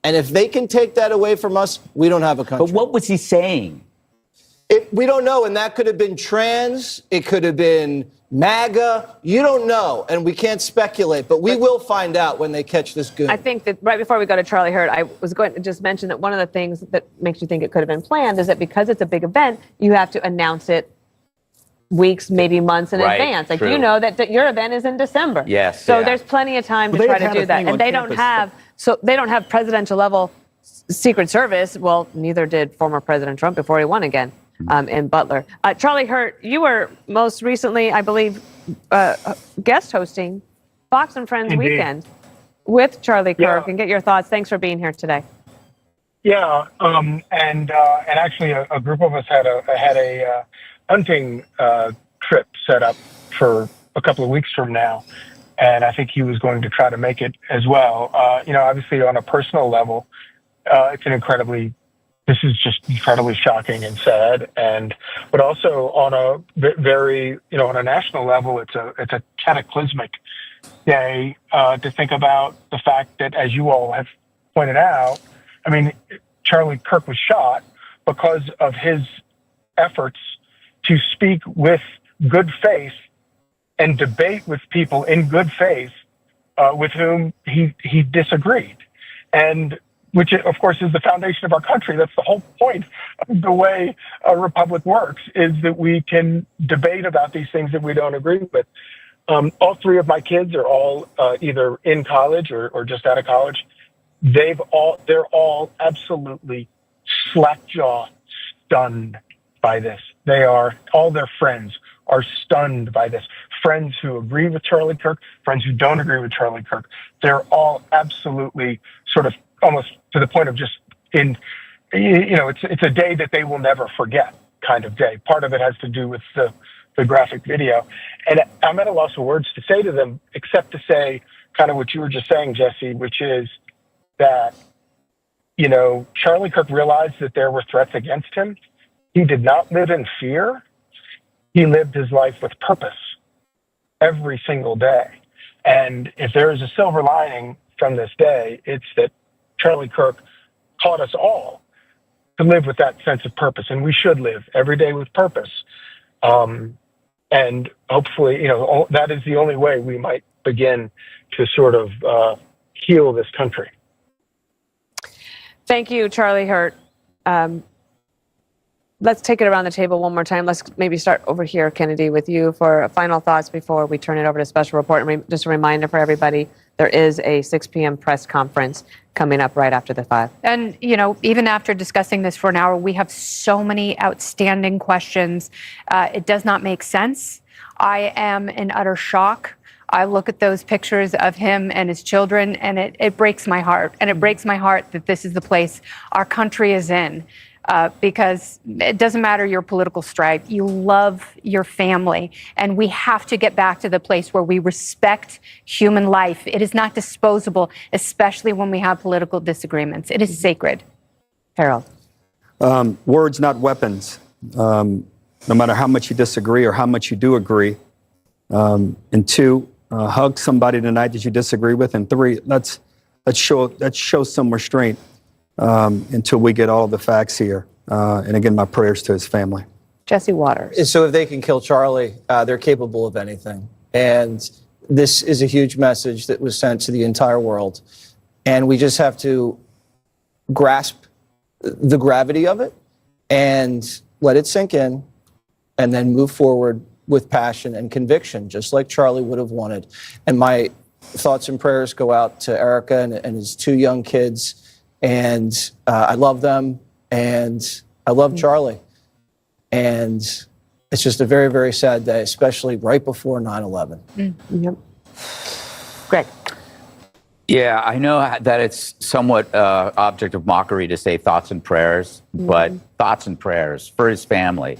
Speaker 20: And if they can take that away from us, we don't have a country.
Speaker 19: But what was he saying?
Speaker 20: We don't know. And that could have been trans. It could have been MAGA. You don't know. And we can't speculate. But we will find out when they catch this goon.
Speaker 18: I think that right before we go to Charlie Hurt, I was going to just mention that one of the things that makes you think it could have been planned is that because it's a big event, you have to announce it weeks, maybe months in advance. Like, you know that your event is in December.
Speaker 19: Yes.
Speaker 18: So there's plenty of time to try to do that. And they don't have presidential level Secret Service. Well, neither did former President Trump before he won again. in Butler. Charlie Hurt, you were most recently, I believe, guest hosting Fox and Friends
Speaker 10: Indeed.
Speaker 18: Weekend with Charlie Kirk,
Speaker 10: Yeah.
Speaker 18: and get your thoughts. Thanks for being here today.
Speaker 10: Yeah, and actually, a group of us had a hunting trip set up for a couple of weeks from now, and I think he was going to try to make it as well. Obviously, on a personal level, this is just incredibly shocking and sad, but also on a very, on a national level, it's a cataclysmic day to think about the fact that, as you all have pointed out, I mean, Charlie Kirk was shot because of his efforts to speak with good faith and debate with people in good faith with whom he disagreed. And which, of course, is the foundation of our country. That's the whole point of the way a republic works, is that we can debate about these things that we don't agree with. All three of my kids are all either in college or just out of college. They're all absolutely slack-jawed, stunned by this. All their friends are stunned by this. Friends who agree with Charlie Kirk, friends who don't agree with Charlie Kirk. They're all absolutely sort of almost to the point of just it's a day that they will never forget kind of day. Part of it has to do with the graphic video. And I'm at a loss of words to say to them, except to say kind of what you were just saying, Jesse, which is that, Charlie Kirk realized that there were threats against him. He did not live in fear. He lived his life with purpose every single day. And if there is a silver lining from this day, it's that Charlie Kirk taught us all to live with that sense of purpose. And we should live every day with purpose. And hopefully, that is the only way we might begin to sort of heal this country.
Speaker 18: Thank you, Charlie Hurt. Let's take it around the table one more time. Let's maybe start over here, Kennedy, with you for final thoughts before we turn it over to special report. And just a reminder for everybody, there is a 6 p.m. press conference coming up right after the 5.
Speaker 22: And, even after discussing this for an hour, we have so many outstanding questions. It does not make sense. I am in utter shock. I look at those pictures of him and his children, and it breaks my heart. And it breaks my heart that this is the place our country is in. Because it doesn't matter your political stripe. You love your family. And we have to get back to the place where we respect human life. It is not disposable, especially when we have political disagreements. It is sacred.
Speaker 18: Harold.
Speaker 21: Words, not weapons. No matter how much you disagree or how much you do agree. And 2, hug somebody tonight that you disagree with. And 3, let's show some restraint. Until we get all of the facts here. And again, my prayers to his family.
Speaker 18: Jesse Waters.
Speaker 20: So if they can kill Charlie, they're capable of anything. And this is a huge message that was sent to the entire world. And we just have to grasp the gravity of it and let it sink in and then move forward with passion and conviction, just like Charlie would have wanted. And my thoughts and prayers go out to Erica and his 2 young kids. And I love them, and I love Charlie. And it's just a very, very sad day, especially right before 9/11.
Speaker 18: Yep. Greg.
Speaker 19: Yeah, I know that it's somewhat object of mockery to say thoughts and prayers, but thoughts and prayers for his family.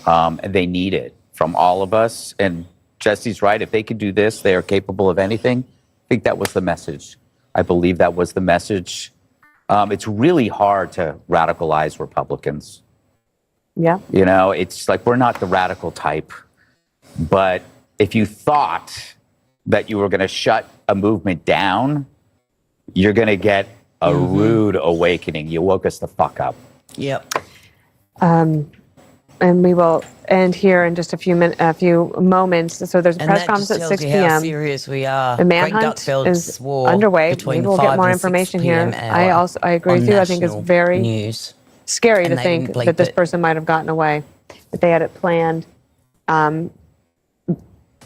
Speaker 19: And they need it from all of us. And Jesse's right. If they could do this, they are capable of anything. I think that was the message. I believe that was the message. It's really hard to radicalize Republicans.
Speaker 18: Yeah.
Speaker 19: It's like we're not the radical type. But if you thought that you were going to shut a movement down, you're going to get a rude awakening. You woke us the fuck up.
Speaker 2: Yep.
Speaker 18: And we will end here in just a few moments. So there's a press conference at 6 p.m.
Speaker 2: How serious we are.
Speaker 18: The manhunt is underway. Maybe we'll get more information here. I agree with you. I think it's very scary to think that this person might have gotten away, that they had it planned. And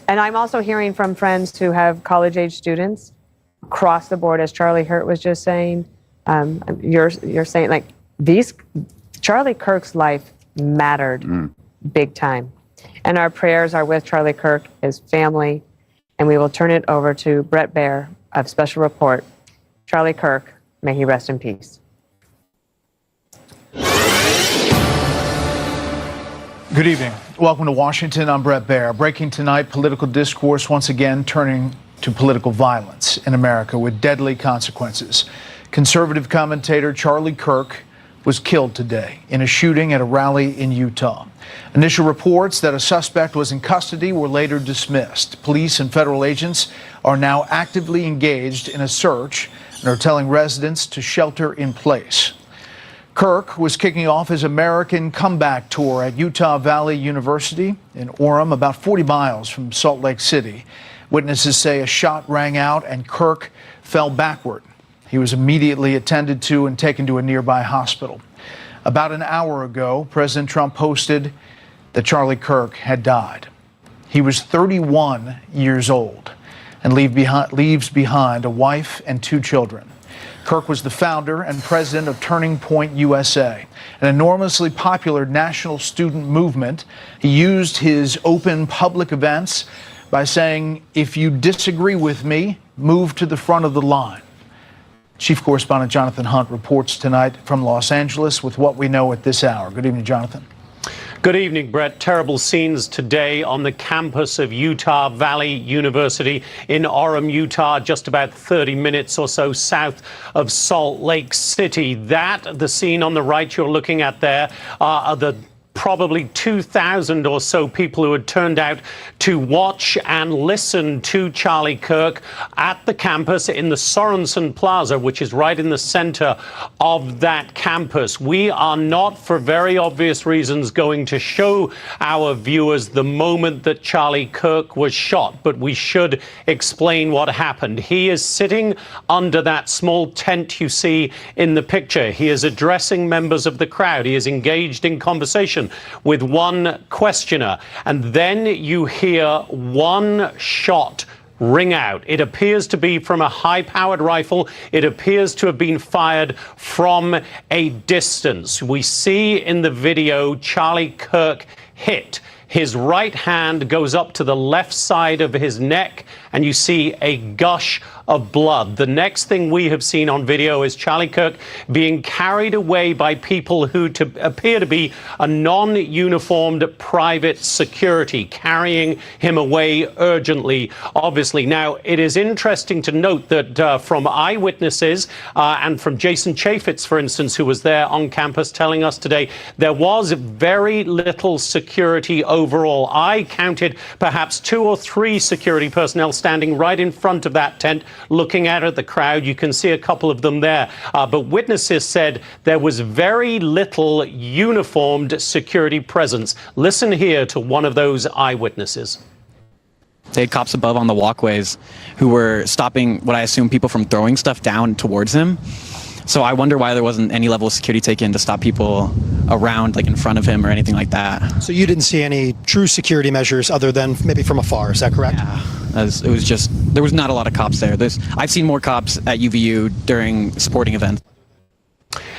Speaker 18: I'm also hearing from friends who have college-age students across the board, as Charlie Hurt was just saying. You're saying like Charlie Kirk's life mattered big time. And our prayers are with Charlie Kirk, his family, and we will turn it over to Brett Baer of Special Report. Charlie Kirk, may he rest in peace.
Speaker 11: Good evening. Welcome to Washington. I'm Brett Baer. Breaking tonight, political discourse once again turning to political violence in America with deadly consequences. Conservative commentator Charlie Kirk was killed today in a shooting at a rally in Utah. Initial reports that a suspect was in custody were later dismissed. Police and federal agents are now actively engaged in a search and are telling residents to shelter in place. Kirk was kicking off his American comeback tour at Utah Valley University in Orem, about 40 miles from Salt Lake City. Witnesses say a shot rang out and Kirk fell backward. He was immediately attended to and taken to a nearby hospital. About an hour ago, President Trump posted that Charlie Kirk had died. He was 31 years old and leaves behind a wife and 2 children. Kirk was the founder and president of Turning Point USA, an enormously popular national student movement. He used his open public events by saying, "If you disagree with me, move to the front of the line." Chief Correspondent Jonathan Hunt reports tonight from Los Angeles with what we know at this hour. Good evening, Jonathan.
Speaker 4: Good evening, Brett. Terrible scenes today on the campus of Utah Valley University in Orem, Utah, just about 30 minutes or so south of Salt Lake City. The scene on the right you're looking at there, are the probably 2,000 or so people who had turned out to watch and listen to Charlie Kirk at the campus in the Sorensen Plaza, which is right in the center of that campus. We are not, for very obvious reasons, going to show our viewers the moment that Charlie Kirk was shot, but we should explain what happened. He is sitting under that small tent you see in the picture. He is addressing members of the crowd. He is engaged in conversation with one questioner, and then you hear one shot ring out. It appears to be from a high-powered rifle. It appears to have been fired from a distance. We see in the video Charlie Kirk hit. His right hand goes up to the left side of his neck, and you see a gush of blood. The next thing we have seen on video is Charlie Kirk being carried away by people who appear to be a non-uniformed private security, carrying him away urgently, obviously. Now, it is interesting to note that from eyewitnesses and from Jason Chaffetz, for instance, who was there on campus telling us today, there was very little security overall. I counted perhaps 2 or 3 security personnel standing right in front of that tent, looking out at the crowd. You can see a couple of them there. But witnesses said there was very little uniformed security presence. Listen here to one of those eyewitnesses.
Speaker 12: They had cops above on the walkways who were stopping what I assume people from throwing stuff down towards him. So I wonder why there wasn't any level of security taken to stop people around, like in front of him or anything like that.
Speaker 23: So you didn't see any true security measures other than maybe from afar, is that correct?
Speaker 12: Yeah, it was just, there was not a lot of cops there. I've seen more cops at UVU during sporting events.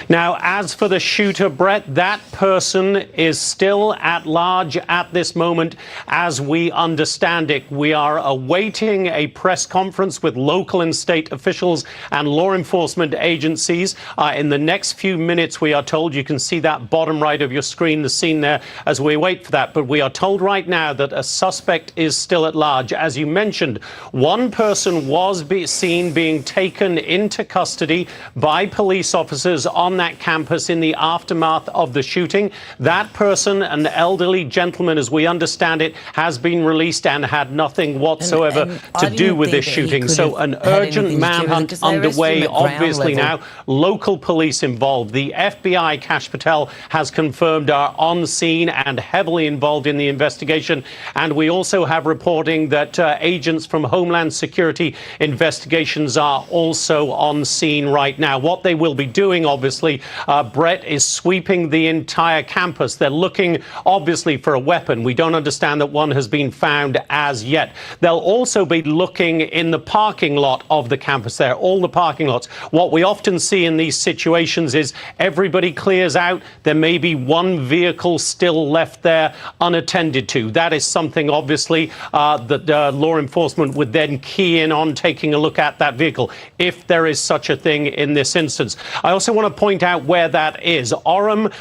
Speaker 4: Now, as for the shooter, Brett, that person is still at large at this moment, as we understand it. We are awaiting a press conference with local and state officials and law enforcement agencies. In the next few minutes, we are told, you can see that bottom right of your screen, the scene there, as we wait for that. But we are told right now that a suspect is still at large. As you mentioned, one person was seen being taken into custody by police officers on that campus in the aftermath of the shooting. That person, an elderly gentleman, as we understand it, has been released and had nothing whatsoever to do with this shooting. So an urgent manhunt underway, obviously now. Local police involved. The FBI, Kash Patel, has confirmed are on scene and heavily involved in the investigation. And we also have reporting that agents from Homeland Security investigations are also on scene right now. What they will be doing, obviously, basically, Brett is sweeping the entire campus. They're looking, obviously, for a weapon. We don't understand that one has been found as yet. They'll also be looking in the parking lot of the campus there, all the parking lots. What we often see in these situations is everybody clears out. There may be one vehicle still left there unattended to. That is something, obviously, that law enforcement would then key in on, taking a look at that vehicle, if there is such a thing in this instance. I also want to point out where that is. Orem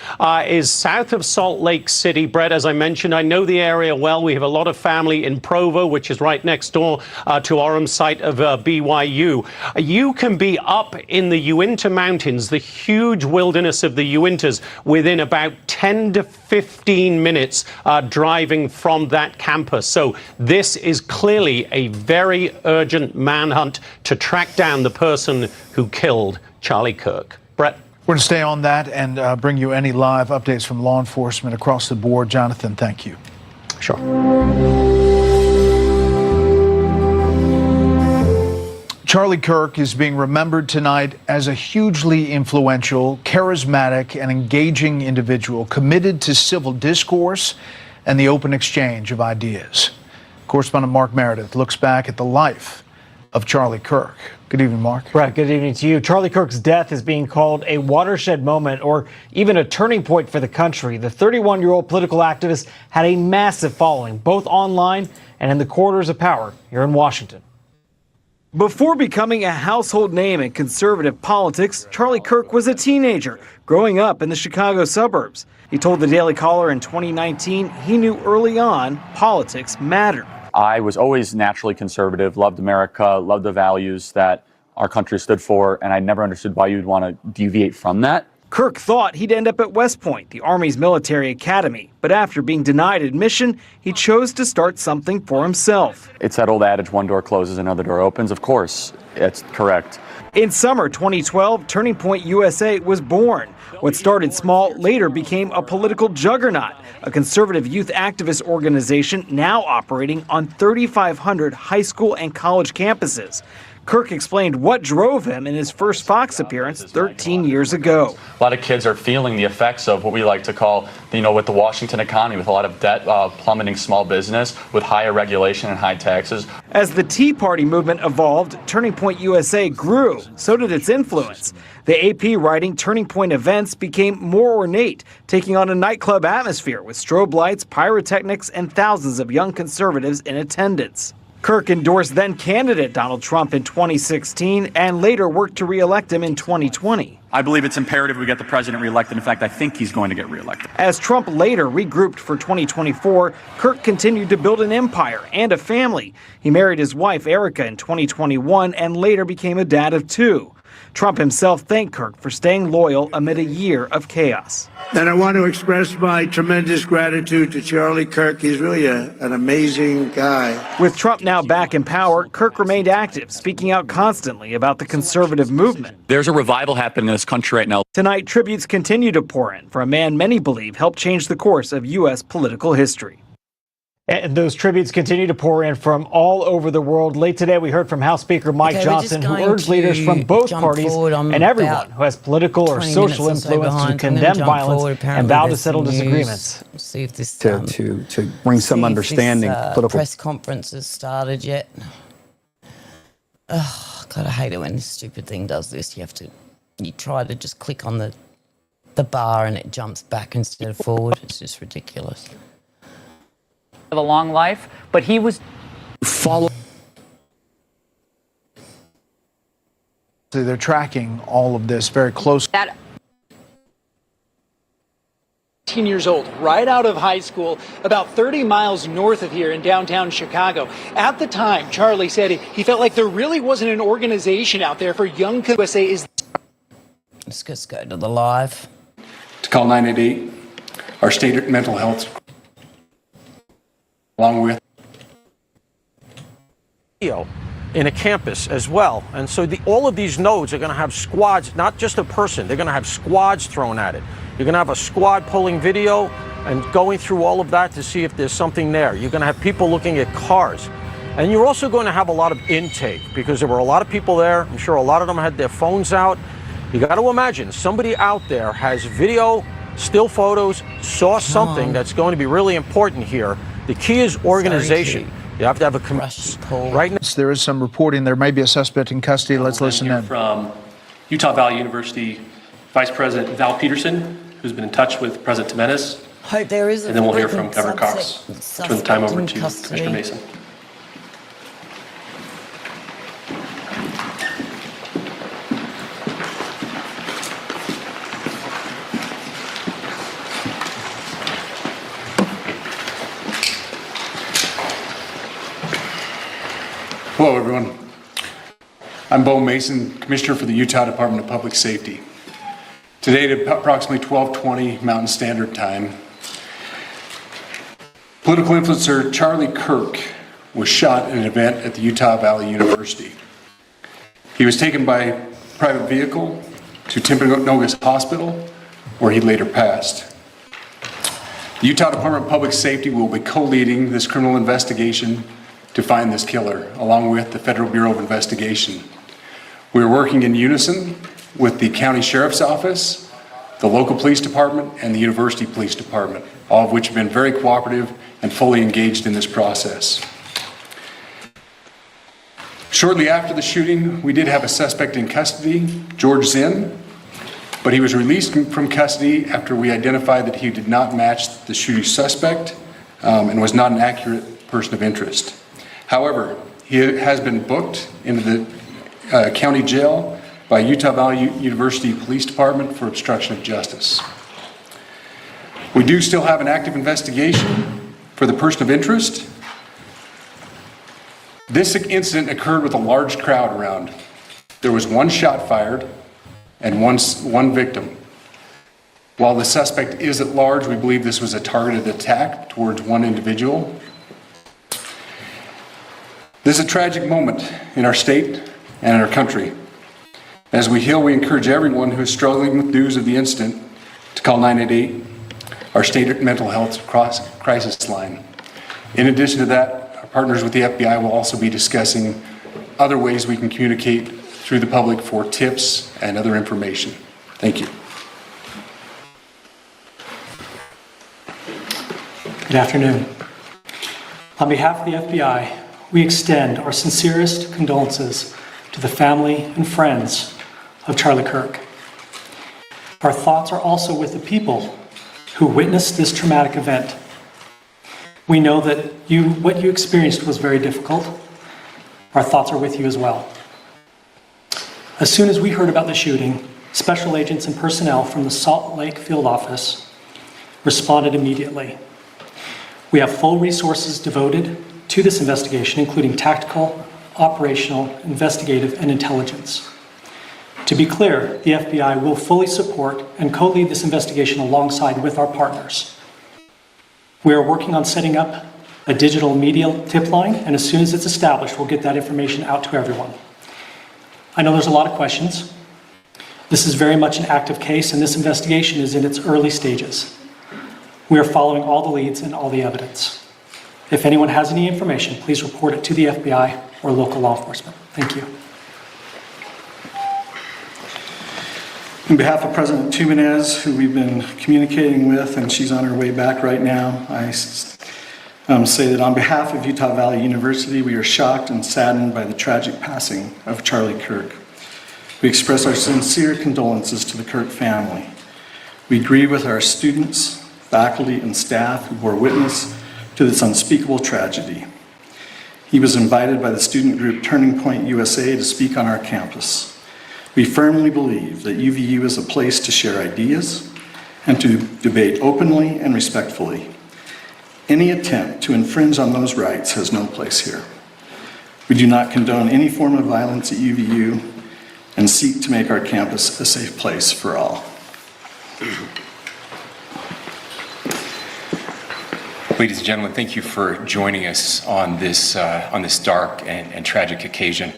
Speaker 4: is south of Salt Lake City. Brett, as I mentioned, I know the area well. We have a lot of family in Provo, which is right next door to Orem's site of BYU. You can be up in the Uinta Mountains, the huge wilderness of the Uintas, within about 10 to 15 minutes driving from that campus. So this is clearly a very urgent manhunt to track down the person who killed Charlie Kirk. Brett?
Speaker 11: We're going to stay on that and bring you any live updates from law enforcement across the board. Jonathan, thank you.
Speaker 4: Sure.
Speaker 11: Charlie Kirk is being remembered tonight as a hugely influential, charismatic, and engaging individual committed to civil discourse and the open exchange of ideas. Correspondent Mark Meredith looks back at the life of Charlie Kirk. Good evening, Mark.
Speaker 8: Brett, good evening to you. Charlie Kirk's death is being called a watershed moment or even a turning point for the country. The 31-year-old political activist had a massive following, both online and in the corridors of power here in Washington.
Speaker 14: Before becoming a household name in conservative politics, Charlie Kirk was a teenager growing up in the Chicago suburbs. He told the Daily Caller in 2019 he knew early on politics mattered.
Speaker 15: I was always naturally conservative, loved America, loved the values that our country stood for, and I never understood why you'd want to deviate from that.
Speaker 14: Kirk thought he'd end up at West Point, the Army's military academy, but after being denied admission, he chose to start something for himself.
Speaker 15: It's that old adage, one door closes, another door opens. Of course, it's correct.
Speaker 14: In summer 2012, Turning Point USA was born. What started small later became a political juggernaut, a conservative youth activist organization now operating on 3,500 high school and college campuses. Kirk explained what drove him in his first Fox appearance 13 years ago.
Speaker 15: A lot of kids are feeling the effects of what we like to call, with the Washington economy, with a lot of debt, plummeting small business, with higher regulation and high taxes.
Speaker 14: As the Tea Party movement evolved, Turning Point USA grew. So did its influence. The AP writing Turning Point events became more ornate, taking on a nightclub atmosphere with strobe lights, pyrotechnics, and thousands of young conservatives in attendance. Kirk endorsed then-candidate Donald Trump in 2016 and later worked to re-elect him in 2020.
Speaker 24: I believe it's imperative we get the president reelected. In fact, I think he's going to get reelected.
Speaker 14: As Trump later regrouped for 2024, Kirk continued to build an empire and a family. He married his wife, Erica, in 2021 and later became a dad of two. Trump himself thanked Kirk for staying loyal amid a year of chaos.
Speaker 25: And I want to express my tremendous gratitude to Charlie Kirk. He's really an amazing guy.
Speaker 14: With Trump now back in power, Kirk remained active, speaking out constantly about the conservative movement.
Speaker 24: There's a revival happening in this country right now.
Speaker 14: Tonight, tributes continue to pour in for a man many believe helped change the course of U.S. political history.
Speaker 8: And those tributes continue to pour in from all over the world. Late today, we heard from House Speaker Mike Johnson, who urged leaders from both parties and everyone who has political or social influence to condemn violence and vow to settle disagreements.
Speaker 2: See if this
Speaker 21: to bring some understanding.
Speaker 2: Political press conference has started yet. Oh, God, I hate it when this stupid thing does this. You try to just click on the bar and it jumps back instead of forward. It's just ridiculous.
Speaker 26: Of a long life, but he was
Speaker 11: follow. They're tracking all of this very closely.
Speaker 27: 18 years old, right out of high school, about 30 miles north of here in downtown Chicago. At the time, Charlie said he felt like there really wasn't an organization out there for young USA.
Speaker 2: Let's just go to the live.
Speaker 28: To call 988, our state mental health. Along with
Speaker 29: in a campus as well. And so all of these nodes are going to have squads, not just a person. They're going to have squads thrown at it. You're going to have a squad pulling video and going through all of that to see if there's something there. You're going to have people looking at cars. And you're also going to have a lot of intake because there were a lot of people there. I'm sure a lot of them had their phones out. You got to imagine somebody out there has video, still photos, saw something that's going to be really important here. The key is organization. You have to have a right now.
Speaker 11: There is some reporting there may be a suspect in custody. Let's listen in.
Speaker 1: From Utah Valley University Vice President Val Peterson, who's been in touch with President Jimenez.
Speaker 2: Hope there is.
Speaker 1: And then we'll hear from Governor Cox. Turn the time over to Commissioner Mason.
Speaker 28: Hello, everyone. I'm Bo Mason, Commissioner for the Utah Department of Public Safety. Today at approximately 12:20 Mountain Standard Time, political influencer Charlie KIRK was shot in an event at the Utah Valley University. He was taken by private vehicle to Timpanogos Hospital, where he later passed. The Utah Department of Public Safety will be co-leading this criminal investigation to find this killer, along with the Federal Bureau of Investigation. We are working in unison with the County Sheriff's Office, the local police department, and the University Police Department, all of which have been very cooperative and fully engaged in this process. Shortly after the shooting, we did have a suspect in custody, George Zinn, but he was released from custody after we identified that he did not match the shooting suspect and was not an accurate person of interest. However, he has been booked into the county jail by Utah Valley University Police Department for obstruction of justice. We do still have an active investigation for the person of interest. This incident occurred with a large crowd around. There was one shot fired and one victim. While the suspect is at large, we believe this was a targeted attack towards one individual. This is a tragic moment in our state and in our country. As we heal, we encourage everyone who is struggling with news of the incident to call 988, our state mental health crisis line. In addition to that, our partners with the FBI will also be discussing other ways we can communicate through the public for tips and other information. Thank you.
Speaker 27: Good afternoon. On behalf of the FBI, we extend our sincerest condolences to the family and friends of Charlie KIRK. Our thoughts are also with the people who witnessed this traumatic event. We know that what you experienced was very difficult. Our thoughts are with you as well. As soon as we heard about the shooting, special agents and personnel from the Salt Lake field office responded immediately. We have full resources devoted to this investigation, including tactical, operational, investigative, and intelligence. To be clear, the FBI will fully support and co-lead this investigation alongside with our partners. We are working on setting up a digital media tip line, and as soon as it's established, we'll get that information out to everyone. I know there's a lot of questions. This is very much an active case, and this investigation is in its early stages. We are following all the leads and all the evidence. If anyone has any information, please report it to the FBI or local law enforcement. Thank you.
Speaker 3: On behalf of President Jimenez, who we've been communicating with, and she's on her way back right now, I say that on behalf of Utah Valley University, we are shocked and saddened by the tragic passing of Charlie KIRK. We express our sincere condolences to the KIRK family. We grieve with our students, faculty, and staff who bore witness to this unspeakable tragedy. He was invited by the student group Turning Point USA to speak on our campus. We firmly believe that UVU is a place to share ideas and to debate openly and respectfully. Any attempt to infringe on those rights has no place here. We do not condone any form of violence at UVU and seek to make our campus a safe place for all.
Speaker 5: Ladies and gentlemen, thank you for joining us on this dark and tragic occasion.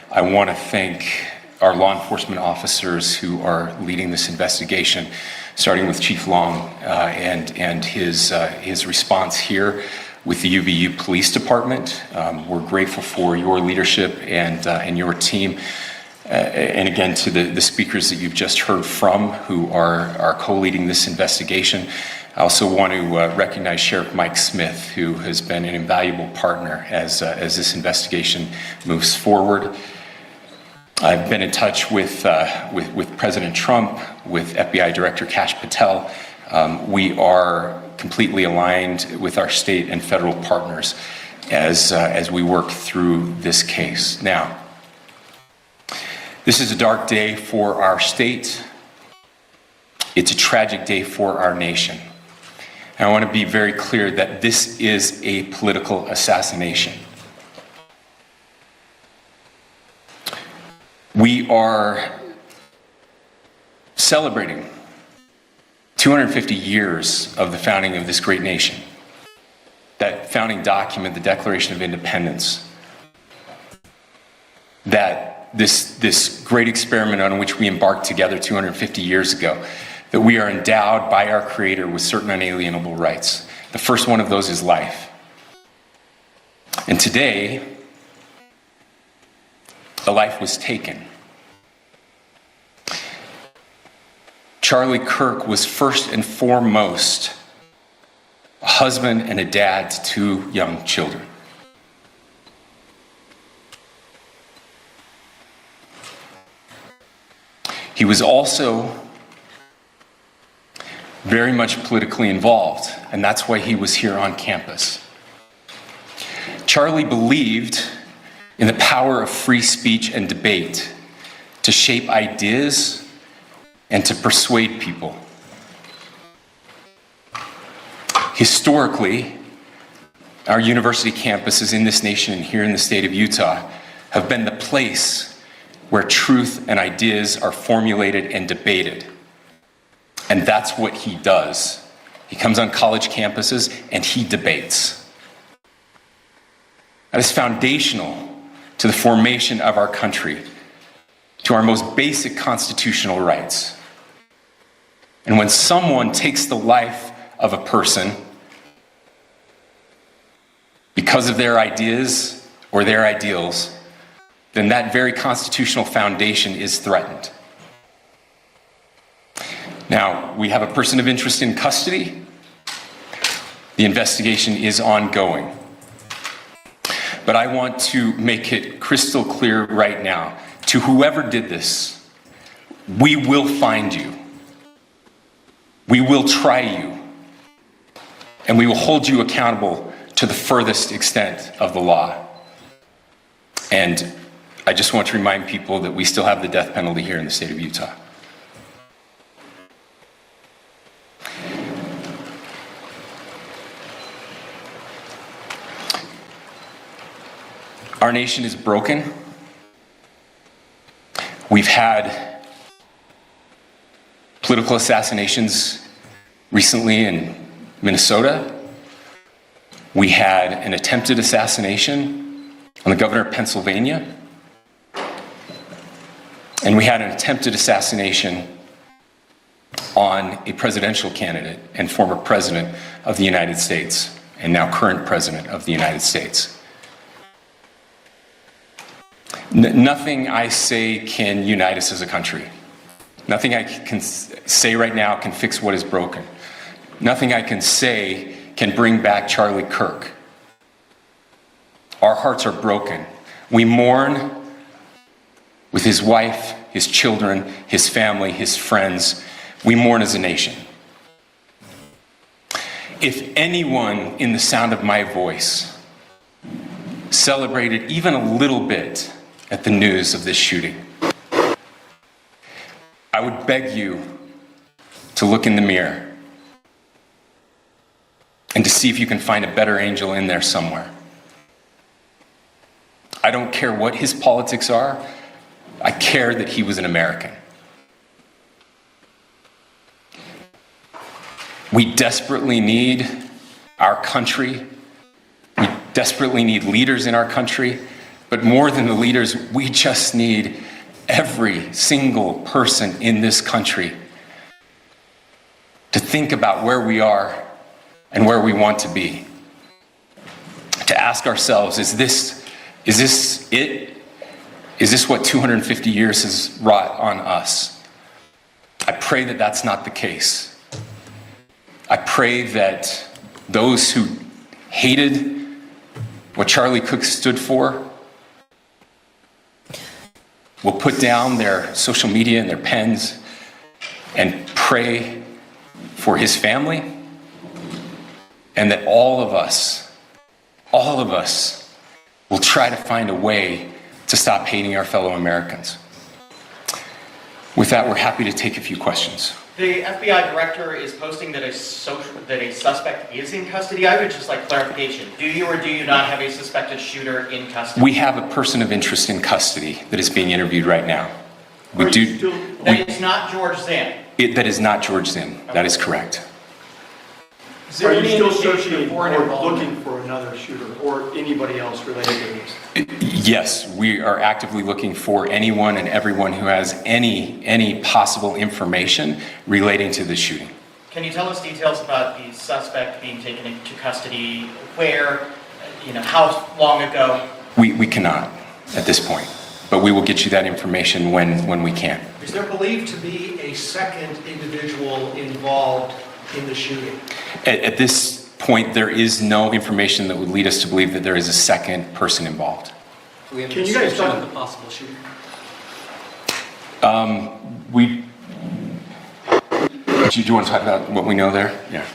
Speaker 5: I want to thank our law enforcement officers who are leading this investigation, starting with Chief Long and his response here with the UVU Police Department. We're grateful for your leadership and your team. and again to the speakers that you've just heard from who are co-leading this investigation. I also want to recognize Sheriff Mike Smith, who has been an invaluable partner as this investigation moves forward. I've been in touch with President Trump, with FBI Director Kash Patel. We are completely aligned with our state and federal partners as we work through this case. Now, this is a dark day for our state. It's a tragic day for our nation. And I want to be very clear that this is a political assassination. We are celebrating 250 years of the founding of this great nation. That founding document, the Declaration of Independence, that this great experiment on which we embarked together 250 years ago, that we are endowed by our Creator with certain unalienable rights. The first one of those is life. And today, a life was taken. Charlie Kirk was first and foremost a husband and a dad to 2 young children. He was also very much politically involved, and that's why he was here on campus. Charlie believed in the power of free speech and debate to shape ideas and to persuade people. Historically, our university campuses in this nation and here in the state of Utah have been the place where truth and ideas are formulated and debated. And that's what he does. He comes on college campuses and he debates. That is foundational to the formation of our country, to our most basic constitutional rights. And when someone takes the life of a person because of their ideas or their ideals, then that very constitutional foundation is threatened. Now, we have a person of interest in custody. The investigation is ongoing. But I want to make it crystal clear right now, to whoever did this, we will find you. We will try you. And we will hold you accountable to the furthest extent of the law. And I just want to remind people that we still have the death penalty here in the state of Utah. Our nation is broken. We've had political assassinations recently in Minnesota. We had an attempted assassination on the governor of Pennsylvania. And we had an attempted assassination on a presidential candidate and former president of the United States, and now current president of the United States. Nothing I say can unite us as a country. Nothing I can say right now can fix what is broken. Nothing I can say can bring back Charlie Kirk. Our hearts are broken. We mourn with his wife, his children, his family, his friends. We mourn as a nation. If anyone in the sound of my voice celebrated even a little bit at the news of this shooting, I would beg you to look in the mirror and to see if you can find a better angel in there somewhere. I don't care what his politics are. I care that he was an American. We desperately need our country. We desperately need leaders in our country. But more than the leaders, we just need every single person in this country to think about where we are and where we want to be. To ask ourselves, is this it? Is this what 250 years has wrought on us? I pray that that's not the case. I pray that those who hated what Charlie Kirk stood for will put down their social media and their pens and pray for his family, and that all of us will try to find a way to stop hating our fellow Americans. With that, we're happy to take a few questions.
Speaker 6: The FBI director is posting that a suspect is in custody. I would just like clarification. Do you or do you not have a suspected shooter in custody?
Speaker 5: We have a person of interest in custody that is being interviewed right now.
Speaker 6: That is not George Zinn.
Speaker 5: That is not George Zinn. That is correct.
Speaker 6: Is there any
Speaker 7: still
Speaker 6: indication
Speaker 7: searching
Speaker 6: of foreign
Speaker 7: or
Speaker 6: involvement?
Speaker 7: looking for another shooter or anybody else related to this?
Speaker 5: Yes, we are actively looking for anyone and everyone who has any possible information relating to the shooting.
Speaker 6: Can you tell us details about the suspect being taken into custody? Where? How long ago?
Speaker 5: We cannot at this point, but we will get you that information when we can.
Speaker 7: Is there believed to be a second individual involved in the shooting?
Speaker 5: At this point, there is no information that would lead us to believe that there is a second person involved.
Speaker 7: Can you guys talk about
Speaker 9: the possible shooter?
Speaker 5: Do you want to talk about what we know there? Yeah.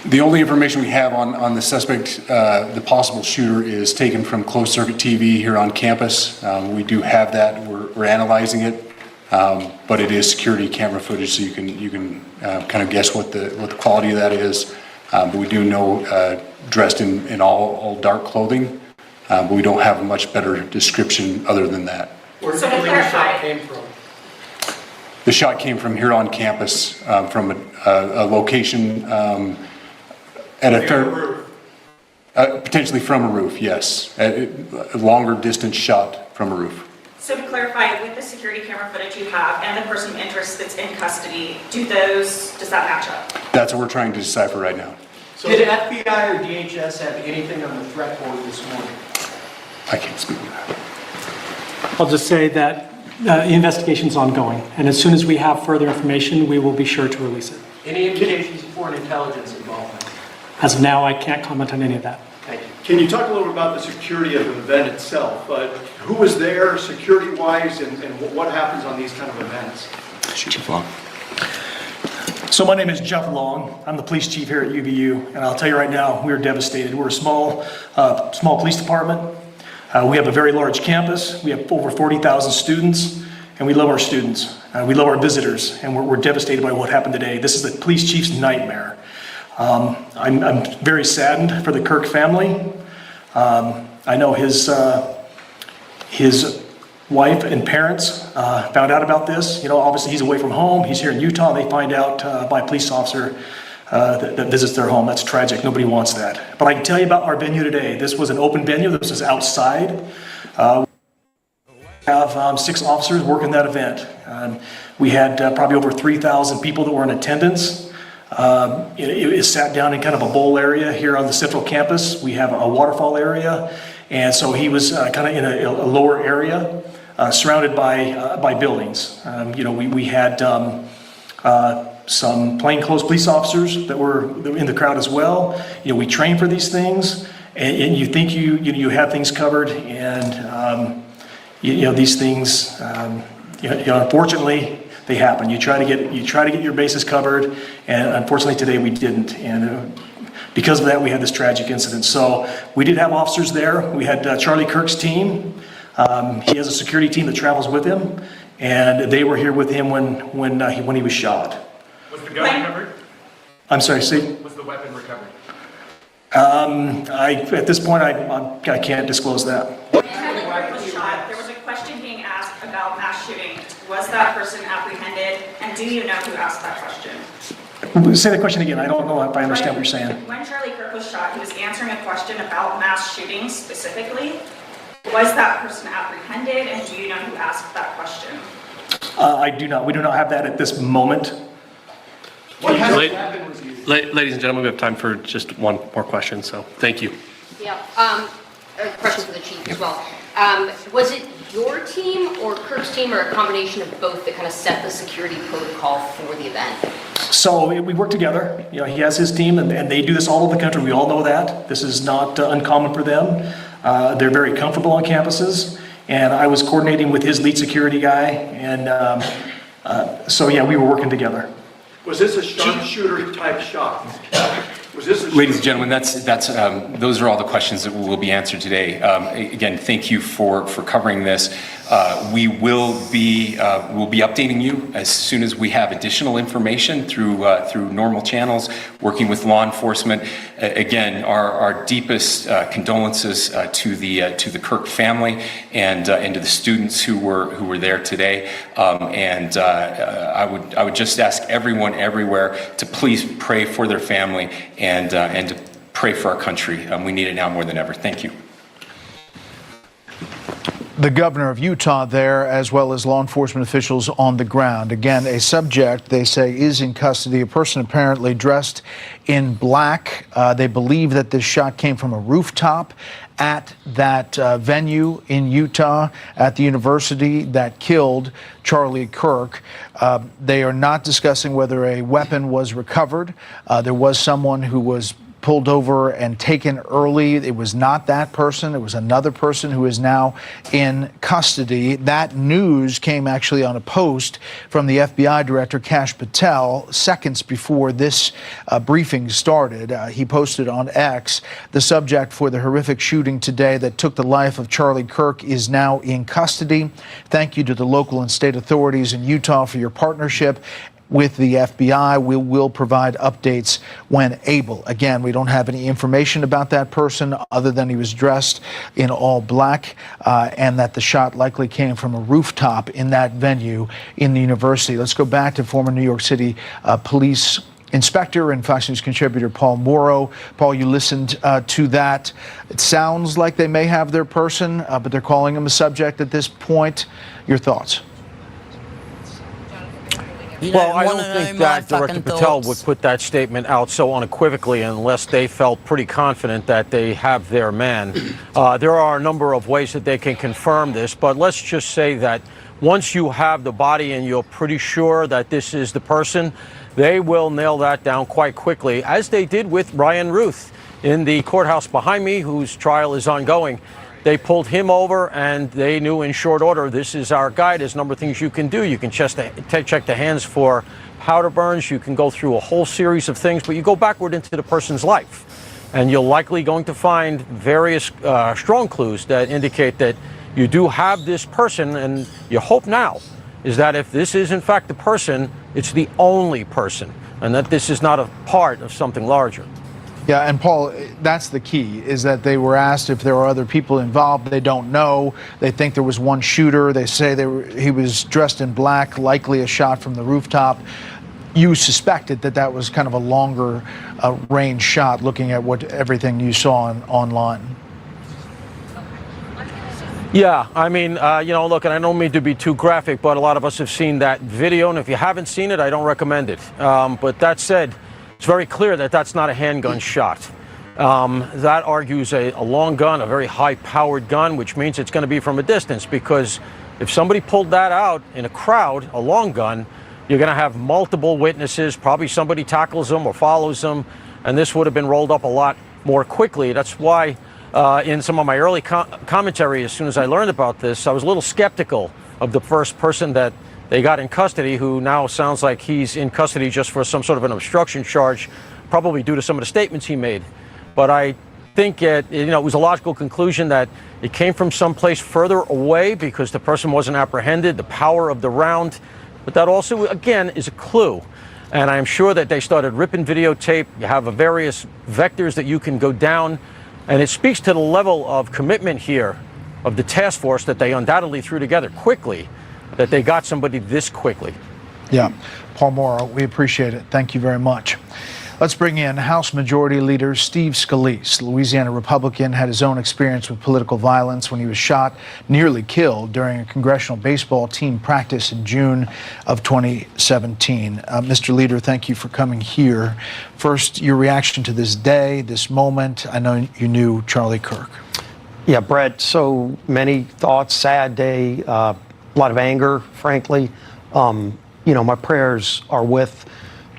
Speaker 28: The only information we have on the suspect, the possible shooter, is taken from closed circuit TV here on campus. We do have that. We're analyzing it, but it is security camera footage, so you can kind of guess what the quality of that is. But we do know dressed in all dark clothing, but we don't have a much better description other than that.
Speaker 7: Where do you believe the shot came from?
Speaker 28: The shot came from here on campus, from a location at a fair, potentially from a roof, yes. A longer distance shot from a roof.
Speaker 10: So to clarify, with the security camera footage you have and the person of interest that's in custody, does that match up?
Speaker 28: That's what we're trying to decipher right now.
Speaker 7: So did FBI or DHS have anything on the threat board this morning?
Speaker 28: I can't speak to that.
Speaker 13: I'll just say that the investigation's ongoing, and as soon as we have further information, we will be sure to release it.
Speaker 7: Any indications of foreign intelligence involvement?
Speaker 13: As of now, I can't comment on any of that.
Speaker 7: Thank you. Can you talk a little bit about the security of the event itself? Who was there security-wise, and what happens on these kind of events?
Speaker 5: Chief Long.
Speaker 16: So my name is Jeff Long. I'm the police chief here at UVU, and I'll tell you right now, we're devastated. We're a small police department. We have a very large campus. We have over 40,000 students, and we love our students. We love our visitors, and we're devastated by what happened today. This is the police chief's nightmare. I'm very saddened for the Kirk family. I know his wife and parents found out about this. Obviously he's away from home. He's here in Utah. They find out by a police officer that visits their home. That's tragic. Nobody wants that. But I can tell you about our venue today. This was an open venue. This was outside. We have 6 officers working that event. We had probably over 3,000 people that were in attendance. It sat down in kind of a bowl area here on the central campus. We have a waterfall area. And so he was kind of in a lower area, surrounded by buildings. We had some plainclothes police officers that were in the crowd as well. We train for these things, and you think you have things covered, and these things, unfortunately, they happen. You try to get your bases covered, and unfortunately today we didn't. And because of that, we had this tragic incident. So we did have officers there. We had Charlie Kirk's team. He has a security team that travels with him, and they were here with him when he was shot.
Speaker 7: Was the gun recovered?
Speaker 16: I'm sorry, see?
Speaker 7: Was the weapon recovered?
Speaker 16: At this point, I can't disclose that.
Speaker 10: When Charlie Kirk was shot, there was a question being asked about mass shooting. Was that person apprehended, and do you know who asked that question?
Speaker 16: Say the question again. I don't know if I understand what you're saying.
Speaker 10: When Charlie Kirk was shot, he was answering a question about mass shootings specifically. Was that person apprehended, and do you know who asked that question?
Speaker 16: I do not. We do not have that at this moment.
Speaker 7: What kind of weapon was used?
Speaker 1: Ladies and gentlemen, we have time for just one more question, so thank you.
Speaker 17: Yeah, a question for the chief as well.
Speaker 4: Was it your team or Kirk's team or a combination of both that kind of set the security protocol for the event?
Speaker 16: So we work together. You know, he has his team, and they do this all over the country. We all know that. This is not uncommon for them. They're very comfortable on campuses, and I was coordinating with his lead security guy, and so yeah, we were working together.
Speaker 7: Was this a sharpshooter type shot? Was this a
Speaker 5: Ladies and gentlemen, those are all the questions that will be answered today. Again, thank you for covering this. We will be updating you as soon as we have additional information through normal channels, working with law enforcement. Again, our deepest condolences to the KIRK family and to the students who were there today. I would just ask everyone everywhere to please pray for their family and to pray for our country. We need it now more than ever. Thank you.
Speaker 11: The governor of Utah there, as well as law enforcement officials on the ground. Again, a subject they say is in custody, a person apparently dressed in black. They believe that this shot came from a rooftop at that venue in Utah at the university that killed Charlie Kirk. They are not discussing whether a weapon was recovered. There was someone who was pulled over and taken early. It was not that person. It was another person who is now in custody. That news came actually on a post from the FBI director, Kash Patel, seconds before this briefing started. He posted on X, the subject for the horrific shooting today that took the life of Charlie Kirk is now in custody. Thank you to the local and state authorities in Utah for your partnership with the FBI. We will provide updates when able. Again, we don't have any information about that person other than he was dressed in all black and that the shot likely came from a rooftop in that venue in the university. Let's go back to former New York City police inspector and Fox News contributor Paul Morrow. Paul, you listened to that. It sounds like they may have their person, but they're calling him a subject at this point. Your thoughts?
Speaker 29: Well, I don't think that Director Patel would put that statement out so unequivocally unless they felt pretty confident that they have their man. There are a number of ways that they can confirm this, but let's just say that once you have the body and you're pretty sure that this is the person, they will nail that down quite quickly, as they did with Ryan Ruth in the courthouse behind me, whose trial is ongoing. They pulled him over, and they knew in short order, this is our guy. There's a number of things you can do. You can check the hands for powder burns. You can go through a whole series of things, but you go backward into the person's life. And you're likely going to find various strong clues that indicate that you do have this person, and your hope now is that if this is in fact the person, it's the only person, and that this is not a part of something larger.
Speaker 11: Yeah, and Paul, that's the key, is that they were asked if there are other people involved. They don't know. They think there was one shooter. They say he was dressed in black, likely a shot from the rooftop. You suspected that was kind of a longer range shot, looking at everything you saw online.
Speaker 29: Yeah, I mean, look, and I don't mean to be too graphic, but a lot of us have seen that video, and if you haven't seen it, I don't recommend it. But that said, it's very clear that that's not a handgun shot. That argues a long gun, a very high-powered gun, which means it's going to be from a distance, because if somebody pulled that out in a crowd, a long gun, you're going to have multiple witnesses, probably somebody tackles them or follows them, and this would have been rolled up a lot more quickly. That's why in some of my early commentary, as soon as I learned about this, I was a little skeptical of the first person that they got in custody, who now sounds like he's in custody just for some sort of an obstruction charge, probably due to some of the statements he made. But I think it was a logical conclusion that it came from someplace further away because the person wasn't apprehended, the power of the round. But that also, again, is a clue. And I'm sure that they started ripping videotape. You have various vectors that you can go down. And it speaks to the level of commitment here of the task force that they undoubtedly threw together quickly, that they got somebody this quickly.
Speaker 11: Yeah. Paul Morrow, we appreciate it. Thank you very much. Let's bring in House Majority Leader Steve Scalise. Louisiana Republican, had his own experience with political violence when he was shot, nearly killed during a congressional baseball team practice in June of 2017. Mr. Leader, thank you for coming here. First, your reaction to this day, this moment. I know you knew Charlie Kirk.
Speaker 9: Yeah, Brett, so many thoughts, sad day, a lot of anger, frankly. My prayers are with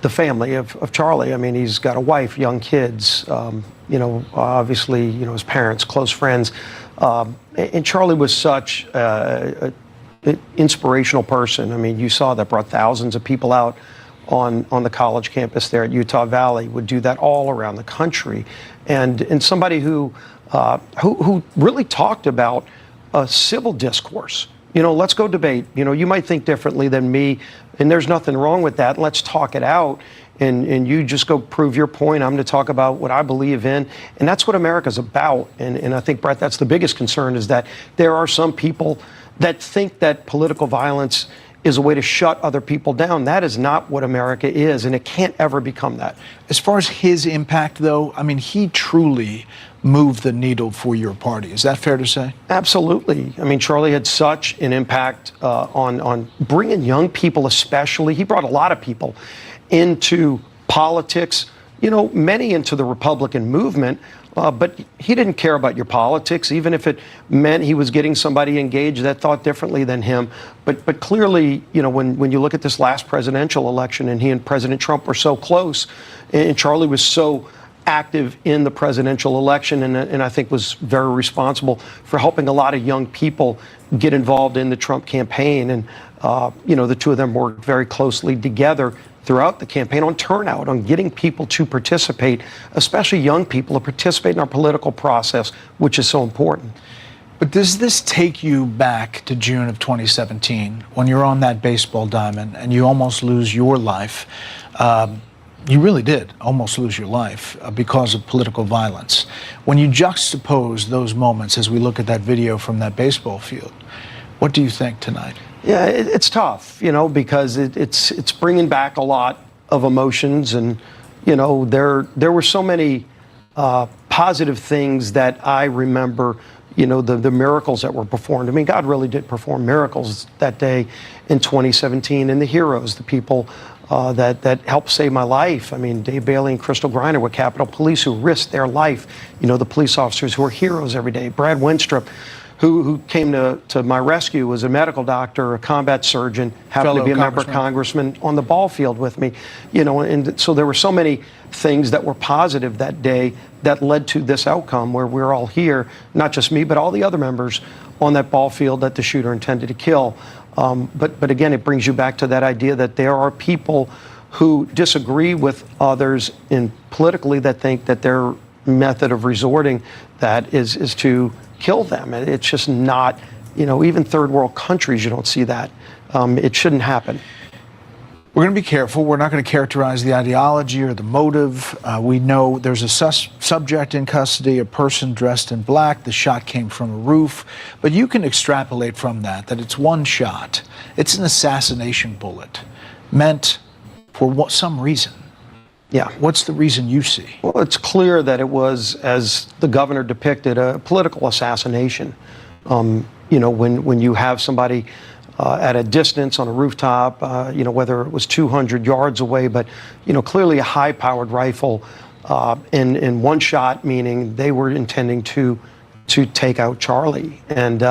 Speaker 9: the family of Charlie. I mean, he's got a wife, young kids, obviously, his parents, close friends. And Charlie was such an inspirational person. I mean, you saw that brought thousands of people out on the college campus there at Utah Valley, would do that all around the country. And somebody who really talked about a civil discourse. Let's go debate. You might think differently than me, and there's nothing wrong with that. Let's talk it out, and you just go prove your point. I'm going to talk about what I believe in, and that's what America's about. And I think, Brett, that's the biggest concern, is that there are some people that think that political violence is a way to shut other people down. That is not what America is, and it can't ever become that.
Speaker 11: As far as his impact, though, I mean, he truly moved the needle for your party. Is that fair to say? Absolutely.
Speaker 9: I mean, Charlie had such an impact on bringing young people especially. He brought a lot of people into politics, many into the Republican movement, but he didn't care about your politics, even if it meant he was getting somebody engaged that thought differently than him. But clearly, when you look at this last presidential election, and he and President Trump were so close, and Charlie was so active in the presidential election, and I think was very responsible for helping a lot of young people get involved in the Trump campaign. And, the two of them worked very closely together throughout the campaign on turnout, on getting people to participate, especially young people, to participate in our political process, which is so important.
Speaker 11: But does this take you back to June of 2017, when you're on that baseball diamond and you almost lose your life? You really did almost lose your life because of political violence. When you juxtapose those moments as we look at that video from that baseball field, what do you think tonight?
Speaker 9: Yeah, it's tough, because it's bringing back a lot of emotions, and there were so many positive things that I remember. The miracles that were performed. I mean, God really did perform miracles that day in 2017, and the heroes, the people that helped save my life. I mean, Dave Bailey and Crystal Griner with Capitol Police, who risked their life. The police officers who are heroes every day. Brad Winstrup, who came to my rescue, was a medical doctor, a combat surgeon, happened to be a member congressman on the ball field with me. And so there were so many things that were positive that day that led to this outcome where we're all here, not just me, but all the other members on that ball field that the shooter intended to kill. But again, it brings you back to that idea that there are people who disagree with others politically, that think that their method of resorting that is to kill them. And it's just not, even third world countries, you don't see that. It shouldn't happen.
Speaker 11: We're going to be careful. We're not going to characterize the ideology or the motive. We know there's a subject in custody, a person dressed in black. The shot came from a roof. But you can extrapolate from that it's one shot. It's an assassination bullet meant for some reason.
Speaker 9: Yeah.
Speaker 11: What's the reason you see?
Speaker 9: Well, it's clear that it was, as the governor depicted, a political assassination. When you have somebody at a distance on a rooftop, whether it was 200 yards away, but, clearly a high-powered rifle, in one shot, meaning they were intending to take out Charlie. And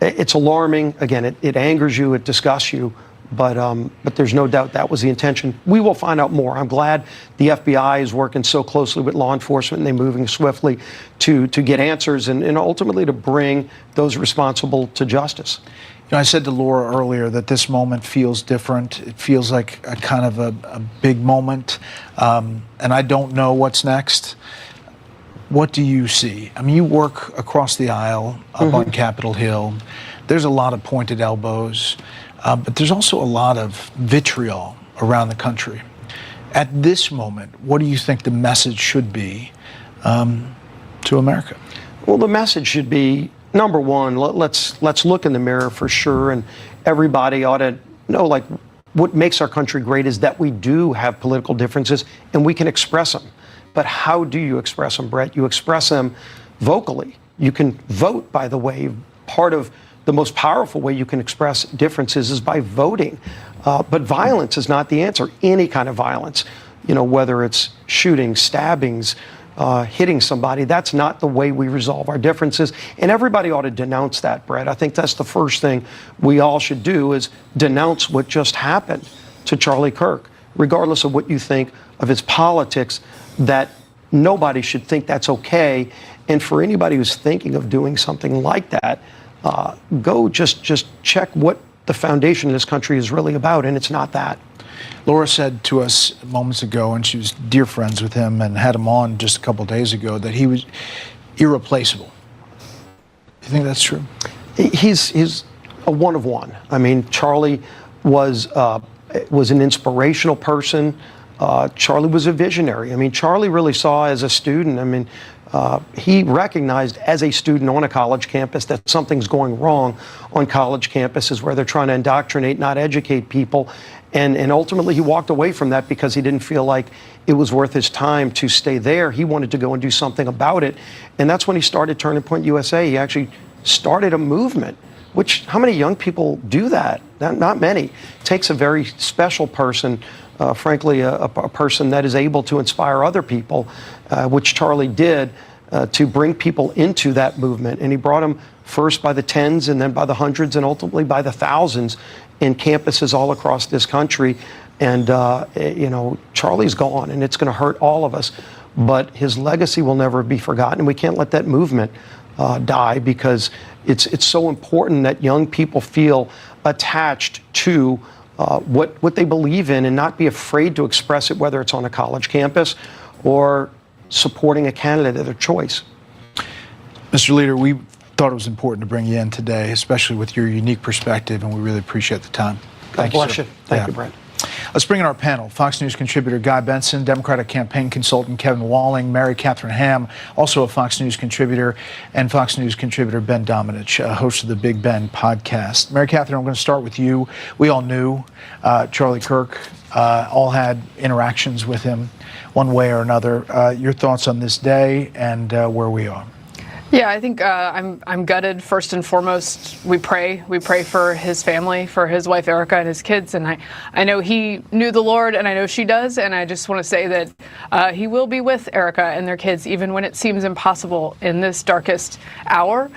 Speaker 9: it's alarming. Again, it angers you, it disgusts you, but there's no doubt that was the intention. We will find out more. I'm glad the FBI is working so closely with law enforcement, and they're moving swiftly to get answers and ultimately to bring those responsible to justice.
Speaker 11: I said to Laura earlier that this moment feels different. It feels like a kind of a big moment, and I don't know what's next. What do you see? I mean, you work across the aisle up on Capitol Hill. There's a lot of pointed elbows, but there's also a lot of vitriol around the country. At this moment, what do you think the message should be to America?
Speaker 9: Well, the message should be, number one, let's look in the mirror for sure, and everybody ought to know, like, what makes our country great is that we do have political differences and we can express them. But how do you express them, Brett? You express them vocally. You can vote, by the way. Part of the most powerful way you can express differences is by voting. But violence is not the answer. Any kind of violence, whether it's shootings, stabbings, hitting somebody. That's not the way we resolve our differences. And everybody ought to denounce that, Brett. I think that's the first thing we all should do is denounce what just happened to Charlie Kirk, regardless of what you think of his politics, that nobody should think that's okay. And for anybody who's thinking of doing something like that, go just check what the foundation of this country is really about, and it's not that.
Speaker 11: Laura said to us moments ago, and she was dear friends with him and had him on just a couple of days ago, that he was irreplaceable. You think that's true?
Speaker 9: He's a one of one. I mean, Charlie was an inspirational person. Charlie was a visionary. I mean, Charlie really saw as a student, I mean, he recognized as a student on a college campus that something's going wrong on college campuses where they're trying to indoctrinate, not educate people. And ultimately he walked away from that because he didn't feel like it was worth his time to stay there. He wanted to go and do something about it. And that's when he started Turning Point USA. He actually started a movement, which how many young people do that? Not many. It takes a very special person, frankly, a person that is able to inspire other people, which Charlie did, to bring people into that movement. And he brought them first by the tens and then by the hundreds and ultimately by the thousands in campuses all across this country. And, you know, Charlie's gone and it's going to hurt all of us. But his legacy will never be forgotten. And we can't let that movement die because it's so important that young people feel attached to what they believe in and not be afraid to express it, whether it's on a college campus or supporting a candidate of their choice.
Speaker 11: Mr. Leader, we thought it was important to bring you in today, especially with your unique perspective, and we really appreciate the time.
Speaker 9: God bless you. Thank you, Brent.
Speaker 11: Let's bring in our panel. Fox News contributor Guy Benson, Democratic campaign consultant Kevin Walling, Mary Catherine Ham, also a Fox News contributor, and Fox News contributor Ben Domenech, host of the Big Ben podcast. Mary Catherine, I'm going to start with you. We all knew Charlie Kirk, all had interactions with him one way or another. Your thoughts on this day and where we are?
Speaker 12: Yeah, I think I'm gutted. First and foremost, we pray for his family, for his wife Erica and his kids, and I know he knew the Lord, and I know she does, and I just want to say that he will be with Erica and their kids, even when it seems impossible in this darkest hour.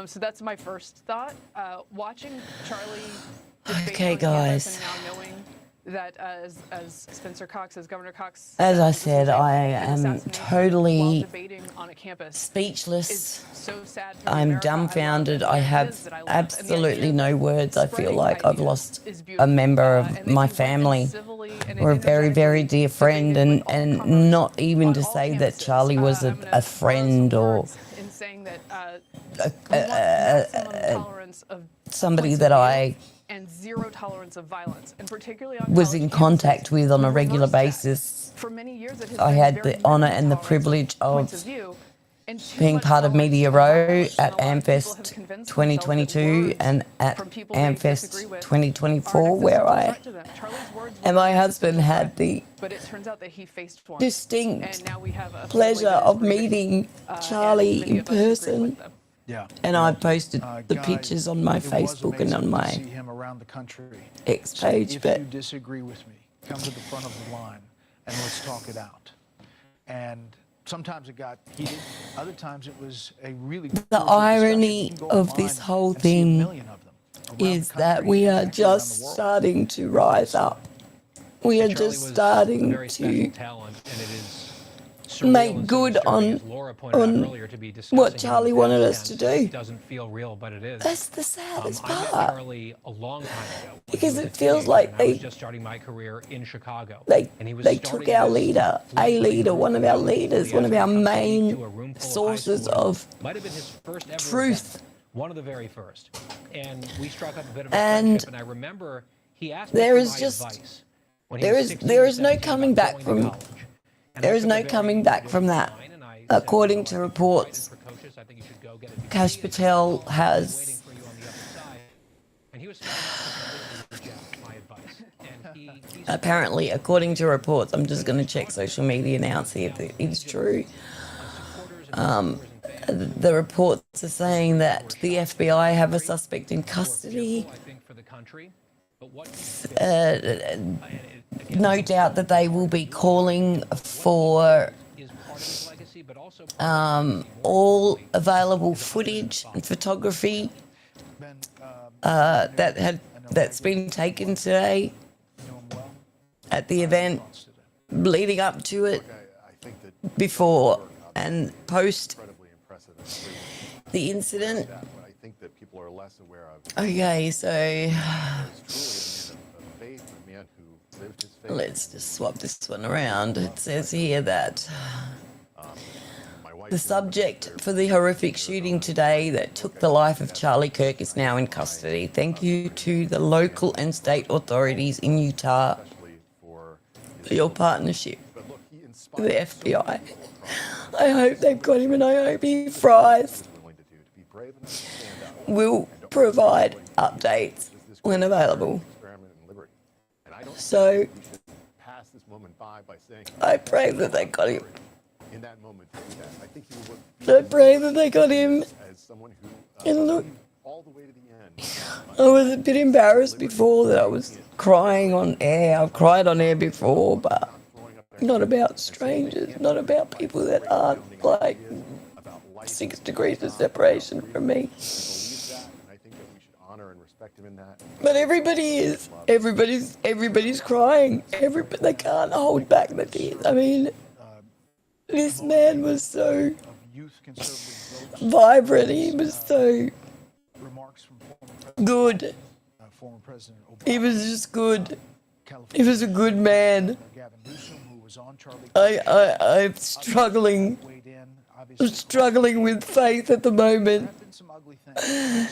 Speaker 12: So that's my first thought. Watching Charlie.
Speaker 2: Okay, guys.
Speaker 12: That as Spencer Cox, as Governor Cox,
Speaker 2: as I said, I am totally speechless. I'm dumbfounded. I have absolutely no words. I feel like I've lost a member of my family or a very, very dear friend, and not even to say that Charlie was a friend or somebody that I
Speaker 12: and zero tolerance of violence, and particularly
Speaker 2: was in contact with on a regular basis.
Speaker 12: For many years,
Speaker 2: I had the honour and the privilege of being part of Media Row at AmFest 2022 and at AmFest 2024, where I and my husband had the distinct pleasure of meeting Charlie in person.
Speaker 11: Yeah.
Speaker 2: And I posted the pictures on my Facebook and on my X page.
Speaker 11: If you disagree with me, come to the front of the line and let's talk it out. And sometimes it got heated, other times it was a really good
Speaker 2: The irony of this whole thing is that we are just starting to rise up. We are just starting to make good on what Charlie wanted us to do. That's the saddest part. Because it feels like they took our leader, one of our leaders, one of our main sources of truth.
Speaker 15: One of the very first. And we struck up a bit of a
Speaker 2: And
Speaker 15: friendship, and I remember he asked me
Speaker 2: there
Speaker 15: for
Speaker 2: is
Speaker 15: my
Speaker 2: just
Speaker 15: advice.
Speaker 2: there is no coming back from that. According to reports, Kash Patel has apparently, according to reports, I'm just going to check social media now and see if it's true. The reports are saying that the FBI have a suspect in custody. No doubt that they will be calling for all available footage and photography that's been taken today at the event, leading up to it, before and post the incident. Okay, so let's just swap this one around. It says here that the subject for the horrific shooting today that took the life of Charlie Kirk is now in custody. Thank you to the local and state authorities in Utah for your partnership with the FBI. I hope they've got him and I hope he fries. We'll provide updates when available. So I pray that they got him. I pray that they got him. And look, I was a bit embarrassed before that I was crying on air. I've cried on air before, but not about strangers, not about people that aren't like 6 degrees of separation from me. But everybody is. Everybody's crying. They can't hold back the tears. I mean, this man was so vibrant. He was so good. He was just good. He was a good man. I'm struggling with faith at the moment.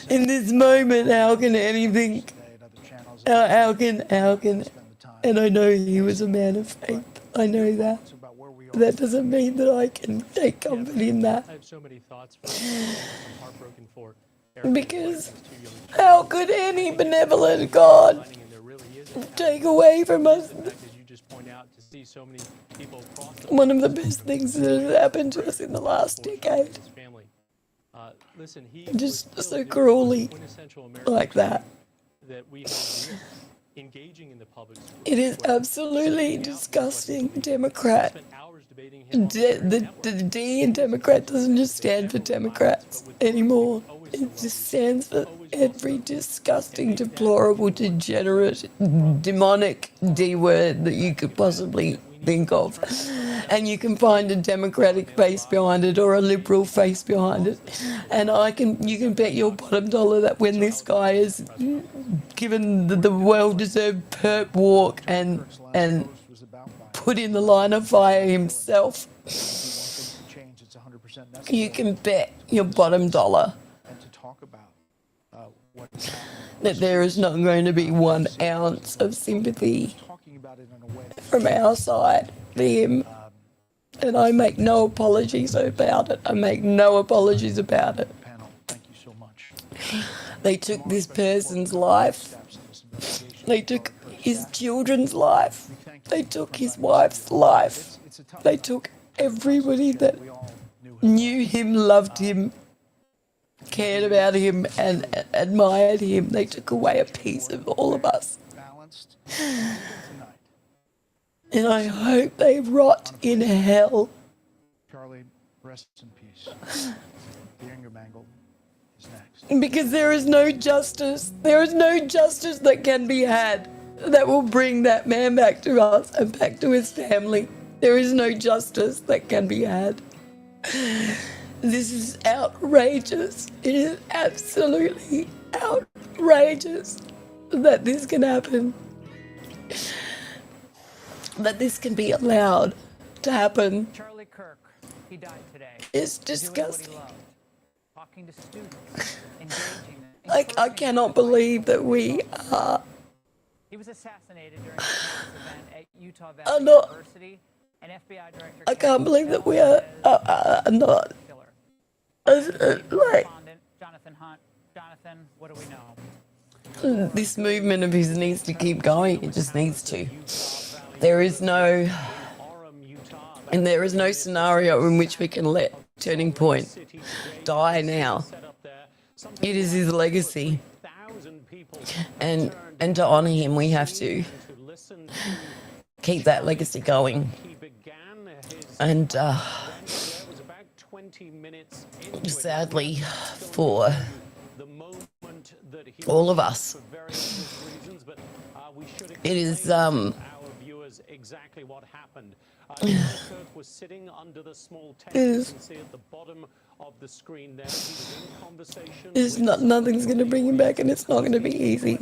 Speaker 2: In this moment, how can anything, how can, and I know he was a man of faith. I know that. That doesn't mean that I can take comfort in that.
Speaker 1: I have so many thoughts. I'm heartbroken for Eric.
Speaker 2: Because how could any benevolent God take away from us one of the best things that has happened to us in the last decade? Just so cruelly like that. It is absolutely disgusting. Democrat. The D in Democrat doesn't just stand for Democrats anymore. It just stands for every disgusting, deplorable, degenerate, demonic D word that you could possibly think of. And you can find a Democratic face behind it or a Liberal face behind it. And you can bet your bottom dollar that when this guy is given the well-deserved perp walk and put in the line of fire himself, you can bet your bottom dollar that there is not going to be 1 ounce of sympathy from our side for him. And I make no apologies about it. They took this person's life. They took his children's life. They took his wife's life. They took everybody that knew him, loved him, cared about him, and admired him. They took away a piece of all of us. And I hope they rot in hell.
Speaker 11: Charlie, rest in peace. The anger mangle is next.
Speaker 2: Because there is no justice. There is no justice that can be had that will bring that man back to us and back to his family. There is no justice that can be had. This is outrageous. It is absolutely outrageous that this can happen. That this can be allowed to happen.
Speaker 26: Charlie Kirk, he died today.
Speaker 2: It's disgusting.
Speaker 26: Talking to students, engaging them.
Speaker 2: I cannot believe that we are.
Speaker 26: He was assassinated during a event at Utah Valley University. And FBI Director
Speaker 2: I can't believe that we are not. Like,
Speaker 26: Jonathan Hunt. Jonathan, what do we know?
Speaker 2: This movement of his needs to keep going. It just needs to. There is no scenario in which we can let Turning Point die now. It is his legacy. And to honour him, we have to keep that legacy going. And sadly for all of us. It is
Speaker 29: exactly what happened. KIRK was sitting under the small tent. You can see at the bottom of the screen there. He was in conversation.
Speaker 2: Nothing's going to bring him back, and it's not going to be easy.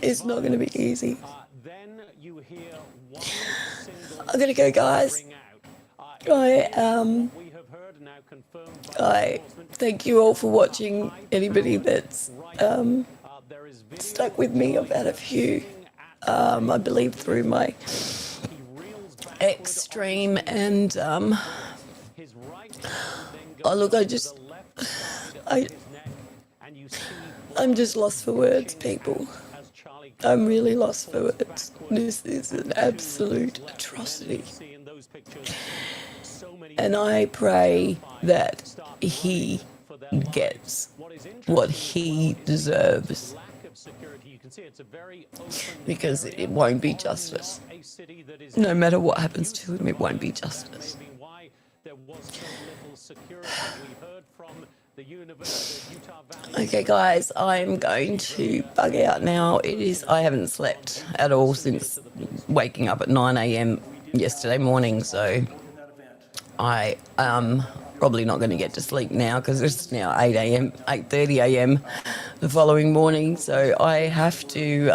Speaker 2: It's not going to be easy.
Speaker 29: Then you hear one single
Speaker 2: I'm going to go, guys. I thank you all for watching. Anybody that's stuck with me, I've had a few. I believe through my extreme and look, I'm just lost for words, people. I'm really lost for words. This is an absolute atrocity. And I pray that he gets what he deserves. Because it won't be justice. No matter what happens to him, it won't be justice. Okay, guys, I'm going to bug out now. I haven't slept at all since waking up at 9 a.m. yesterday morning, so I am probably not going to get to sleep now because it's now 8:30 a.m. the following morning. So I have to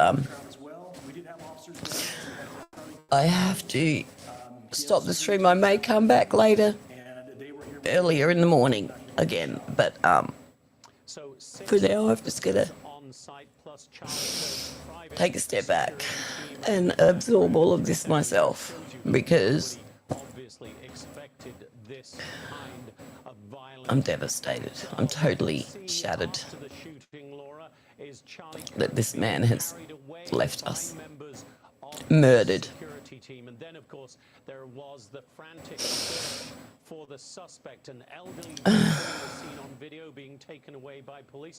Speaker 2: stop the stream. I may come back earlier in the morning again, but for now I'm just going to take a step back and absorb all of this myself, because I'm devastated. I'm totally shattered that this man has left us murdered.
Speaker 29: And then, of course, there was the frantic search for the suspect, an elderly woman was seen on video being taken away by police.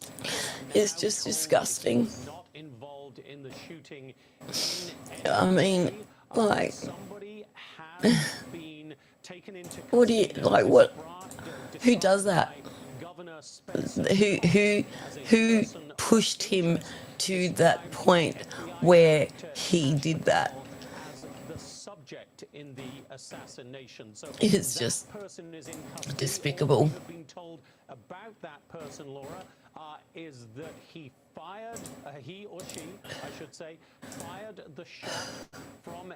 Speaker 2: It's just disgusting.
Speaker 29: Not involved in the shooting.
Speaker 2: I mean, like,
Speaker 29: somebody has been taken into
Speaker 2: what do you like? What? Who does that? Who pushed him to that point where he did that?
Speaker 29: In the assassination. So
Speaker 2: it's just despicable.
Speaker 29: Been told about that person, Laura, is that he fired, he or she, I should say, fired the shot from a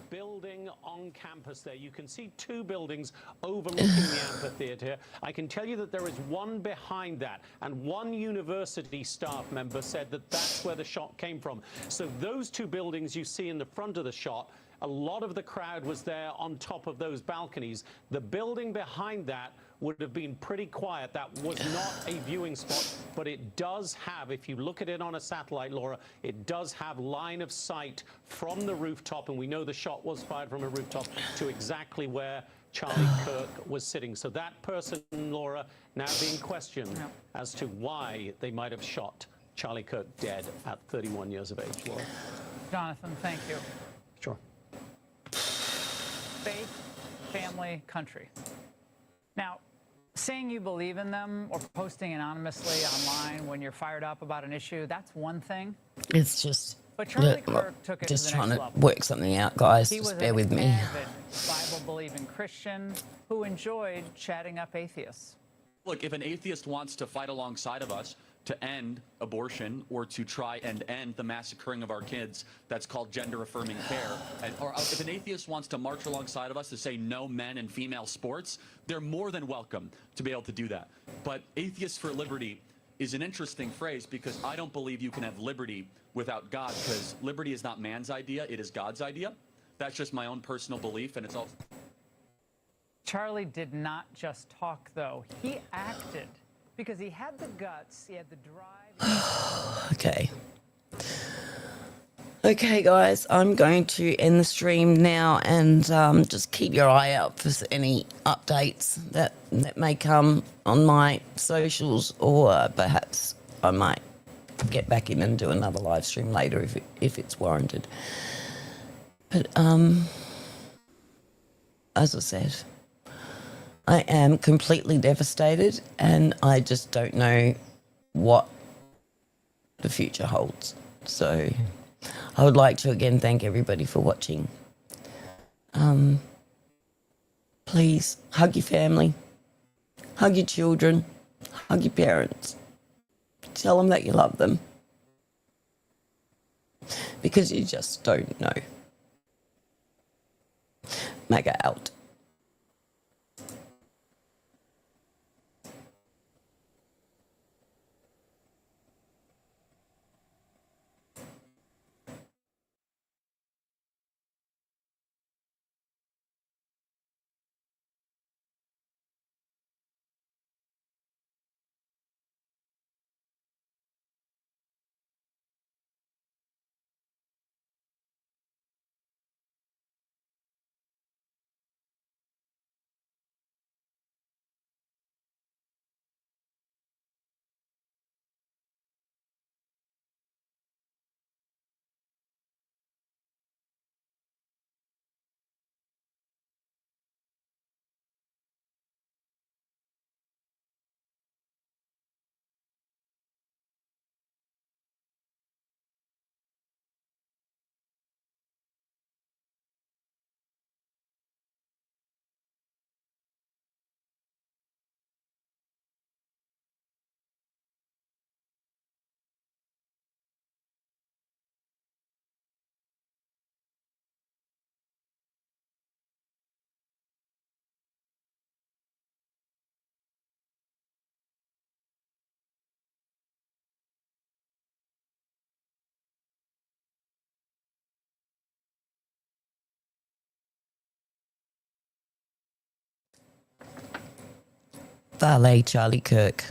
Speaker 29: building on campus there. You can see two buildings overlooking the amphitheater. I can tell you that there is one behind that, and one university staff member said that that's where the shot came from. So those two buildings you see in the front of the shot, a lot of the crowd was there on top of those balconies. The building behind that would have been pretty quiet. That was not a viewing spot, but it does have, if you look at it on a satellite, Laura, it does have line of sight from the rooftop, and we know the shot was fired from a rooftop to exactly where Charlie KIRK was sitting. So that person, Laura, now being questioned as to why they might have shot Charlie KIRK dead at 31 years of age, Laura.
Speaker 26: Jonathan, thank you.
Speaker 29: Sure.
Speaker 26: Faith, family, country. Now, saying you believe in them or posting anonymously online when you're fired up about an issue, that's one thing.
Speaker 2: It's just,
Speaker 26: but Charlie KIRK took it
Speaker 2: just
Speaker 26: to the next
Speaker 2: trying
Speaker 26: level.
Speaker 2: to work something out, guys.
Speaker 26: He
Speaker 2: Just
Speaker 26: was
Speaker 2: bear with me.
Speaker 26: an avid Bible-believing Christian who enjoyed chatting up atheists.
Speaker 14: Look, if an atheist wants to fight alongside of us to end abortion or to try and end the massacring of our kids, that's called gender-affirming care, or if an atheist wants to march alongside of us to say no men and female sports, they're more than welcome to be able to do that. But Atheists for Liberty is an interesting phrase because I don't believe you can have liberty without God, because liberty is not man's idea, it is God's idea. That's just my own personal belief, and it's all...
Speaker 26: Charlie did not just talk, though. He acted. Because he had the guts, he had the drive.
Speaker 2: Okay. Okay, guys, I'm going to end the stream now, and just keep your eye out for any updates that may come on my socials, or perhaps I might get back in and do another live stream later if it's warranted. But as I said, I am completely devastated, and I just don't know what the future holds. So I would like to again thank everybody for watching. Please hug your family, hug your children, hug your parents. Tell them that you love them, because you just don't know. MAGA out. Valet Charlie Kirk.